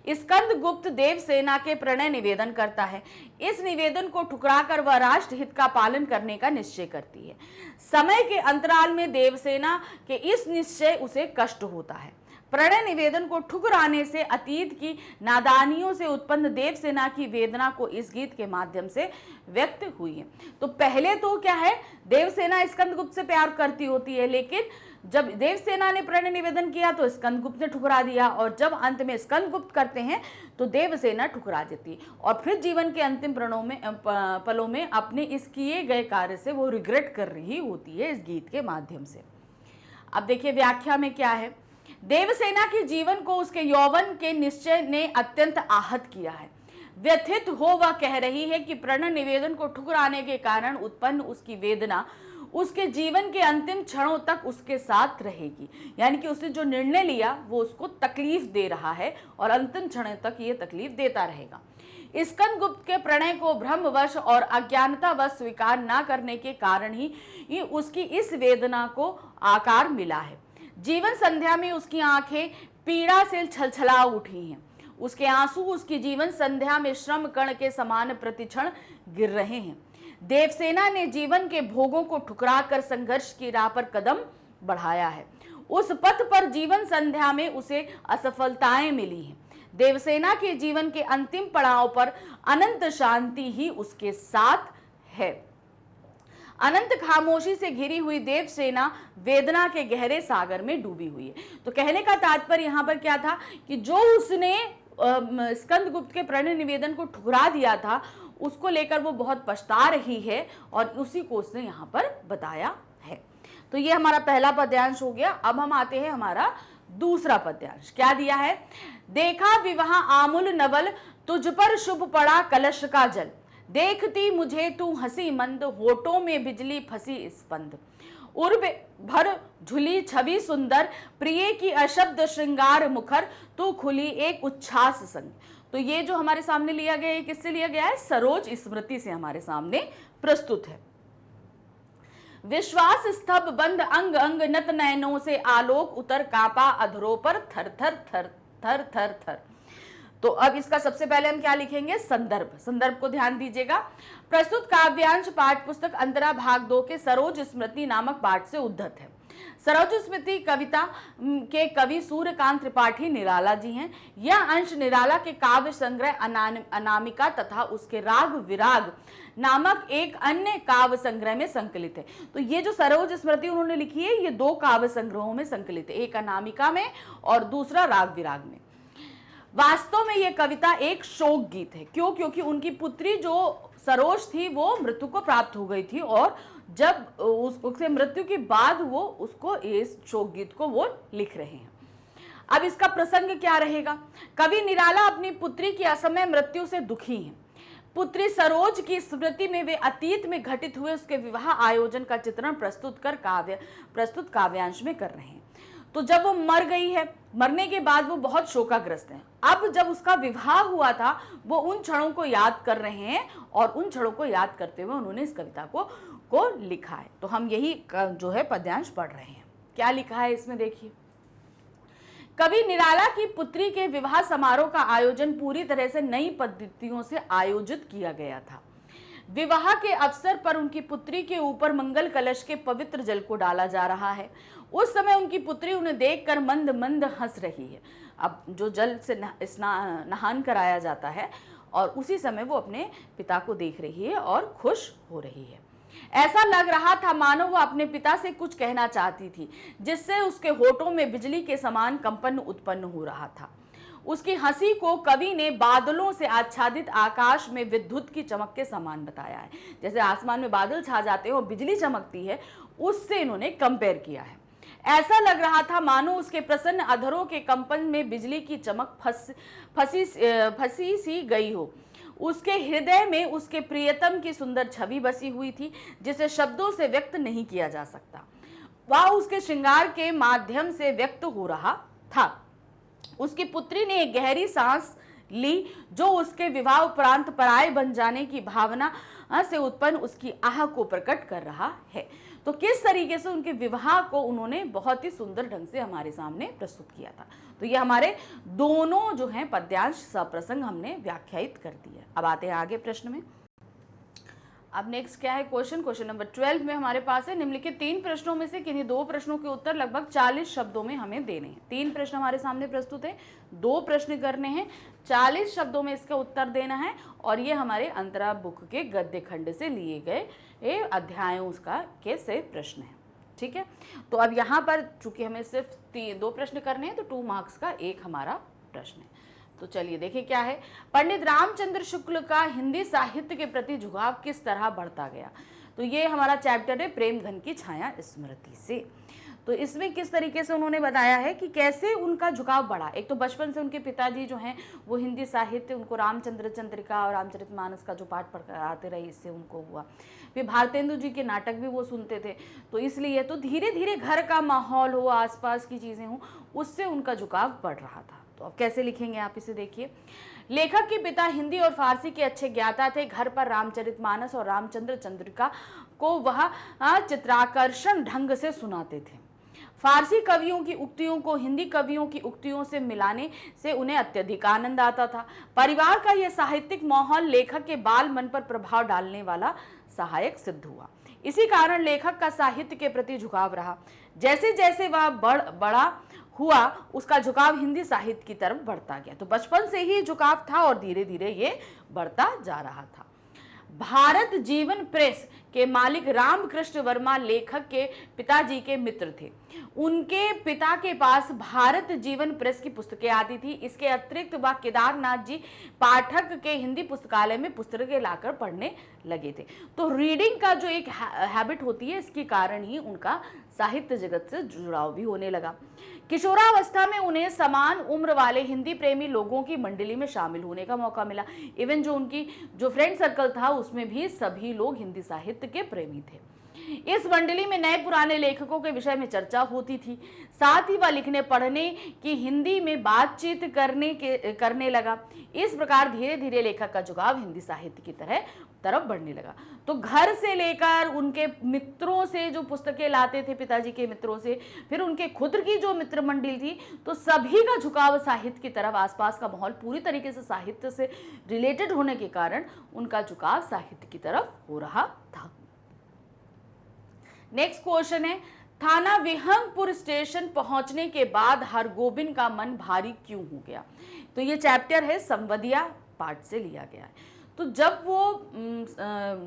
स्कंद गुप्त देवसेना के प्रणय निवेदन करता है। इस निवेदन को ठुकराकर वह राष्ट्र हित का पालन करने का निश्चय करती है। समय के अंतराल में देवसेना के इस निश्चय उसे कष्ट होता है। प्रणय निवेदन को ठुकराने से अतीत की नादानियों से उत्पन्न देवसेना की वेदना को इस गीत के माध्यम से व्यक्त हुई है। तो पहले तो क्या है, देवसेना स्कंदगुप्त से प्यार करती होती है, लेकिन जब देवसेना ने प्रणय निवेदन किया तो स्कंदगुप्त ने ठुकरा दिया, और जब अंत में स्कंदगुप्त करते हैं तो देवसेना ठुकरा देती है, और फिर जीवन के अंतिम पलों में अपने इस किए गए कार्य से वो रिग्रेट कर रही होती है इस गीत के माध्यम से। अब देखिए व्याख्या में क्या है। देवसेना के जीवन को उसके यौवन के निश्चय ने अत्यंत आहत किया है। व्यथित हो वह कह रही है कि प्रणय निवेदन को ठुकराने के कारण उत्पन्न उसकी वेदना उसके जीवन के अंतिम क्षणों तक उसके साथ रहेगी, यानी कि उसने जो निर्णय लिया वो उसको तकलीफ दे रहा है और अंतिम क्षणों तक ये तकलीफ देता रहेगा। स्कंदगुप्त के प्रणय को भ्रमवश और अज्ञानतावश स्वीकार न करने के कारण ही उसकी इस वेदना को आकार मिला है। जीवन संध्या में उसकी आंखें पीड़ा से छलछला उठी हैं। उसके आंसू उसकी जीवन संध्या में श्रम कण के समान प्रतिक्षण गिर रहे हैं। देवसेना ने जीवन के भोगों को ठुकराकर संघर्ष की राह पर कदम बढ़ाया है। उस पथ पर जीवन संध्या में उसे असफलताएं मिली हैं। देवसेना के जीवन के अंतिम पड़ाव पर अनंत शांति ही उसके साथ है। अनंत खामोशी से घिरी हुई देवसेना वेदना के गहरे सागर में डूबी हुई है। तो कहने का तात्पर्य यहाँ पर क्या था कि जो उसने स्कंदगुप्त के प्रणय निवेदन को ठुकरा दिया था, उसको लेकर वो बहुत पछता रही है, और उसी को उसने यहाँ पर बताया है। तो ये हमारा पहला पद्यांश हो गया। अब हम आते हैं हमारा दूसरा पद्यांश क्या दिया है, देखा विवाह आमुल नवल, तुझ पर शुभ पड़ा कलश का जल, देखती मुझे तू हंसी मंद, होठों में बिजली फंसी स्पंद, उर्ब भर झुली छवि सुंदर, प्रिय की अशब्द श्रृंगार मुखर, तू खुली एक उच्छ्वास संग। तो ये जो हमारे सामने लिया गया है, किससे लिया गया है, सरोज स्मृति से हमारे सामने प्रस्तुत है। विश्वास स्तंभ बंद अंग अंग, नत नयनों से आलोक उतर, कापा अधरों पर थर थर थर थर थर थर। तो अब इसका सबसे पहले हम क्या लिखेंगे, संदर्भ। संदर्भ को ध्यान दीजिएगा। प्रस्तुत काव्यांश पाठ पुस्तक अंतरा भाग 2 के सरोज स्मृति नामक पाठ से उद्धत है। सरोज स्मृति कविता के कवि सूर्यकांत त्रिपाठी निराला जी हैं। यह अंश निराला के काव्य संग्रह अनामिका तथा उसके राग विराग नामक एक अन्य काव्य संग्रह में संकलित है। तो ये जो सरोज स्मृति उन्होंने लिखी है, ये 2 काव्य संग्रहों में संकलित है, एक अनामिका में और दूसरा राग विराग में। वास्तव में यह कविता एक शोक गीत है। क्यों? क्योंकि उनकी पुत्री जो सरोज थी वो मृत्यु को प्राप्त हो गई थी, और जब उसके मृत्यु के बाद वो उसको इस शोक गीत को वो लिख रहे हैं। अब इसका प्रसंग क्या रहेगा, कवि निराला अपनी पुत्री की असमय मृत्यु से दुखी हैं। पुत्री सरोज की स्मृति में वे अतीत में घटित हुए उसके विवाह आयोजन का चित्रण प्रस्तुत काव्यांश में कर रहे हैं। तो जब वो मर गई है, मरने के बाद वो बहुत शोकाग्रस्त हैं। अब जब उसका विवाह हुआ था, वो उन क्षणों को याद कर रहे हैं, और उन क्षणों को याद करते हुए उन्होंने इस कविता को लिखा है। तो हम यही जो है पद्यांश पढ़ रहे हैं। क्या लिखा है इसमें देखिए, कवि निराला की पुत्री के विवाह समारोह का आयोजन पूरी तरह से नई पद्धतियों से आयोजित किया गया था। विवाह के अवसर पर उनकी पुत्री के ऊपर मंगल कलश के पवित्र जल को डाला जा रहा है। उस समय उनकी पुत्री उन्हें देखकर मंद मंद हंस रही है। अब जो जल से नहान कराया जाता है, और उसी समय वो अपने पिता को देख रही है और खुश हो रही है। ऐसा लग रहा था मानो वो अपने पिता से कुछ कहना चाहती थी, जिससे उसके होठों में बिजली के समान कंपन उत्पन्न हो रहा था। उसकी हंसी को कवि ने बादलों से आच्छादित आकाश में विद्युत की चमक के समान बताया है। जैसे आसमान में बादल छा जाते हैं और बिजली चमकती है, उससे इन्होंने कंपेयर किया है। ऐसा लग रहा था मानो उसके प्रसन्न अधरों के कंपन में बिजली की चमक फंसी सी गई हो। उसके हृदय में उसके प्रियतम की सुंदर छवि बसी हुई थी, जिसे शब्दों से व्यक्त नहीं किया जा सकता। वह उसके श्रृंगार के माध्यम से व्यक्त हो रहा था। उसकी पुत्री ने एक गहरी सांस ली, जो उसके विवाह उपरांत पराये बन जाने की भावना से उत्पन्न उसकी आह को प्रकट कर रहा है। तो किस तरीके से उनके विवाह को उन्होंने बहुत ही सुंदर ढंग से हमारे सामने प्रस्तुत किया था। तो ये हमारे दोनों जो हैं पद्यांश सप्रसंग हमने व्याख्यायित कर दिया। अब आते हैं आगे प्रश्न में। अब नेक्स्ट क्या है, क्वेश्चन नंबर 12 में हमारे पास है, निम्नलिखित 3 प्रश्नों में से किन्हीं 2 प्रश्नों के उत्तर लगभग 40 शब्दों में हमें देने हैं। 3 प्रश्न हमारे सामने प्रस्तुत है, 2 प्रश्न करने हैं, 40 शब्दों में इसका उत्तर देना है, और ये हमारे अंतरा बुक के गद्य खंड से लिए गए अध्यायों के से प्रश्न है। ठीक है, तो अब यहाँ पर चूंकि हमें सिर्फ 2 प्रश्न करने हैं, तो 2 मार्क्स का एक हमारा प्रश्न है। तो चलिए देखिए क्या है, पंडित रामचंद्र शुक्ल का हिंदी साहित्य के प्रति झुकाव किस तरह बढ़ता गया। तो ये हमारा चैप्टर है प्रेम घन की छाया स्मृति से। तो इसमें किस तरीके से उन्होंने बताया है कि कैसे उनका झुकाव बढ़ा। एक तो बचपन से उनके पिताजी जो हैं वो हिंदी साहित्य, उनको रामचंद्र चंद्रिका और रामचरितमानस का जो पाठ पढ़ाते रहे, इससे उनको हुआ। फिर भारतेंदु जी के नाटक भी वो सुनते थे, तो इसलिए तो धीरे धीरे घर का माहौल हो, आसपास की चीज़ें हों, उससे उनका झुकाव बढ़ रहा था। तो अब कैसे लिखेंगे आप इसे देखिए। लेखक के पिता हिंदी और फारसी के अच्छे ज्ञाता थे। घर पर रामचरितमानस और रामचंद्र चंद्रिका को वह चित्राकर्षण ढंग से सुनाते थे। फारसी कवियों की उक्तियों को हिंदी कवियों की उक्तियों से मिलाने से उन्हें अत्यधिक आनंद आता था। परिवार का यह साहित्यिक माहौल लेखक के बाल मन पर प्रभाव डालने वाला सहायक सिद्ध हुआ। इसी कारण लेखक का साहित्य के प्रति झुकाव रहा। जैसे जैसे वह बड़ा हुआ, उसका झुकाव हिंदी साहित्य की तरफ बढ़ता गया। तो बचपन से ही झुकाव था और धीरे धीरे ये बढ़ता जा रहा था। भारत जीवन प्रेस के मालिक रामकृष्ण वर्मा लेखक के पिताजी के मित्र थे। उनके पिता के पास भारत जीवन प्रेस की पुस्तकें आती थी। इसके अतिरिक्त वह केदारनाथ जी पाठक के हिंदी पुस्तकालय में पुस्तकें लाकर पढ़ने लगे थे। तो रीडिंग का जो एक हैबिट होती है, इसके कारण ही उनका साहित्य जगत से जुड़ाव भी होने लगा। किशोरावस्था में उन्हें समान उम्र वाले हिंदी प्रेमी लोगों की मंडली में शामिल होने का मौका मिला। इवन जो उनकी जो फ्रेंड सर्कल था उसमें भी सभी लोग हिंदी साहित्य के प्रेमी थे। इस मंडली में नए पुराने लेखकों के विषय में चर्चा होती थी। साथ ही वह लिखने पढ़ने की हिंदी में बातचीत करने लगा। इस प्रकार धीरे धीरे लेखक का झुकाव हिंदी साहित्य की तरफ बढ़ने लगा। तो घर से लेकर उनके मित्रों से जो पुस्तकें लाते थे, पिताजी के मित्रों से, फिर उनके खुद की जो मित्र मंडली थी, तो सभी का झुकाव साहित्य की तरफ, आसपास का माहौल पूरी तरीके से साहित्य से रिलेटेड होने के कारण उनका झुकाव साहित्य की तरफ हो रहा था। नेक्स्ट क्वेश्चन है, थाना विहंगपुर स्टेशन पहुंचने के बाद हरगोबिंद का मन भारी क्यों हो गया? तो ये चैप्टर है संवदिया पाठ से लिया गया है। तो जब वो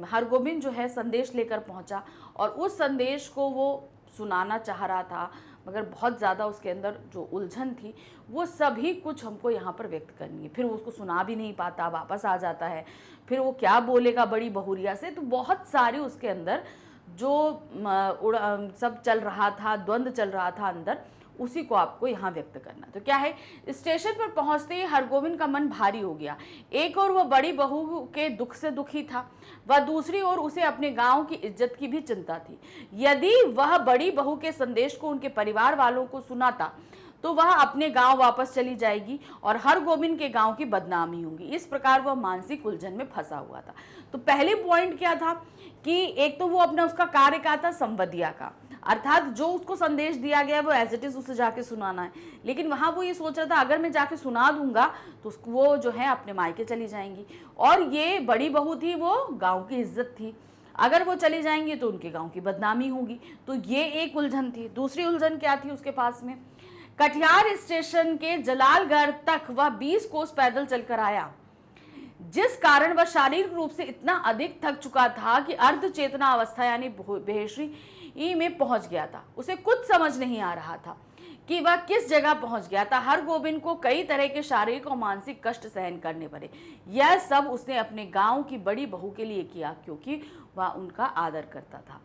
हरगोबिंद जो है संदेश लेकर पहुंचा और उस संदेश को वो सुनाना चाह रहा था, मगर बहुत ज़्यादा उसके अंदर जो उलझन थी, वो सभी कुछ हमको यहाँ पर व्यक्त करनी है। फिर वो उसको सुना भी नहीं पाता, वापस आ जाता है, फिर वो क्या बोलेगा बड़ी बहुरिया से। तो बहुत सारी उसके अंदर जो सब चल रहा था, द्वंद्व चल रहा था अंदर, उसी को आपको यहाँ व्यक्त करना। तो क्या है, स्टेशन पर पहुंचते ही हरगोबिंद का मन भारी हो गया। एक और वह बड़ी बहू के दुख से दुखी था, वह दूसरी ओर उसे अपने गांव की इज्जत की भी चिंता थी। यदि वह बड़ी बहू के संदेश को उनके परिवार वालों को सुनाता तो वह अपने गांव वापस चली जाएगी और हरगोबिंद के गांव की बदनामी होगी। इस प्रकार वह मानसिक उलझन में फंसा हुआ था। तो पहले पॉइंट क्या था कि एक तो वो अपना उसका कार्य का था संवदिया का, अर्थात जो उसको संदेश दिया गया वो एज इट इज उसे जाके सुनाना है। लेकिन वहां वो ये सोच रहा था अगर मैं जाके सुना दूंगा तो वो जो है अपने मायके चली जाएंगी, और ये बड़ी बहू थी, वो गांव की इज्जत थी, अगर वो चली जाएंगी तो उनके गांव की बदनामी होगी। तो ये एक उलझन थी। दूसरी उलझन क्या थी उसके पास में, कटिहार स्टेशन के जलालगढ़ तक वह 20 कोस पैदल चलकर आया, जिस कारण वह शारीरिक रूप से इतना अधिक थक चुका था कि अर्ध चेतना अवस्था यानी बेहोशी में पहुंच गया था। उसे कुछ समझ नहीं आ रहा था कि वह किस जगह पहुंच गया था। हरगोबिंद को कई तरह के शारीरिक और मानसिक कष्ट सहन करने पड़े। यह सब उसने अपने गांव की बड़ी बहू के लिए किया, क्योंकि वह उनका आदर करता था।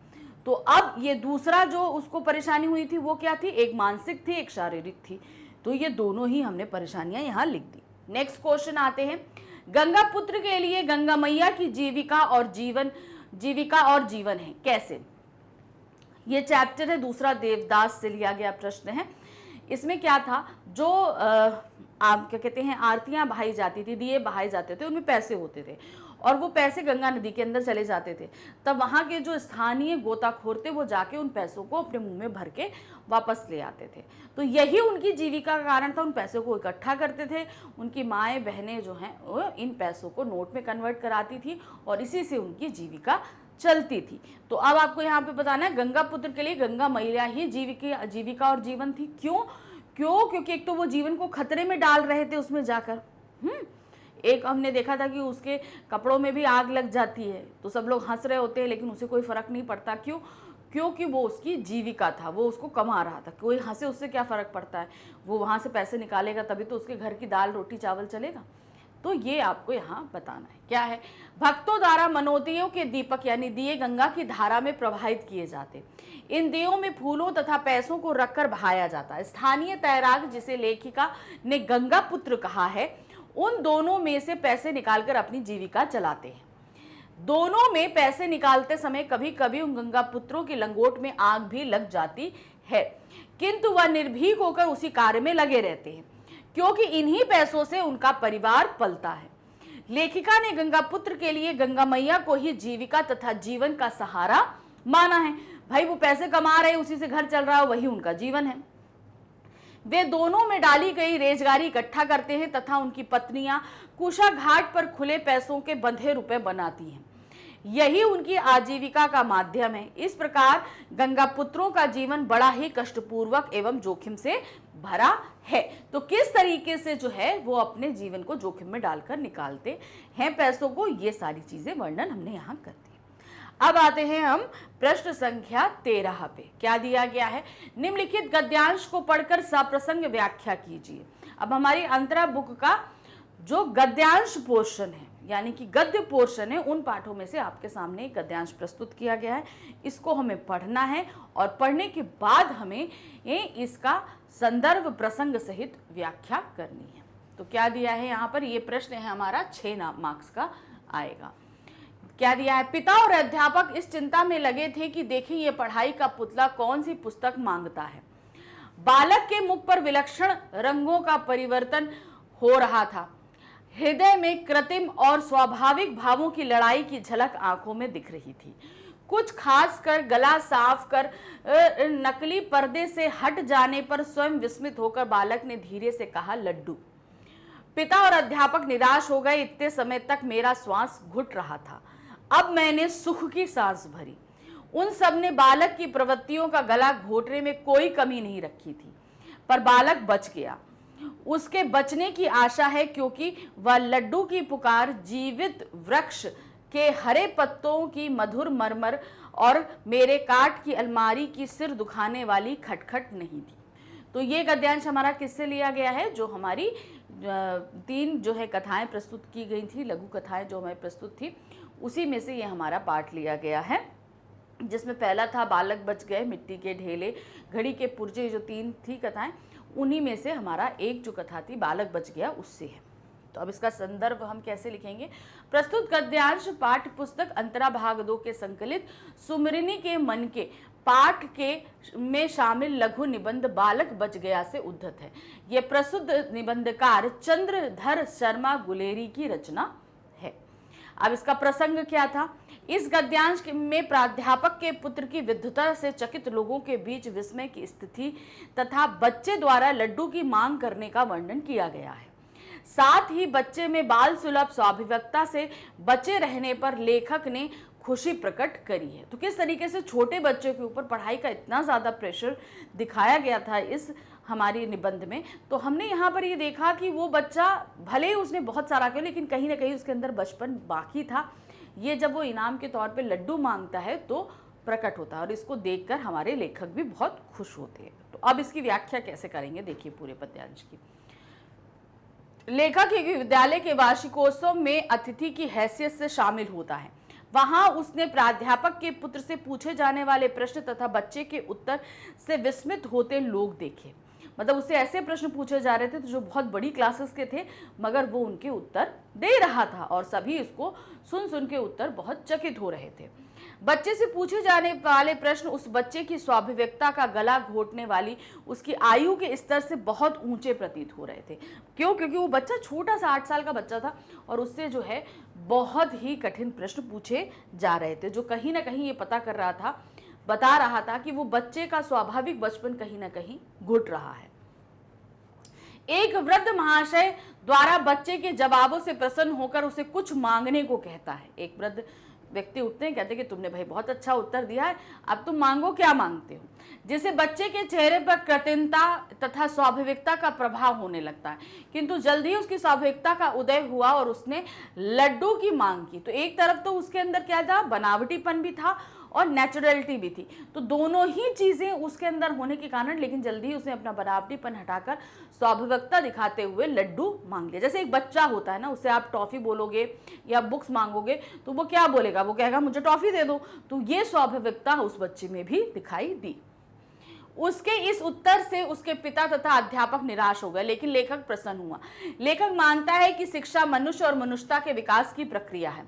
तो अब ये दूसरा जो उसको परेशानी हुई थी वो क्या थी, एक मानसिक थी, एक शारीरिक थी। तो ये दोनों ही हमने परेशानियां यहाँ लिख दी। नेक्स्ट क्वेश्चन आते हैं, गंगा पुत्र के लिए गंगा मैया की जीविका और जीवन है कैसे? ये चैप्टर है दूसरा, देवदास से लिया गया प्रश्न है। इसमें क्या था, जो आप क्या कहते हैं आरतियां बहाई जाती थी, दिए बहाए जाते थे, उनमें पैसे होते थे और वो पैसे गंगा नदी के अंदर चले जाते थे। तब वहाँ के जो स्थानीय गोताखोर थे वो जाके उन पैसों को अपने मुंह में भर के वापस ले आते थे। तो यही उनकी जीविका का कारण था। उन पैसों को इकट्ठा करते थे, उनकी माएँ बहनें जो हैं वो इन पैसों को नोट में कन्वर्ट कराती थी और इसी से उनकी जीविका चलती थी। तो अब आपको यहाँ पे बताना है, गंगा पुत्र के लिए गंगा मैया ही जीविका और जीवन थी। क्यों? क्योंकि एक तो वो जीवन को खतरे में डाल रहे थे उसमें जाकर। एक हमने देखा था कि उसके कपड़ों में भी आग लग जाती है, तो सब लोग हंस रहे होते हैं लेकिन उसे कोई फर्क नहीं पड़ता। क्यों? क्योंकि वो उसकी जीविका था, वो उसको कमा रहा था। कोई हंसे उससे क्या फ़र्क पड़ता है, वो वहाँ से पैसे निकालेगा तभी तो उसके घर की दाल रोटी चावल चलेगा। तो ये आपको यहाँ बताना है। क्या है, भक्तों द्वारा मनोदियों के दीपक यानी दिए गंगा की धारा में प्रवाहित किए जाते। इन दियों में फूलों तथा पैसों को रखकर बहाया जाता है। स्थानीय तैराक, जिसे लेखिका ने गंगा पुत्र कहा है, उन दोनों में से पैसे निकालकर अपनी जीविका चलाते हैं। दोनों में पैसे निकालते समय कभी कभी उन गंगा पुत्रों की लंगोट में आग भी लग जाती है, किंतु वह निर्भीक होकर उसी कार्य में लगे रहते हैं, क्योंकि इन्हीं पैसों से उनका परिवार पलता है। लेखिका ने गंगा पुत्र के लिए गंगा मैया को ही जीविका तथा जीवन का सहारा माना है। भाई वो पैसे कमा रहे, उसी से घर चल रहा है, वही उनका जीवन है। वे दोनों में डाली गई रेजगारी इकट्ठा करते हैं तथा उनकी पत्नियां कुशा घाट पर खुले पैसों के बंधे रुपए बनाती हैं। यही उनकी आजीविका का माध्यम है। इस प्रकार गंगा पुत्रों का जीवन बड़ा ही कष्टपूर्वक एवं जोखिम से भरा है। तो किस तरीके से जो है वो अपने जीवन को जोखिम में डालकर निकालते हैं पैसों को, ये सारी चीजें वर्णन हमने यहाँ कर दी। अब आते हैं हम प्रश्न संख्या 13 पे। क्या दिया गया है? निम्नलिखित गद्यांश को पढ़कर सप्रसंग व्याख्या कीजिए। अब हमारी अंतरा बुक का जो गद्यांश पोर्शन है, यानी कि गद्य पोर्शन है, उन पाठों में से आपके सामने एक गद्यांश प्रस्तुत किया गया है। इसको हमें पढ़ना है और पढ़ने के बाद हमें इसका संदर्भ प्रसंग सहित व्याख्या करनी है। तो क्या दिया है यहाँ पर? ये प्रश्न है हमारा 6 मार्क्स का आएगा। क्या दिया है? पिता और अध्यापक इस चिंता में लगे थे कि देखें ये पढ़ाई का पुतला कौन सी पुस्तक मांगता है। बालक के मुख पर विलक्षण रंगों का परिवर्तन हो रहा था। हृदय में कृत्रिम और स्वाभाविक भावों की लड़ाई की झलक आंखों में दिख रही थी। कुछ खास कर गला साफ कर नकली पर्दे से हट जाने पर स्वयं विस्मित होकर बालक ने धीरे से कहा, लड्डू। पिता और अध्यापक निराश हो गए। इतने समय तक मेरा श्वास घुट रहा था, अब मैंने सुख की सांस भरी। उन सब ने बालक की प्रवृत्तियों का गला घोटने में कोई कमी नहीं रखी थी, पर बालक बच गया। उसके बचने की आशा है क्योंकि वह लड्डू की पुकार जीवित वृक्ष के हरे पत्तों की मधुर मरमर और मेरे काठ की अलमारी की सिर दुखाने वाली खटखट नहीं थी। तो ये गद्यांश हमारा किससे लिया गया है? जो हमारी 3 जो है कथाएं प्रस्तुत की गई थी, लघु कथाएं जो हमें प्रस्तुत थी, उसी में से ये हमारा पाठ लिया गया है, जिसमें पहला था बालक बच गए, मिट्टी के ढेले, घड़ी के पुर्जे, जो 3 थी कथाएं, उन्हीं में से हमारा एक जो कथा थी बालक बच गया उससे है। तो अब इसका संदर्भ हम कैसे लिखेंगे? प्रस्तुत गद्यांश पाठ्य पुस्तक अंतरा भाग 2 के संकलित सुमरिनी के मन के पाठ के में शामिल लघु निबंध बालक बच गया से उद्धत है। यह प्रसिद्ध निबंधकार चंद्रधर शर्मा गुलेरी की रचना है। अब इसका प्रसंग क्या था? इस गद्यांश में प्राध्यापक के पुत्र की विद्वता से चकित लोगों के बीच विस्मय की स्थिति तथा बच्चे द्वारा लड्डू की मांग करने का वर्णन किया गया है। साथ ही बच्चे में बाल सुलभ स्वाभाविकता से बचे रहने पर लेखक ने खुशी प्रकट करी है। तो किस तरीके से छोटे बच्चे के ऊपर पढ़ाई का इतना ज़्यादा प्रेशर दिखाया गया था इस हमारी निबंध में। तो हमने यहाँ पर ये देखा कि वो बच्चा भले ही उसने बहुत सारा किया, लेकिन कहीं ना कहीं उसके अंदर बचपन बाकी था। ये जब वो इनाम के तौर पे लड्डू मांगता है तो प्रकट होता है, और इसको देखकर हमारे लेखक भी बहुत खुश होते हैं। तो अब इसकी व्याख्या कैसे करेंगे, देखिए पूरे पद्यांश की। लेखक एक विद्यालय के वार्षिकोत्सव में अतिथि की हैसियत से शामिल होता है। वहां उसने प्राध्यापक के पुत्र से पूछे जाने वाले प्रश्न तथा बच्चे के उत्तर से विस्मित होते लोग देखे। मतलब उससे ऐसे प्रश्न पूछे जा रहे थे जो बहुत बड़ी क्लासेस के थे, मगर वो उनके उत्तर दे रहा था और सभी इसको सुन सुन के उत्तर बहुत चकित हो रहे थे। बच्चे से पूछे जाने वाले प्रश्न उस बच्चे की स्वाभाविकता का गला घोटने वाली उसकी आयु के स्तर से बहुत ऊंचे प्रतीत हो रहे थे। क्यों? क्योंकि वो बच्चा छोटा सा 8 साल का बच्चा था और उससे जो है बहुत ही कठिन प्रश्न पूछे जा रहे थे, जो कहीं ना कहीं ये बता रहा था कि वो बच्चे का स्वाभाविक बचपन कहीं ना कहीं घुट रहा है। एक वृद्ध महाशय द्वारा बच्चे के जवाबों से प्रसन्न होकर उसे कुछ मांगने को कहता है। एक वृद्ध व्यक्ति उठते हैं, कहते हैं कि तुमने भाई बहुत अच्छा उत्तर दिया है, अब तुम मांगो, क्या मांगते हो? जिससे बच्चे के चेहरे पर कृत्रिमता तथा स्वाभाविकता का प्रभाव होने लगता है, किंतु जल्द ही उसकी स्वाभाविकता का उदय हुआ और उसने लड्डू की मांग की। तो एक तरफ तो उसके अंदर क्या था, बनावटीपन भी था और नेचुरलिटी भी थी, तो दोनों ही चीजें उसके अंदर होने के कारण, लेकिन जल्दी उसने अपना बनावटीपन हटाकर स्वाभाविकता दिखाते हुए लड्डू मांग लिया। जैसे एक बच्चा होता है ना, उससे आप टॉफी बोलोगे या बुक्स मांगोगे तो वो क्या बोलेगा, वो कहेगा मुझे टॉफी दे दो। तो ये स्वाभाविकता उस बच्चे में भी दिखाई दी। उसके इस उत्तर से उसके पिता तथा अध्यापक निराश हो गए, लेकिन लेखक प्रसन्न हुआ। लेखक मानता है कि शिक्षा मनुष्य और मनुष्यता के विकास की प्रक्रिया है।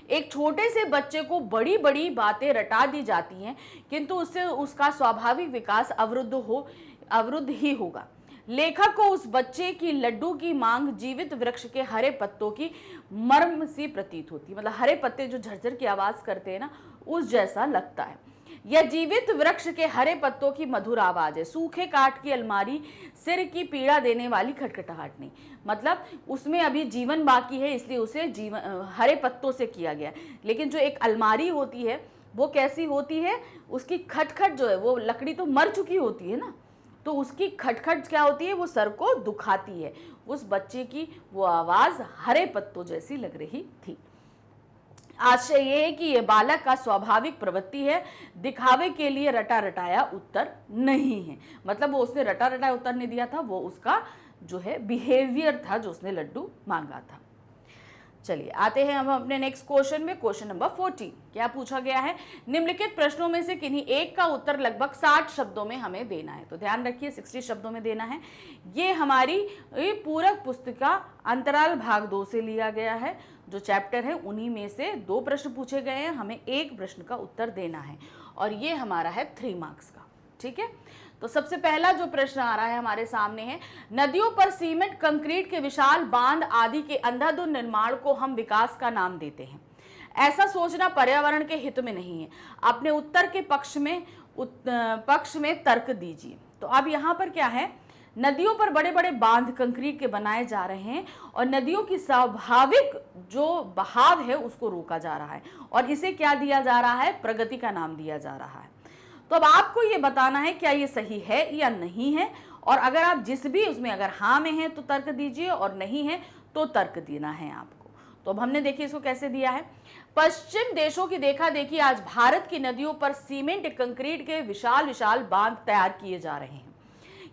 एक छोटे से बच्चे को बड़ी बड़ी बातें रटा दी जाती हैं, किंतु उससे उसका स्वाभाविक विकास अवरुद्ध ही होगा। लेखक को उस बच्चे की लड्डू की मांग जीवित वृक्ष के हरे पत्तों की मर्म सी प्रतीत होती, मतलब हरे पत्ते जो झरझर की आवाज करते हैं ना, उस जैसा लगता है। यह जीवित वृक्ष के हरे पत्तों की मधुर आवाज है, सूखे काठ की अलमारी सिर की पीड़ा देने वाली खटखटाहट नहीं। मतलब उसमें अभी जीवन बाकी है, इसलिए उसे हरे पत्तों से किया गया। लेकिन जो एक अलमारी होती है वो कैसी होती है, उसकी खटखट जो है, वो लकड़ी तो मर चुकी होती है ना, तो उसकी खटखट क्या होती है, वो सर को दुखाती है। उस बच्चे की वो आवाज हरे पत्तों जैसी लग रही थी। आशय ये है कि ये बालक का स्वाभाविक प्रवृत्ति है, दिखावे के लिए रटा रटाया उत्तर नहीं है। मतलब वो उसने रटा रटाया उत्तर नहीं दिया था, वो उसका जो है बिहेवियर था जो उसने लड्डू मांगा था। चलिए आते हैं हम अपने नेक्स्ट क्वेश्चन में। क्वेश्चन नंबर 14 क्या पूछा गया है, निम्नलिखित प्रश्नों में से किन्हीं एक का उत्तर लगभग 60 शब्दों में हमें देना है। तो ध्यान रखिए 60 शब्दों में देना है। ये हमारी पूरक पुस्तिका अंतराल भाग 2 से लिया गया है। जो चैप्टर है उन्हीं में से 2 प्रश्न पूछे गए हैं, हमें एक प्रश्न का उत्तर देना है और ये हमारा है 3 मार्क्स का। ठीक है, तो सबसे पहला जो प्रश्न आ रहा है हमारे सामने है, नदियों पर सीमेंट कंक्रीट के विशाल बांध आदि के अंधाधुंध निर्माण को हम विकास का नाम देते हैं। ऐसा सोचना पर्यावरण के हित में नहीं है। अपने उत्तर के पक्ष में तर्क दीजिए। तो अब यहाँ पर क्या है, नदियों पर बड़े बड़े बांध कंक्रीट के बनाए जा रहे हैं और नदियों की स्वाभाविक जो बहाव है उसको रोका जा रहा है और इसे क्या दिया जा रहा है, प्रगति का नाम दिया जा रहा है। तो अब आपको ये बताना है क्या ये सही है या नहीं है, और अगर आप जिस भी उसमें अगर हाँ में है तो तर्क दीजिए और नहीं है तो तर्क देना है आपको। तो अब हमने देखिए इसको कैसे दिया है, पश्चिम देशों की देखा देखी आज भारत की नदियों पर सीमेंट कंक्रीट के विशाल विशाल बांध तैयार किए जा रहे हैं,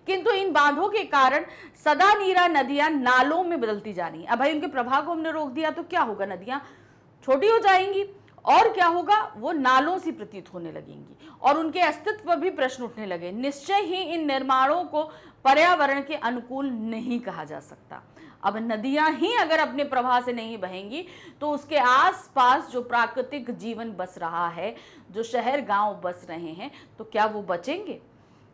किंतु इन बांधों के कारण सदा नीरा नदियां नालों में बदलती जा रही हैं। अब भाई उनके प्रवाह को हमने रोक दिया तो क्या होगा, नदियां छोटी हो जाएंगी और क्या होगा, वो नालों सी प्रतीत होने लगेंगी और उनके अस्तित्व पर भी प्रश्न उठने लगे। निश्चय ही इन निर्माणों को पर्यावरण के अनुकूल नहीं कहा जा सकता। अब नदियां ही अगर अपने प्रवाह से नहीं बहेंगी तो उसके आसपास जो प्राकृतिक जीवन बस रहा है, जो शहर गांव बस रहे हैं, तो क्या वो बचेंगे?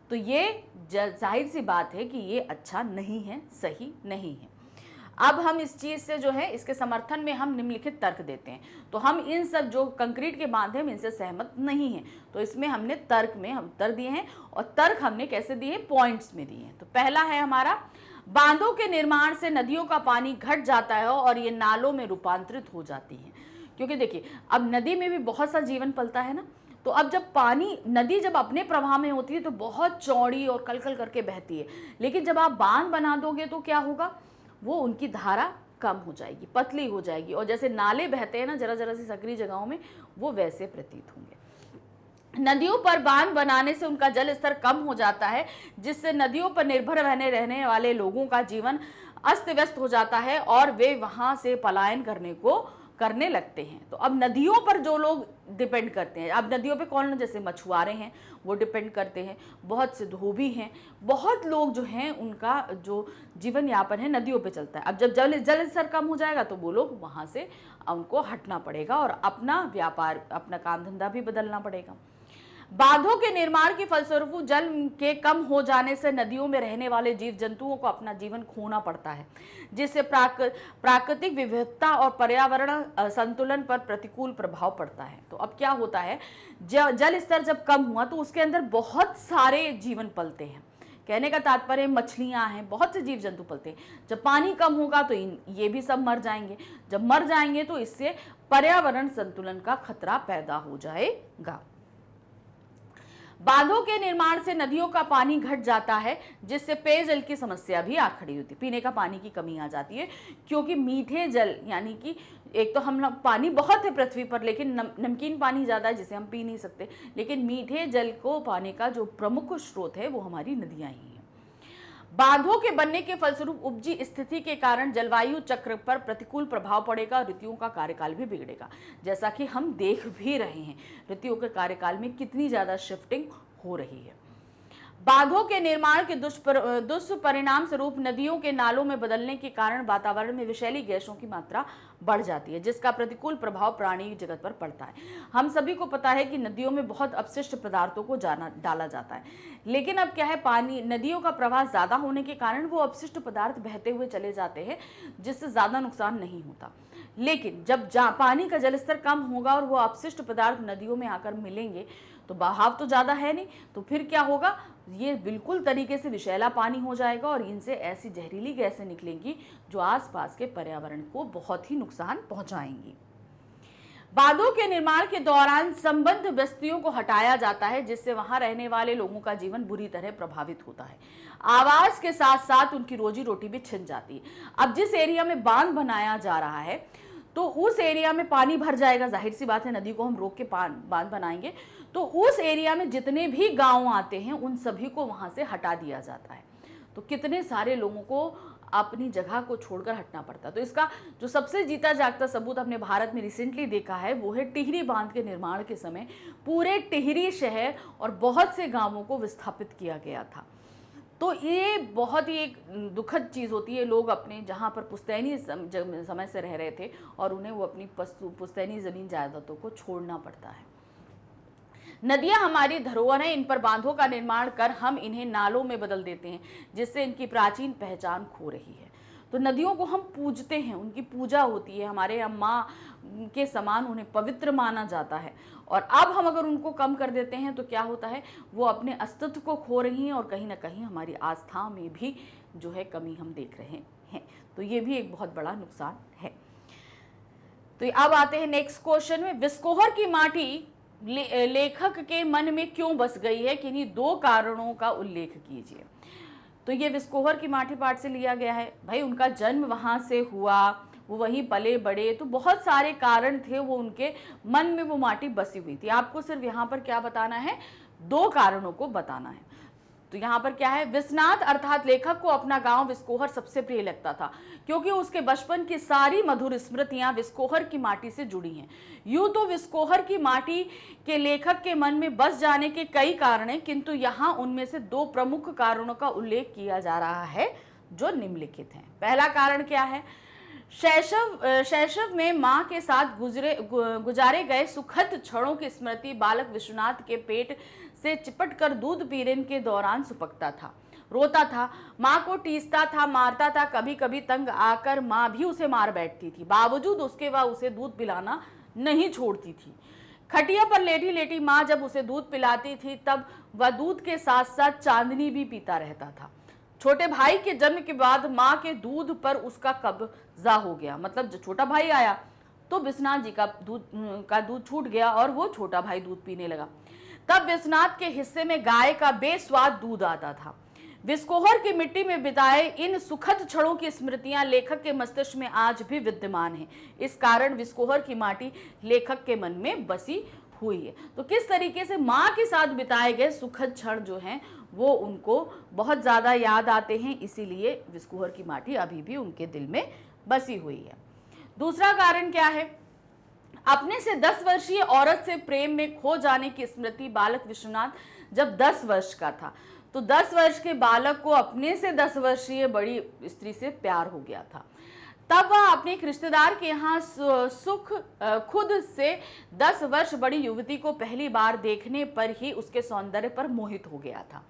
तो ये जाहिर सी बात है कि ये अच्छा नहीं है, सही नहीं है। अब हम इस चीज से जो है इसके समर्थन में हम निम्नलिखित तर्क देते हैं। तो हम इन सब जो कंक्रीट के बांध हैं इनसे सहमत नहीं हैं, तो इसमें हमने तर्क में हम उत्तर दिए हैं और तर्क हमने कैसे दिए, पॉइंट्स में दिए हैं। तो पहला है हमारा, बांधों के निर्माण से नदियों का पानी घट जाता है और ये नालों में रूपांतरित हो जाती है। क्योंकि देखिए अब नदी में भी बहुत सा जीवन पलता है ना, तो अब जब पानी नदी जब अपने प्रवाह में होती है तो बहुत चौड़ी और कलकल करके बहती है, लेकिन जब आप बांध बना दोगे तो क्या होगा, वो उनकी धारा कम हो जाएगी, पतली हो जाएगी और जैसे नाले बहते हैं ना जरा जरा सी सकरी जगहों में, वो वैसे प्रतीत होंगे। नदियों पर बांध बनाने से उनका जल स्तर कम हो जाता है, जिससे नदियों पर निर्भर रहने वाले लोगों का जीवन अस्त व्यस्त हो जाता है और वे वहां से पलायन करने लगते हैं। तो अब नदियों पर जो लोग डिपेंड करते हैं, अब नदियों पे कौन, जैसे मछुआरे हैं वो डिपेंड करते हैं, बहुत से धोबी हैं, बहुत लोग जो हैं उनका जो जीवन यापन है नदियों पे चलता है। अब जब जल स्तर कम हो जाएगा तो वो लोग वहाँ से उनको हटना पड़ेगा और अपना व्यापार, अपना काम धंधा भी बदलना पड़ेगा। बांधों के निर्माण के फलस्वरूप जल के कम हो जाने से नदियों में रहने वाले जीव जंतुओं को अपना जीवन खोना पड़ता है, जिससे प्राकृतिक विविधता और पर्यावरण संतुलन पर प्रतिकूल प्रभाव पड़ता है। तो अब क्या होता है, जल स्तर जब कम हुआ तो उसके अंदर बहुत सारे जीवन पलते हैं, कहने का तात्पर्य मछलियां हैं, बहुत से जीव जंतु पलते हैं। जब पानी कम होगा तो ये भी सब मर जाएंगे, जब मर जाएंगे तो इससे पर्यावरण संतुलन का खतरा पैदा हो जाएगा। बांधों के निर्माण से नदियों का पानी घट जाता है, जिससे पेयजल की समस्या भी आ खड़ी होती है, पीने का पानी की कमी आ जाती है, क्योंकि मीठे जल यानी कि एक तो हम पानी बहुत है पृथ्वी पर, लेकिन नमकीन पानी ज़्यादा है जिसे हम पी नहीं सकते, लेकिन मीठे जल को पाने का जो प्रमुख स्रोत है वो हमारी नदियाँ ही हैं। बांधों के बनने के फलस्वरूप उपजी स्थिति के कारण जलवायु चक्र पर प्रतिकूल प्रभाव पड़ेगा, ऋतुओं का कार्यकाल भी बिगड़ेगा, जैसा कि हम देख भी रहे हैं ऋतुओं के कार्यकाल में कितनी ज़्यादा शिफ्टिंग हो रही है। बांधों के निर्माण के दुष्परिणाम स्वरूप नदियों के नालों में बदलने के कारण वातावरण में विषैली गैसों की मात्रा बढ़ जाती है, जिसका प्रतिकूल प्रभाव प्राणी जगत पर पड़ता है। हम सभी को पता है कि नदियों में बहुत अपशिष्ट पदार्थों को डाला जाता है, लेकिन अब क्या है, पानी नदियों का प्रवाह ज़्यादा होने के कारण वो अपशिष्ट पदार्थ बहते हुए चले जाते हैं, जिससे ज़्यादा नुकसान नहीं होता। लेकिन जब पानी का जलस्तर कम होगा और वो अपशिष्ट पदार्थ नदियों में आकर मिलेंगे तो बहाव तो ज़्यादा है नहीं, तो फिर क्या होगा, ये बिल्कुल तरीके से विषैला पानी हो जाएगा और इनसे ऐसी जहरीली गैसें निकलेंगी जो आसपास के पर्यावरण को बहुत ही नुकसान पहुंचाएंगी। बांधों के निर्माण के दौरान संबद्ध बस्तियों को हटाया जाता है, जिससे वहां रहने वाले लोगों का जीवन बुरी तरह प्रभावित होता है। आवास के साथ साथ उनकी रोजी रोटी भी छिन जाती है। अब जिस एरिया में बांध बनाया जा रहा है तो उस एरिया में पानी भर जाएगा, जाहिर सी बात है नदी को हम रोक के बांध बनाएंगे, तो उस एरिया में जितने भी गांव आते हैं उन सभी को वहां से हटा दिया जाता है। तो कितने सारे लोगों को अपनी जगह को छोड़कर हटना पड़ता। तो इसका जो सबसे जीता जागता सबूत अपने भारत में रिसेंटली देखा है वो है टिहरी बांध के निर्माण के समय पूरे टिहरी शहर और बहुत से गांवों को विस्थापित किया गया था। तो ये बहुत ही एक दुखद चीज़ होती है, लोग अपने जहाँ पर पुश्तैनी समय से रह रहे थे और उन्हें वो अपनी पुश्तैनी ज़मीन जायदादों को छोड़ना पड़ता है। नदियाँ हमारी धरोहर हैं, इन पर बांधों का निर्माण कर हम इन्हें नालों में बदल देते हैं, जिससे इनकी प्राचीन पहचान खो रही है। तो नदियों को हम पूजते हैं, उनकी पूजा होती है, हमारे यहाँ माँ के समान उन्हें पवित्र माना जाता है, और अब हम अगर उनको कम कर देते हैं तो क्या होता है, वो अपने अस्तित्व को खो रही हैं और कहीं ना कहीं हमारी आस्था में भी जो है कमी हम देख रहे हैं। तो ये भी एक बहुत बड़ा नुकसान है। तो अब आते हैं नेक्स्ट क्वेश्चन में, विस्कोहर की माटी लेखक के मन में क्यों बस गई है, किन्हीं 2 कारणों का उल्लेख कीजिए। तो ये विस्कोहर की माटी पाठ से लिया गया है। भाई उनका जन्म वहां से हुआ, वो वहीं पले बड़े, तो बहुत सारे कारण थे, वो उनके मन में वो माटी बसी हुई थी। आपको सिर्फ यहाँ पर क्या बताना है, 2 कारणों को बताना है। तो यहाँ पर क्या है, विश्वनाथ अर्थात लेखक को अपना गांव विस्कोहर सबसे प्रिय लगता था, क्योंकि उसके बचपन की सारी मधुर स्मृतियां विस्कोहर की माटी से जुड़ी हैं। यूं तो विस्कोहर की माटी के लेखक के मन में बस जाने के कई कारण हैं, किंतु यहाँ उनमें से 2 प्रमुख कारणों का उल्लेख किया जा रहा है जो निम्नलिखित हैं। पहला कारण क्या है, शैशव में माँ के साथ गुजारे गए सुखद क्षणों की स्मृति बालक विश्वनाथ के पेट से चिपट कर दूध पीने के दौरान सुपकता था, रोता था, माँ को टीसता था, मारता था, कभी कभी तंग आकर माँ भी उसे मार बैठती थी, बावजूद उसके वह उसे दूध पिलाना नहीं छोड़ती थी। खटिया पर लेटी लेटी माँ जब उसे दूध पिलाती थी तब वह दूध के साथ साथ चांदनी भी पीता रहता था। छोटे भाई के जन्म के बाद माँ के दूध पर उसका कब्जा हो गया, मतलब जब छोटा भाई आया तो विश्वनाथ जी का दूध छूट गया और वो छोटा भाई दूध पीने लगा। तब विश्वनाथ के हिस्से में गाय का बेस्वाद दूध आता था। विस्कोहर की मिट्टी में बिताए इन सुखद क्षणों की स्मृतियां लेखक के मस्तिष्क में आज भी विद्यमान हैं। इस कारण विस्कोहर की माटी लेखक के मन में बसी हुई है। तो किस तरीके से माँ के साथ बिताए गए सुखद क्षण जो हैं वो उनको बहुत ज़्यादा याद आते हैं, इसीलिए विस्कोहर की माटी अभी भी उनके दिल में बसी हुई है। दूसरा कारण क्या है, अपने से 10 वर्षीय औरत से प्रेम में खो जाने की स्मृति बालक विश्वनाथ जब 10 वर्ष का था, तो 10 वर्ष के बालक को अपने से 10 वर्षीय बड़ी स्त्री से प्यार हो गया था। तब वह अपने एक रिश्तेदार के यहाँ खुद से 10 वर्ष बड़ी युवती को पहली बार देखने पर ही उसके सौंदर्य पर मोहित हो गया था।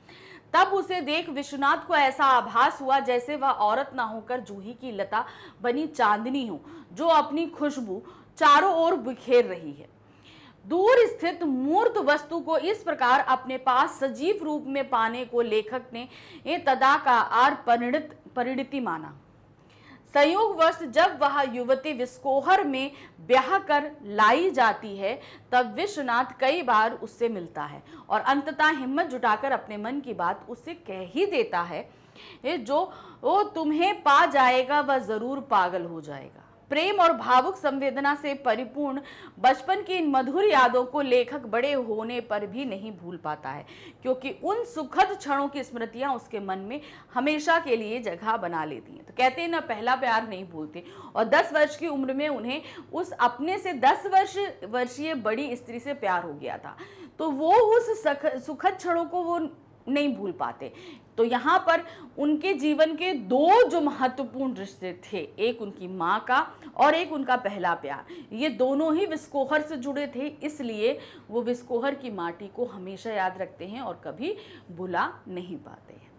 तब उसे देख विश्वनाथ को ऐसा आभास हुआ जैसे वह औरत ना होकर जूही की लता बनी चांदनी हो, जो अपनी खुशबू चारों ओर बिखेर रही है। दूर स्थित मूर्त वस्तु को इस प्रकार अपने पास सजीव रूप में पाने को लेखक ने तदाकार परिणति माना। संयोगवश जब वह युवती विस्कोहर में ब्याह कर लाई जाती है तब विश्वनाथ कई बार उससे मिलता है और अंततः हिम्मत जुटाकर अपने मन की बात उससे कह ही देता है, जो वो तुम्हें पा जाएगा वह जरूर पागल हो जाएगा। प्रेम और भावुक संवेदना से परिपूर्ण बचपन की इन मधुर यादों को लेखक बड़े होने पर भी नहीं भूल पाता है, क्योंकि उन सुखद क्षणों की स्मृतियां उसके मन में हमेशा के लिए जगह बना लेती हैं। तो कहते हैं ना, पहला प्यार नहीं भूलते, और 10 वर्ष की उम्र में उन्हें उस अपने से 10 वर्षीय बड़ी स्त्री से प्यार हो गया था, तो वो उस सुखद क्षणों को वो नहीं भूल पाते। तो यहाँ पर उनके जीवन के 2 जो महत्वपूर्ण रिश्ते थे, एक उनकी माँ का और एक उनका पहला प्यार, ये दोनों ही विस्कोहर से जुड़े थे, इसलिए वो विस्कोहर की माटी को हमेशा याद रखते हैं और कभी भुला नहीं पाते हैं।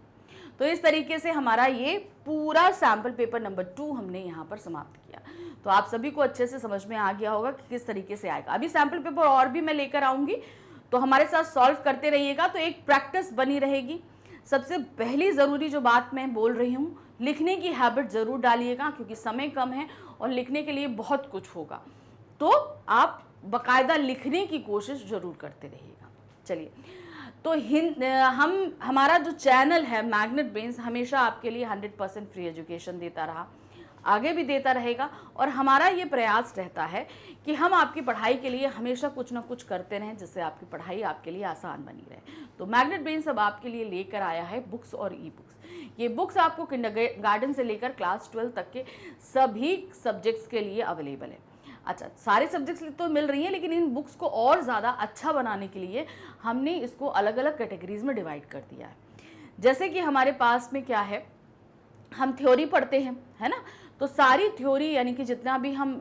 तो इस तरीके से हमारा ये पूरा सैम्पल पेपर नंबर 2 हमने यहाँ पर समाप्त किया। तो आप सभी को अच्छे से समझ में आ गया होगा कि किस तरीके से आएगा। अभी सैम्पल पेपर और भी मैं लेकर आऊँगी, तो हमारे साथ सॉल्व करते रहिएगा, तो एक प्रैक्टिस बनी रहेगी। सबसे पहली ज़रूरी जो बात मैं बोल रही हूँ, लिखने की हैबिट ज़रूर डालिएगा, क्योंकि समय कम है और लिखने के लिए बहुत कुछ होगा, तो आप बाकायदा लिखने की कोशिश ज़रूर करते रहिएगा। चलिए, तो हमारा जो चैनल है मैग्नेट ब्रेन्स हमेशा आपके लिए 100% फ्री एजुकेशन देता रहा। आगे भी देता रहेगा। और हमारा ये प्रयास रहता है कि हम आपकी पढ़ाई के लिए हमेशा कुछ ना कुछ करते रहें, जिससे आपकी पढ़ाई आपके लिए आसान बनी रहे। तो मैग्नेट ब्रेन्स अब आपके लिए लेकर आया है बुक्स और ई बुक्स। ये बुक्स आपको किंडरगार्टन से लेकर क्लास 12 तक के सभी सब्जेक्ट्स के लिए अवेलेबल है। अच्छा, सारे सब्जेक्ट्स तो मिल रही हैं, लेकिन इन बुक्स को और ज़्यादा अच्छा बनाने के लिए हमने इसको अलग अलग कैटेगरीज में डिवाइड कर दिया है। जैसे कि हमारे पास में क्या है, हम थ्योरी पढ़ते हैं, है ना, तो सारी थ्योरी यानी कि जितना भी हम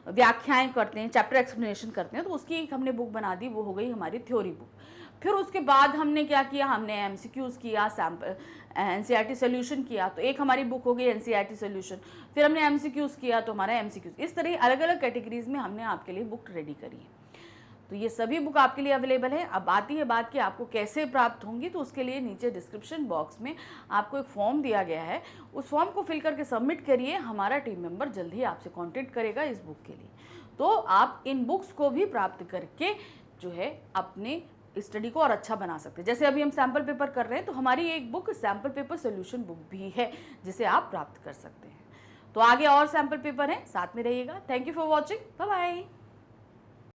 व्याख्याएं करते हैं, चैप्टर एक्सप्लेनेशन करते हैं, तो उसकी एक हमने बुक बना दी, वो हो गई हमारी थ्योरी बुक। फिर उसके बाद हमने क्या किया, हमने एमसीक्यूज किया, सैम्पल एनसीईआरटी सोल्यूशन किया, तो एक हमारी बुक हो गई एनसीईआरटी सोल्यूशन। फिर हमने एमसीक्यूज किया तो हमारा एमसीक्यूज। इस तरह अलग अलग कैटेगरीज में हमने आपके लिए बुक रेडी करी है। तो ये सभी बुक आपके लिए अवेलेबल है। अब आती है बात कि आपको कैसे प्राप्त होंगी, तो उसके लिए नीचे डिस्क्रिप्शन बॉक्स में आपको एक फॉर्म दिया गया है, उस फॉर्म को फिल करके सबमिट करिए। हमारा टीम मेंबर जल्द ही आपसे कांटेक्ट करेगा इस बुक के लिए। तो आप इन बुक्स को भी प्राप्त करके जो है अपने स्टडी को और अच्छा बना सकते हैं। जैसे अभी हम सैम्पल पेपर कर रहे हैं, तो हमारी एक book sample paper solution book भी है, जिसे आप प्राप्त कर सकते हैं। तो आगे और सैम्पल पेपर हैं, साथ में रहिएगा। Thank you for watching, bye bye.